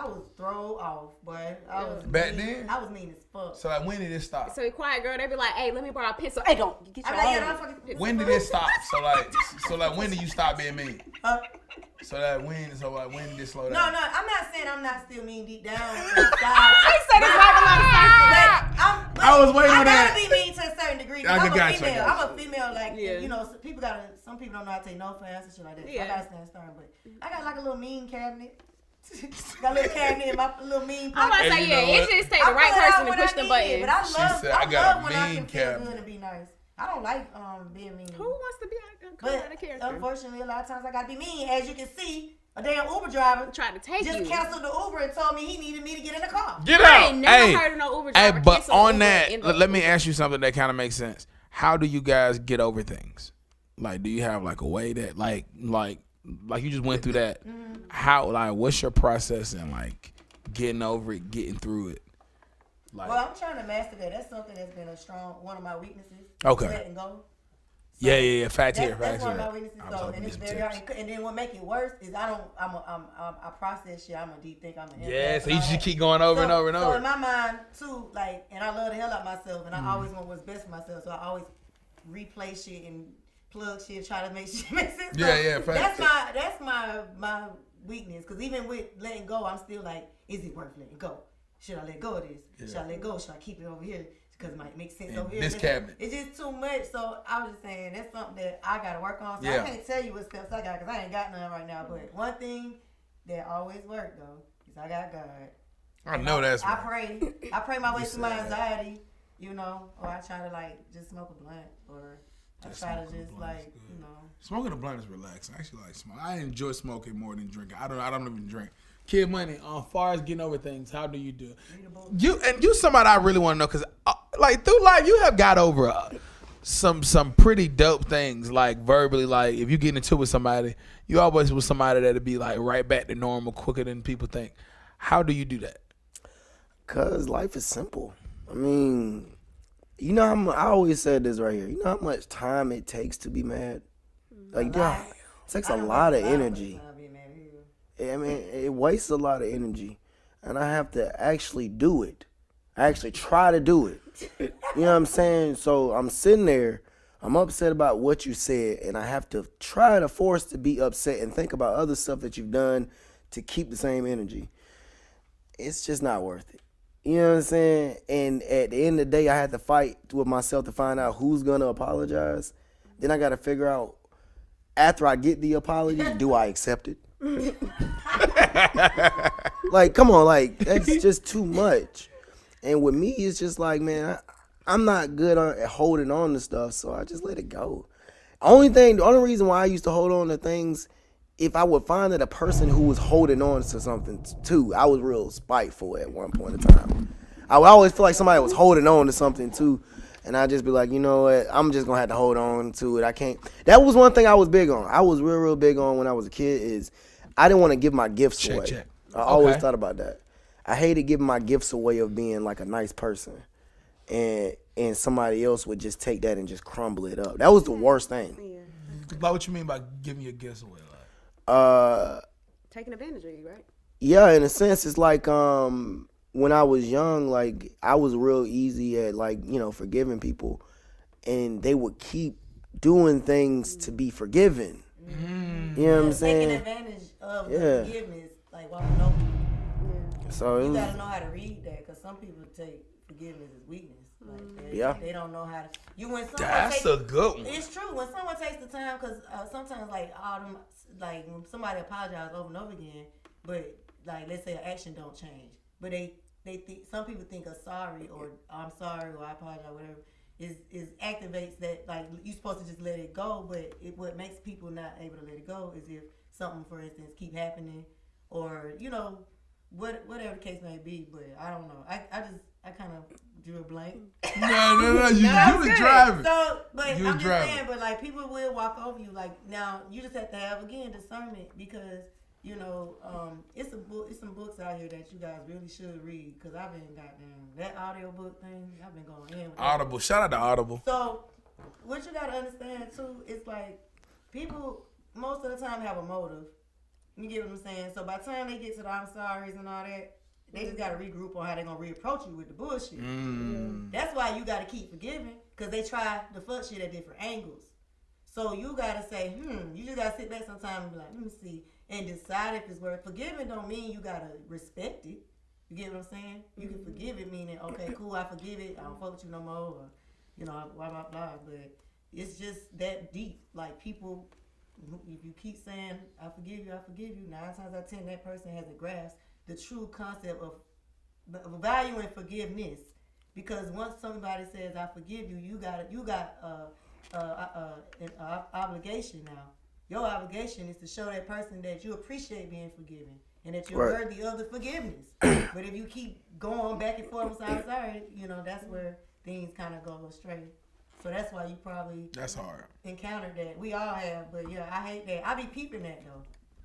was throw off, boy. I was Back mean. then? I was mean as fuck. So like, when did it stop? So a quiet girl, they be like, hey, let me borrow a pencil. Hey, don't get your I'm like, yeah, own don't fucking. pencil. When did it stop? So like, when did you stop being mean? Huh? So when did it slow down? No, I'm not saying I'm not still mean deep down. I said it's right below the surface. I was waiting I on gotta that. be mean to a certain degree. 'Cause I I'm a got you, I female. got I'm a female, like, Yeah. you know, some people don't know how to take no for answer, shit like that. So Yeah. I gotta stand stern, but I got like a little mean cabinet. Got a little cabinet in my little mean I'm about to Hey, say, you yeah, know it what? just take I the right pull it out person to when push I the need button. it, But I She love, said, I got love a when I mean can feel cabinet. good and be nice. I don't like being mean. Who wants to be out But of character? unfortunately, a lot of times I gotta be mean. As you can see, a damn Uber driver Trying to take just you. canceled the Uber and told me he needed me to get in the car. Get I out. ain't never Hey, heard of no Uber hey, driver but cancel on Uber that, in the let me Uber. ask you something that kind of makes sense. How do you guys get over things? Like, do you have like a way that like you just went through that? Mm-hmm. How, like, what's your process in like getting over it, getting through it? Like, Well, I'm trying to master that. That's something that's been one of my weaknesses. Okay. Letting go. yeah. Fact here, That's fact one of here. my weaknesses. I was So, hoping and to it's get some very tips. hard. And then what make it worse is I process shit. I'm a deep think. I'm an Yeah, empath so and you all just that. keep going over and over and So over. in my mind too, like, and I love the hell out of myself, and I Mm. always want what's best for myself. So I always replay shit and plug shit, try to make shit make sense. So Yeah, fact. That's my weakness. Cause even with letting go, I'm still like, is it worth letting go? Should I let go of this? Yeah. Should I let go? Should I keep it over here? Because it might make sense In over here. this cabinet. It's just too much. So I was just saying that's something that I gotta work on. So Yeah. I can't tell you what steps I got because I ain't got none right now. But one thing that always worked though is I got God. I know that's I right. pray my way You through my said that. anxiety, you know, or I try to like just smoke a blunt, or I Just try to smoke a just blunt is like, good. you know. Smoking a blunt is relaxing. I actually like smoke. I enjoy smoking more than drinking. I don't even drink. Kid Money, as far as getting over things, how do you do it? You somebody I really want to know because like through life you have got over some pretty dope things, like verbally. Like if you get into it with somebody, you always with somebody that'll be like right back to normal quicker than people think. How do you do that? Cause life is simple. I mean, you know how I always said this right here. You know how much time it takes to be mad? Like, yeah, it takes a lot of energy. I mean, it wastes a lot of energy, and I have to actually do it. I actually try to do it. You know what I'm saying? So I'm sitting there, I'm upset about what you said, and I have to try to force to be upset and think about other stuff that you've done to keep the same energy. It's just not worth it. You know what I'm saying? And at the end of the day, I had to fight with myself to find out who's gonna apologize. Then I got to figure out, after I get the apology, do I accept it? Like, come on, like, that's just too much. And with me, it's just like, man, I'm not good at holding on to stuff, so I just let it go. The only reason why I used to hold on to things, if I would find that a person who was holding on to something too, I was real spiteful at one point in time. I would always feel like somebody was holding on to something too, and I'd just be like, you know what, I'm just gonna have to hold on to it. I can't. That was one thing I was big on. I was real big on when I was a kid is I didn't want to give my gifts away. Check. I always Okay. thought about that. I hated giving my gifts away of being like a nice person. And and somebody else would just take that and just crumble it up. That was the worst thing. Like, what you mean by giving your gifts away? Taking advantage of you, right? Yeah, in a sense, it's like when I was young, like I was real easy at like, you know, forgiving people, and they would keep doing things to be forgiven. You know what I'm saying? Taking advantage of the forgiveness, like walking over you. So You gotta know how to read that, because some people take forgiveness as weakness. Like they don't know how to. When someone That's a good one. It's true. When someone takes the time, because sometimes like all them, like when somebody apologizes over and over again, but like let's say an action don't change, but they think, some people think a sorry or I'm sorry or I apologize, whatever, is activates that, like you're supposed to just let it go, but what makes people not able to let it go is if something, for instance, keep happening, or you know, whatever the case may be. But I don't know. I kind of drew a blank. No. You was driving. So, but I'm just saying, but like people will walk over you. Like now, you just have to have again discernment, because you know, it's some books out here that you guys really should read, because I've been that audio book thing. I've been going in with Audible. Shout out to Audible. So what you gotta understand too is like people most of the time have a motive. You get what I'm saying? So by the time they get to the I'm sorry's and all that, they just gotta regroup on how they're gonna reapproach you with the bullshit. That's why you gotta keep forgiving, because they try the fuck shit at different angles. So you gotta say, you just gotta sit back sometime and be like, let me see, and decide if it's worth. Forgiving don't mean you gotta respect it. You get what I'm saying? You can forgive it, meaning, okay, cool, I forgive it, I don't fuck with you no more, or, you know, blah, blah, blah. But it's just that deep. Like, people, if you keep saying, I forgive you, 9 times out of 10, that person hasn't grasped the true concept of valuing forgiveness. Because once somebody says, I forgive you, you got an obligation now. Your obligation is to show that person that you appreciate being forgiven and that you're worthy of the forgiveness. But if you keep going back and forth and saying sorry, you know, that's where things kind of go astray. So that's why you probably encountered that. We all have, but yeah, I hate that. I be peeping that though.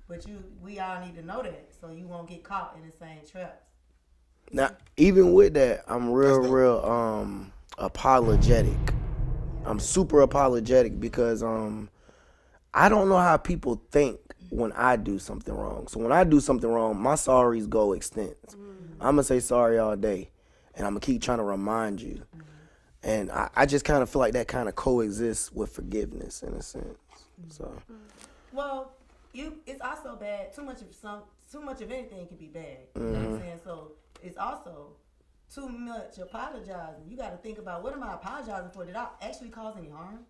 But we all need to know that so you won't get caught in the same traps. Now, even with that, I'm real apologetic. I'm super apologetic because I don't know how people think when I do something wrong. So when I do something wrong, my sorries go extent. I'm going to say sorry all day, and I'm going to keep trying to remind you. And I just kind of feel like that kind of coexists with forgiveness in a sense. So, well, it's also bad. Too much of anything can be bad. You know what I'm saying? So it's also too much apologizing. You got to think about, what am I apologizing for? Did I actually cause any harm?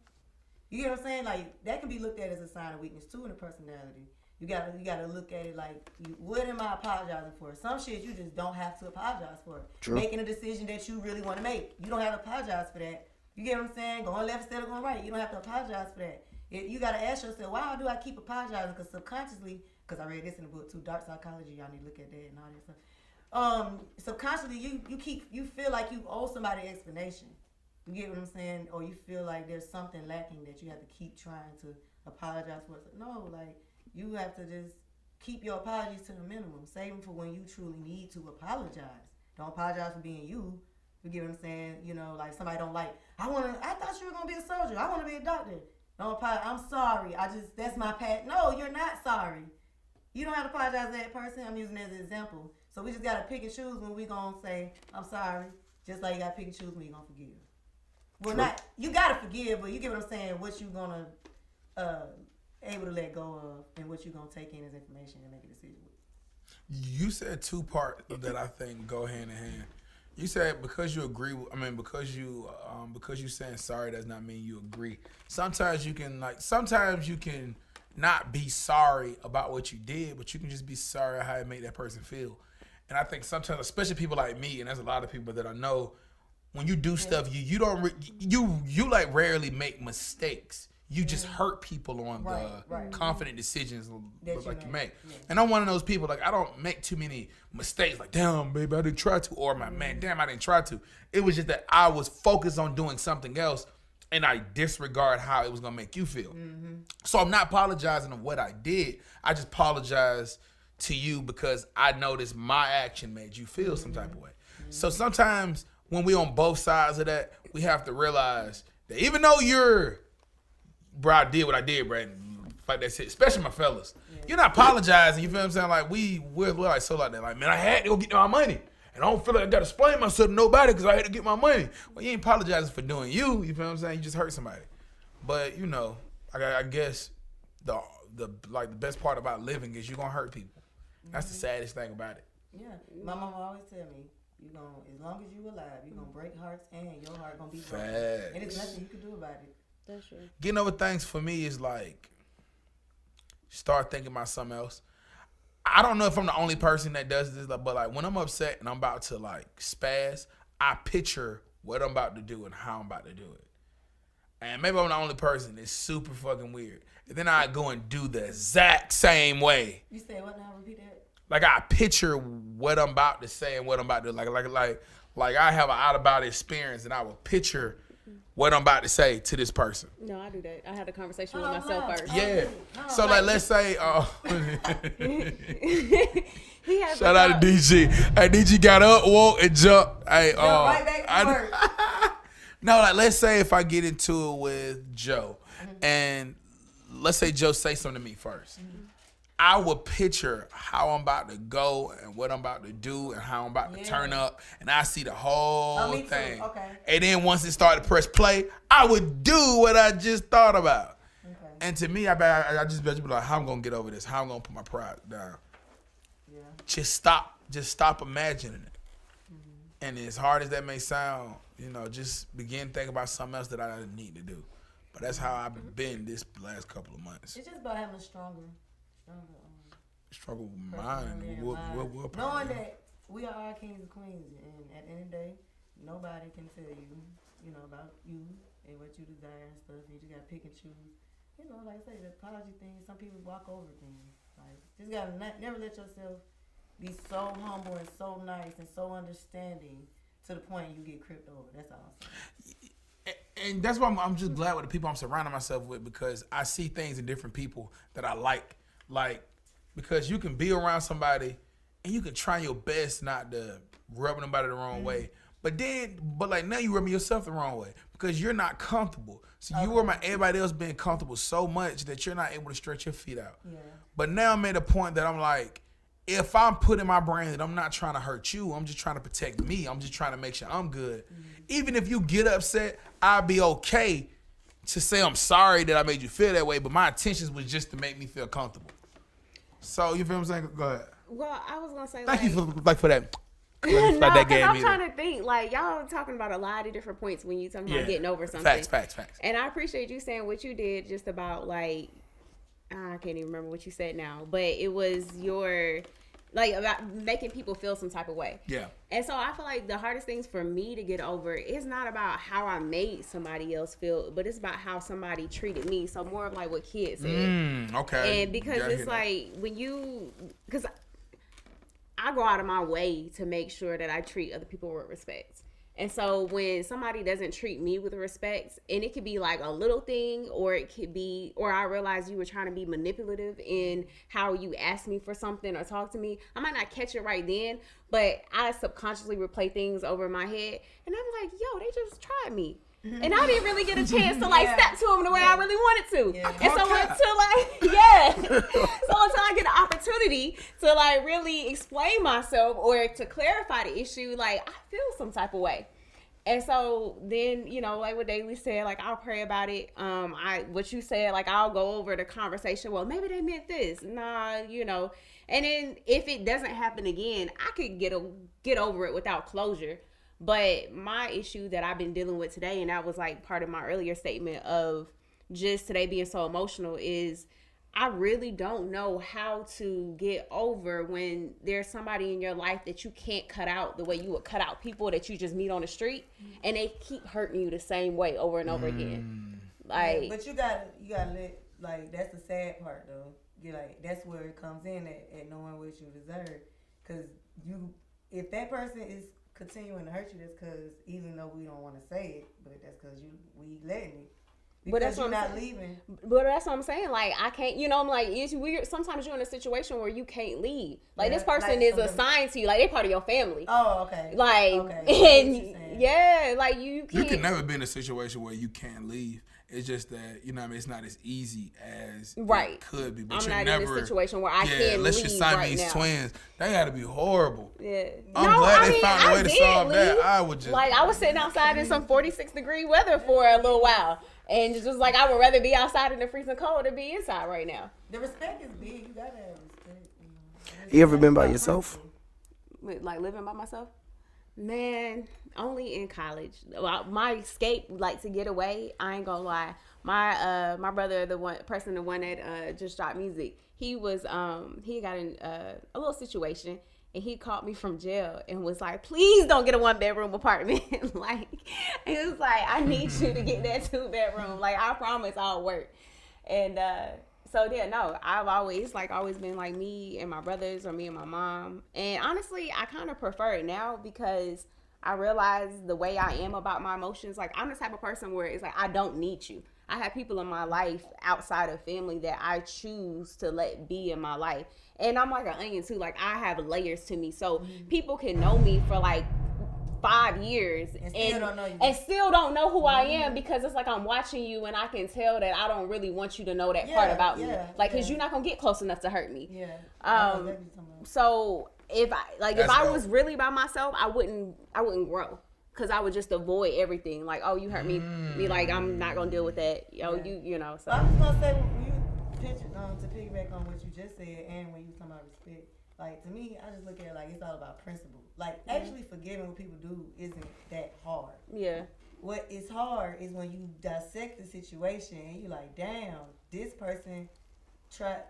You get what I'm saying? Like, that can be looked at as a sign of weakness too in a personality. You gotta look at it like, what am I apologizing for? Some shit you just don't have to apologize for. True. Making a decision that you really want to make, you don't have to apologize for that. You get what I'm saying? Going left instead of going right, you don't have to apologize for that. You gotta ask yourself, why do I keep apologizing? Because subconsciously, because I read this in the book too, Dark Psychology, y'all need to look at that and all that stuff. Subconsciously, you feel like you owe somebody an explanation. You get what I'm saying? Or you feel like there's something lacking that you have to keep trying to apologize for. No, like, you have to just keep your apologies to the minimum. Save them for when you truly need to apologize. Don't apologize for being you. You get what I'm saying? You know, like somebody don't like, I thought you were going to be a soldier. I want to be a doctor. Don't apologize. I'm sorry. That's my path. No, you're not sorry. You don't have to apologize to that person. I'm using it as an example. So we just got to pick and choose when we going to say, I'm sorry. Just like you got to pick and choose when you're going to forgive. Well, you got to forgive, but you get what I'm saying, what you going to able to let go of and what you're going to take in as information and make a decision with. You said two parts that I think go hand in hand. You said because you agree with, because you saying sorry does not mean you agree. Sometimes you can not be sorry about what you did, but you can just be sorry how it made that person feel. And I think sometimes, especially people like me, and there's a lot of people that I know, when you do stuff, you like rarely make mistakes. You just hurt people on the confident decisions like you make. Yeah. And I'm one of those people, like, I don't make too many mistakes. Like, damn, baby, I didn't try to. Or, man, damn, I didn't try to. It was just that I was focused on doing something else, and I disregard how it was going to make you feel. So I'm not apologizing of what I did. I just apologize to you because I noticed my action made you feel some type of way. So sometimes when we on both sides of that, we have to realize that even though bro, I did what I did, bro. Like that's it. Especially my fellas. Yeah. You're not apologizing. You feel what I'm saying? Like we're like so like that. Like, man, I had to go get my money. And I don't feel like I got to explain myself to nobody because I had to get my money. Well, you ain't apologizing for doing you. You feel what I'm saying? You just hurt somebody. But, you know, I guess the best part about living is you're going to hurt people. That's the saddest thing about it. Yeah. My mama always tell me, as long as you alive, you're going to break hearts and your heart going to be broken. And there's nothing you can do about it. That's true. Getting over things for me is like start thinking about something else. I don't know if I'm the only person that does this, but like when I'm upset and I'm about to like spaz, I picture what I'm about to do and how I'm about to do it. And maybe I'm the only person. It's super fucking weird. And then I go and do the exact same way. You say what now? Repeat that. Like I picture what I'm about to say and what I'm about to do. Like I have an out of body experience and I will picture what I'm about to say to this person. No, I do that. I had a conversation with myself first. Yeah. So like let's say He shout out to DG. Hey, DG got up, woke, and jumped. Hey, right back to work. No, like let's say if I get into it with Joe, and let's say Joe say something to me first. I would picture how I'm about to go and what I'm about to do and how I'm about to turn up, and I see the whole thing. Okay. And then once it started to press play, I would do what I just thought about. Okay. And to me, I just bet you be like, how I'm gonna get over this? How I'm gonna put my pride down? Yeah. Just stop imagining it. And as hard as that may sound, you know, just begin thinking about something else that I need to do. But that's how I've been this last couple of months. It's just about having a stronger struggle with mind. Knowing that we are all kings and queens, and at the end of the day, nobody can tell you, about you and what you desire and stuff. You just gotta pick and choose. Like I say, the apology thing. Some people walk over things. Like, just gotta never let yourself be so humble and so nice and so understanding to the point you get cripped over. That's all I'm saying. And that's why I'm just glad with the people I'm surrounding myself with, because I see things in different people that I like. Like, because you can be around somebody and you can try your best not to rub nobody the wrong way. But like now you rubbing yourself the wrong way because you're not comfortable. So you were everybody else being comfortable so much that you're not able to stretch your feet out. Yeah. But now I'm at a point that I'm like, if I'm putting my brain that I'm not trying to hurt you, I'm just trying to protect me. I'm just trying to make sure I'm good. Even if you get upset, I'll be okay to say I'm sorry that I made you feel that way, but my intentions was just to make me feel comfortable. So you feel what I'm saying? Go ahead. Well, I was gonna say thank you for that. No, because I'm trying to think. Like, y'all talking about a lot of different points when you talking about getting over something. Facts. And I appreciate you saying what you did just about like, I can't even remember what you said now, but it was your like about making people feel some type of way. Yeah. And so I feel like the hardest things for me to get over is not about how I made somebody else feel, but it's about how somebody treated me. So more of like what kids said. Okay. And because it's like because I go out of my way to make sure that I treat other people with respect. And so when somebody doesn't treat me with respect, and it could be like a little thing, or it could be, or I realize you were trying to be manipulative in how you asked me for something or talk to me, I might not catch it right then, but I subconsciously replay things over my head. And I'm like, yo, they just tried me. And I didn't really get a chance to like step to them the way I really wanted to. Yeah. And so until I get an opportunity to like really explain myself or to clarify the issue, like I feel some type of way. And so then, like what Daly said, like I'll pray about it. What you said, like I'll go over the conversation. Well, maybe they meant this. Nah, And then if it doesn't happen again, I could get over it without closure. But my issue that I've been dealing with today, and that was like part of my earlier statement of just today being so emotional, is I really don't know how to get over when there's somebody in your life that you can't cut out the way you would cut out people that you just meet on the street, and they keep hurting you the same way over and over again. Like, but you gotta let, like, that's the sad part though. That's where it comes in at knowing what you deserve, because if that person is continuing to hurt you, that's because even though we don't want to say it, but that's because we letting it. Because that's you're what I'm not saying. leaving. But that's what I'm saying. Like, I can't, I'm like, it's weird. Sometimes you're in a situation where you can't leave. Like, Yeah, this person like is some assigned to you. Like, they're part of your family. Oh, okay. Like, okay. I get what you're saying. and yeah, like you You can't. can never be in a situation where you can't leave. It's just that, you know what I mean, it's not as easy as Right. it could be. But I'm you're not never, in this situation where I yeah, can't unless leave you're right Siamese now. twins. They gotta be horrible. Yeah. I'm glad they found a I way to did solve that. leave. I would just Like, I was sitting outside in some 46-degree weather for a little while. And it's just like, I would rather be outside in the freezing cold than be inside right now. The respect is big. You gotta have respect. You ever been by yourself? With, like, living by myself? Man, only in college. Well, my escape, like, to get away, I ain't gonna lie. My brother, the one that just dropped music, he was he got in a little situation, and he called me from jail and was like, please don't get a 1-bedroom apartment. Like, it was like, I need you to get that 2-bedroom. Like, I promise I'll work. And so yeah, no, I've always been like me and my brothers, or me and my mom. And honestly, I kind of prefer it now because I realize the way I am about my emotions. Like, I'm the type of person where it's like, I don't need you. I have people in my life outside of family that I choose to let be in my life. And I'm like an onion too. Like, I have layers to me. So people can know me for like 5 years And still don't know you. and still don't know who I am, because it's like I'm watching you and I can tell that I don't really want you to know that part about me. Like, because you're not going to get close enough to hurt me. Yeah. I know exactly what you're talking about. So if That's I dope. was really by myself, I wouldn't grow, because I would just avoid everything. Like, oh, you hurt me, be like, I'm not gonna deal with that. Yo, you know. So I was gonna say, when you picture, to piggyback on what you just said, and when you talking about respect, like, to me, I just look at it like it's all about principle. Like, actually forgiving what people do isn't that hard. yeah, What is hard is when you dissect the situation and you like, damn, this person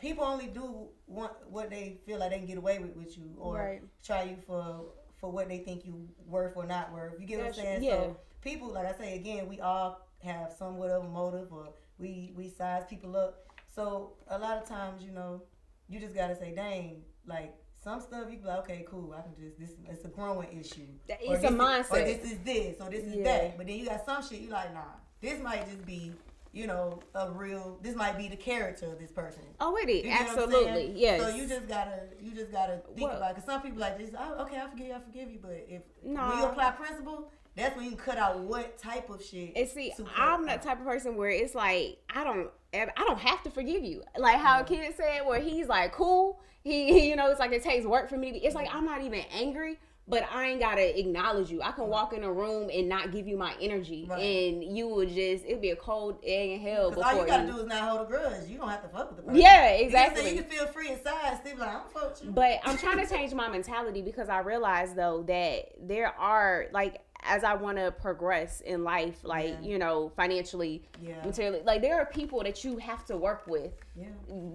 people only do what they feel like they can get away with you, or Right. try you for what they think you worth or not worth. You get what I'm saying? Yeah. So people, like I say again, we all have somewhat of a motive, or we size people up. So a lot of times, you just gotta say, dang, like, some stuff you be like, okay, cool, I can just, this, it's a growing issue. It's a mindset. Or this is this, or this is Yeah. that. But then you got some shit you like, nah, this might just be, this might be the character of this person. Oh, it is. You get what I'm Absolutely. saying? Yes. So you just gotta think Well- about it. Cause some people like this, oh, okay, I forgive you. But when Nah. you apply principle, that's when you can cut out what type of shit. And see, to cut I'm that out. type of person where it's like, I don't have to forgive you. Like how a kid said, where he's like, cool. He it's like, it takes work for me to be. It's like, I'm not even angry, but I ain't gotta acknowledge you. I can walk in a room and not give you my energy, Right. and you would just, it'd be a cold egg in hell Cause before all you gotta do is not hold a grudge. You don't have to fuck with the person. Yeah, You exactly. can feel free inside, still be like, I'm fuck with you. But I'm trying to change my mentality, because I realize though that there are, like, as I want to progress in life, like, financially, Yeah. materially, like, there are people that you have to work with Yeah.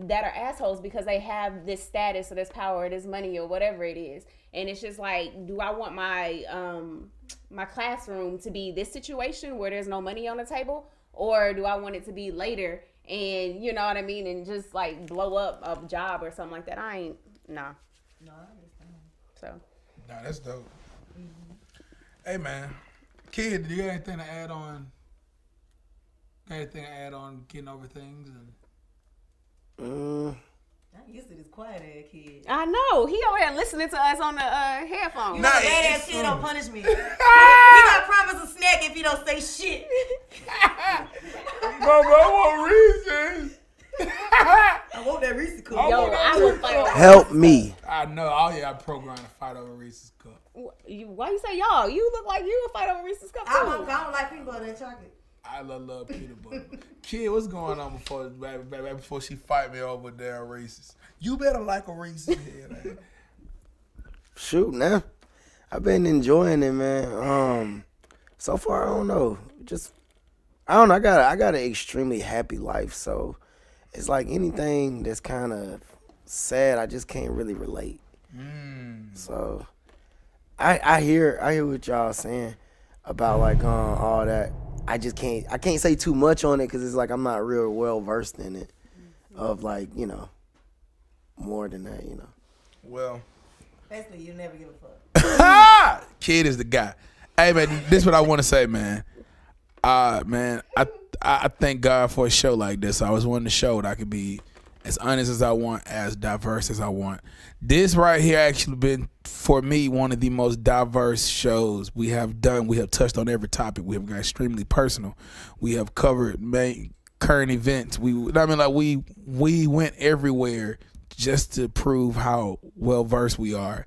that are assholes because they have this status or this power or this money or whatever it is. And it's just like, do I want my my classroom to be this situation where there's no money on the table, or do I want it to be later and, you know what I mean, and just like blow up a job or something like that? I ain't, nah. No, I understand. So Nah, that's dope. Hey man, kid, do you got anything to add on? Got anything to add on getting over things? And I'm used to this quiet ass kid. I know he over there listening to us on the headphones. You Nah, know, it's that ass true. kid don't punish me. He got promise a snack if he don't say shit. Bro, I want Reese's. I want that Reese cup. Yo, I would fight over. Help me. I know. All y'all programmed to fight over Reese's cup. Why you say y'all? You look like you would fight over Reese's cup I too. don't like peanut butter and chocolate. I love peanut butter. Kid, what's going on right before she fight me over there Reese's? You better like a Reese's here, man. Shoot, now. I've been enjoying it, man. So far, I don't know. I don't know. I got an extremely happy life, so it's like anything that's kind of sad, I just can't really relate. So I hear what y'all saying about like all that. I can't say too much on it because it's like I'm not real well versed in it. Of like, more than that, Well, Basically, you never give a fuck. Kid is the guy. Hey man, this is what I want to say, man. Man, I thank God for a show like this. I was wanting to show that I could be as honest as I want, as diverse as I want. This right here actually been, for me, one of the most diverse shows we have done. We have touched on every topic. We have got extremely personal. We have covered current events. We went everywhere just to prove how well versed we are,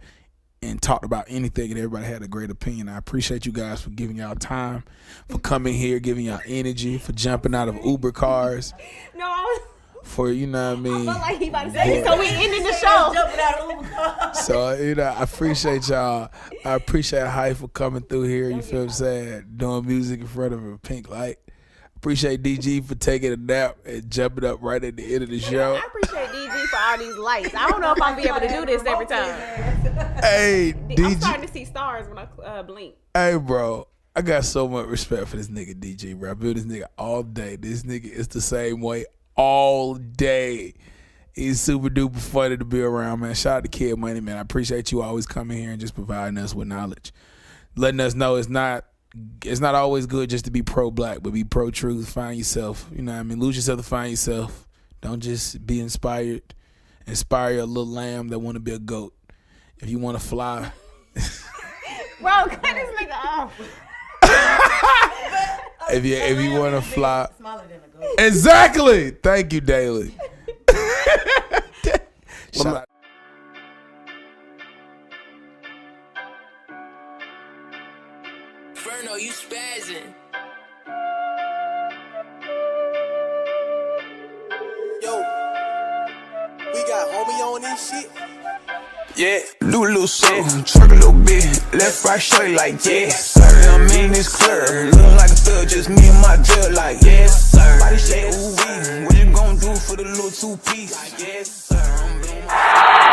and talked about anything, and everybody had a great opinion. I appreciate you guys for giving y'all time, for coming here, giving y'all energy, for jumping out of Uber cars. No, I was. For, you know what I mean? I felt like he about to say, so we ending the show. Jumping out of Uber car. So, you know, I appreciate y'all. I appreciate Hype for coming through here, you feel what I'm saying? Doing music in front of a pink light. Appreciate DG for taking a nap and jumping up right at the end of the show. I appreciate DG for all these lights. I don't know if I'll be able to do this every time. Hey, I'm DG. starting to see stars when I blink. Hey, bro. I got so much respect for this nigga DG, bro. I've been with this nigga all day. This nigga is the same way all day. He's super duper funny to be around, man. Shout out to Kid Money, man. I appreciate you always coming here and just providing us with knowledge. Letting us know it's not always good just to be pro-black, but be pro-truth. Find yourself. You know what I mean? Lose yourself to find yourself. Don't just be inspired. Inspire a little lamb that want to be a goat. If you want to fly. Bro, cut this nigga off. If you want to fly. Smaller than a goat. Exactly. Thank you, Daily. Shout out. Ferno, you spazzing. Yo, we got homie on this shit. Yeah, Lulu so twerk a little bit, left right straight like yes sir. I'm in this club, looking like a thug, just me and my judge like yes sir. Body shake, ooh wee, what you gonna do for the little 2 piece? Like yes sir, I'm doing my